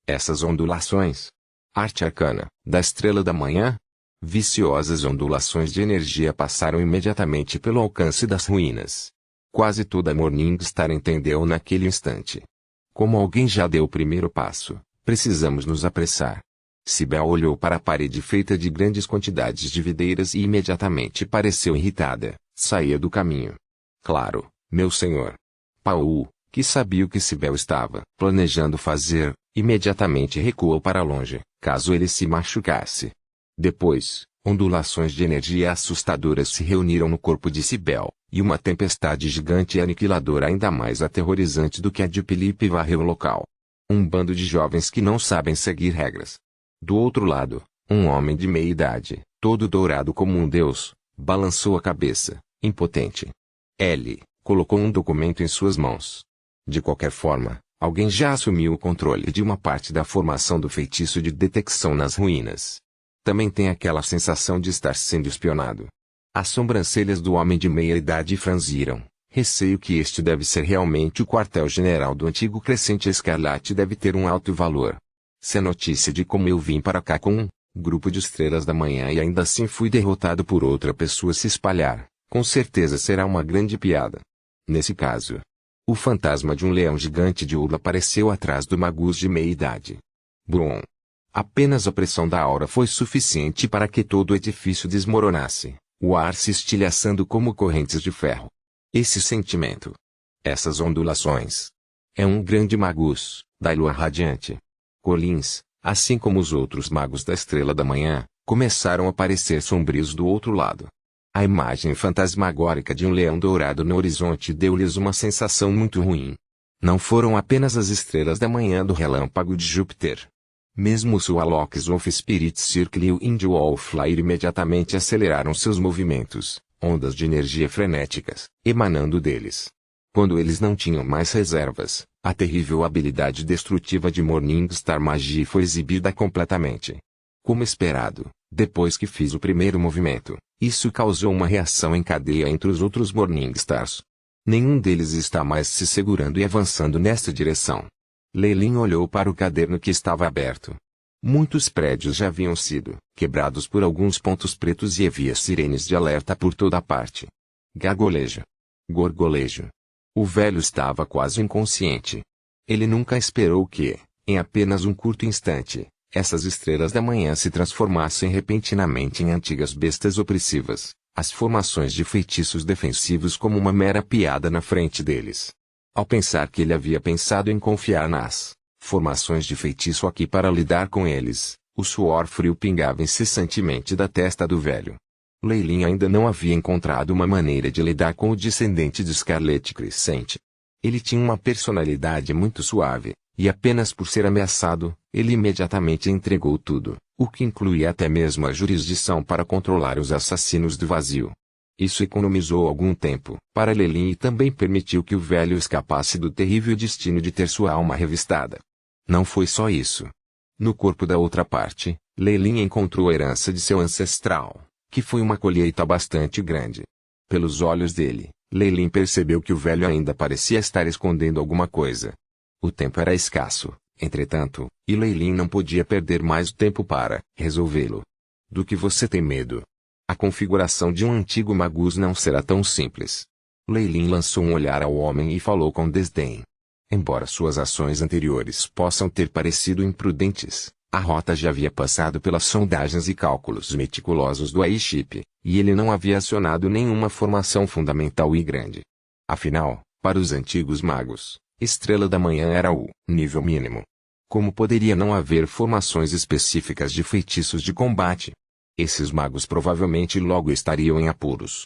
Essas ondulações. Arte arcana, da Estrela da Manhã. Viciosas ondulações de energia passaram imediatamente pelo alcance das ruínas. Quase toda a Morningstar entendeu naquele instante. Como alguém já deu o primeiro passo, precisamos nos apressar. Cibele olhou para a parede feita de grandes quantidades de videiras e imediatamente pareceu irritada. Saía do caminho. Claro, meu senhor. Paul, que sabia o que Cibele estava planejando fazer, imediatamente recuou para longe, caso ele se machucasse. Depois, ondulações de energia assustadoras se reuniram no corpo de Cibele, e uma tempestade gigante e aniquiladora ainda mais aterrorizante do que a de Felipe varreu o local. Um bando de jovens que não sabem seguir regras. Do outro lado, um homem de meia idade, todo dourado como um deus, balançou a cabeça, impotente. Ele colocou um documento em suas mãos. De qualquer forma, alguém já assumiu o controle de uma parte da formação do feitiço de detecção nas ruínas. Também tem aquela sensação de estar sendo espionado. As sobrancelhas do homem de meia-idade franziram. Receio que este deve ser realmente o quartel-general do antigo Crescente Escarlate deve ter um alto valor. Se a notícia de como eu vim para cá com um grupo de Estrelas da Manhã e ainda assim fui derrotado por outra pessoa se espalhar, com certeza será uma grande piada. Nesse caso, o fantasma de um leão gigante de ouro apareceu atrás do magus de meia-idade. Brum! Apenas a pressão da aura foi suficiente para que todo o edifício desmoronasse, o ar se estilhaçando como correntes de ferro. Esse sentimento, essas ondulações, é um grande magus, da lua radiante. Collins, assim como os outros magos da Estrela da Manhã, começaram a parecer sombrios do outro lado. A imagem fantasmagórica de um leão dourado no horizonte deu-lhes uma sensação muito ruim. Não foram apenas as estrelas da manhã do relâmpago de Júpiter. Mesmo os Warlocks of Spirit Circle e o Angel of Fire imediatamente aceleraram seus movimentos, ondas de energia frenéticas, emanando deles. Quando eles não tinham mais reservas, a terrível habilidade destrutiva de Morningstar Magi foi exibida completamente. Como esperado, depois que fiz o primeiro movimento, isso causou uma reação em cadeia entre os outros Morningstars. Nenhum deles está mais se segurando e avançando nesta direção. Lelin olhou para o caderno que estava aberto. Muitos prédios já haviam sido quebrados por alguns pontos pretos e havia sirenes de alerta por toda a parte. Gargolejo. Gorgolejo. O velho estava quase inconsciente. Ele nunca esperou que, em apenas um curto instante, essas estrelas da manhã se transformassem repentinamente em antigas bestas opressivas, as formações de feitiços defensivos como uma mera piada na frente deles. Ao pensar que ele havia pensado em confiar nas formações de feitiço aqui para lidar com eles, o suor frio pingava incessantemente da testa do velho. Lelin ainda não havia encontrado uma maneira de lidar com o descendente de Scarlet Crescente. Ele tinha uma personalidade muito suave, E apenas por ser ameaçado, ele imediatamente entregou tudo, o que incluía até mesmo a jurisdição para controlar os assassinos do vazio. Isso economizou algum tempo para Lelin e também permitiu que o velho escapasse do terrível destino de ter sua alma revistada. Não foi só isso. No corpo da outra parte, Lelin encontrou a herança de seu ancestral, que foi uma colheita bastante grande. Pelos olhos dele, Lelin percebeu que o velho ainda parecia estar escondendo alguma coisa. O tempo era escasso, entretanto, e Lelin não podia perder mais tempo para resolvê-lo. Do que você tem medo? A configuração de um antigo magus não será tão simples. Lelin lançou um olhar ao homem e falou com desdém. Embora suas ações anteriores possam ter parecido imprudentes, a rota já havia passado pelas sondagens e cálculos meticulosos do airship, e ele não havia acionado nenhuma formação fundamental e grande. Afinal, para os antigos magos, Estrela da Manhã era o nível mínimo. Como poderia não haver formações específicas de feitiços de combate? Esses magos provavelmente logo estariam em apuros.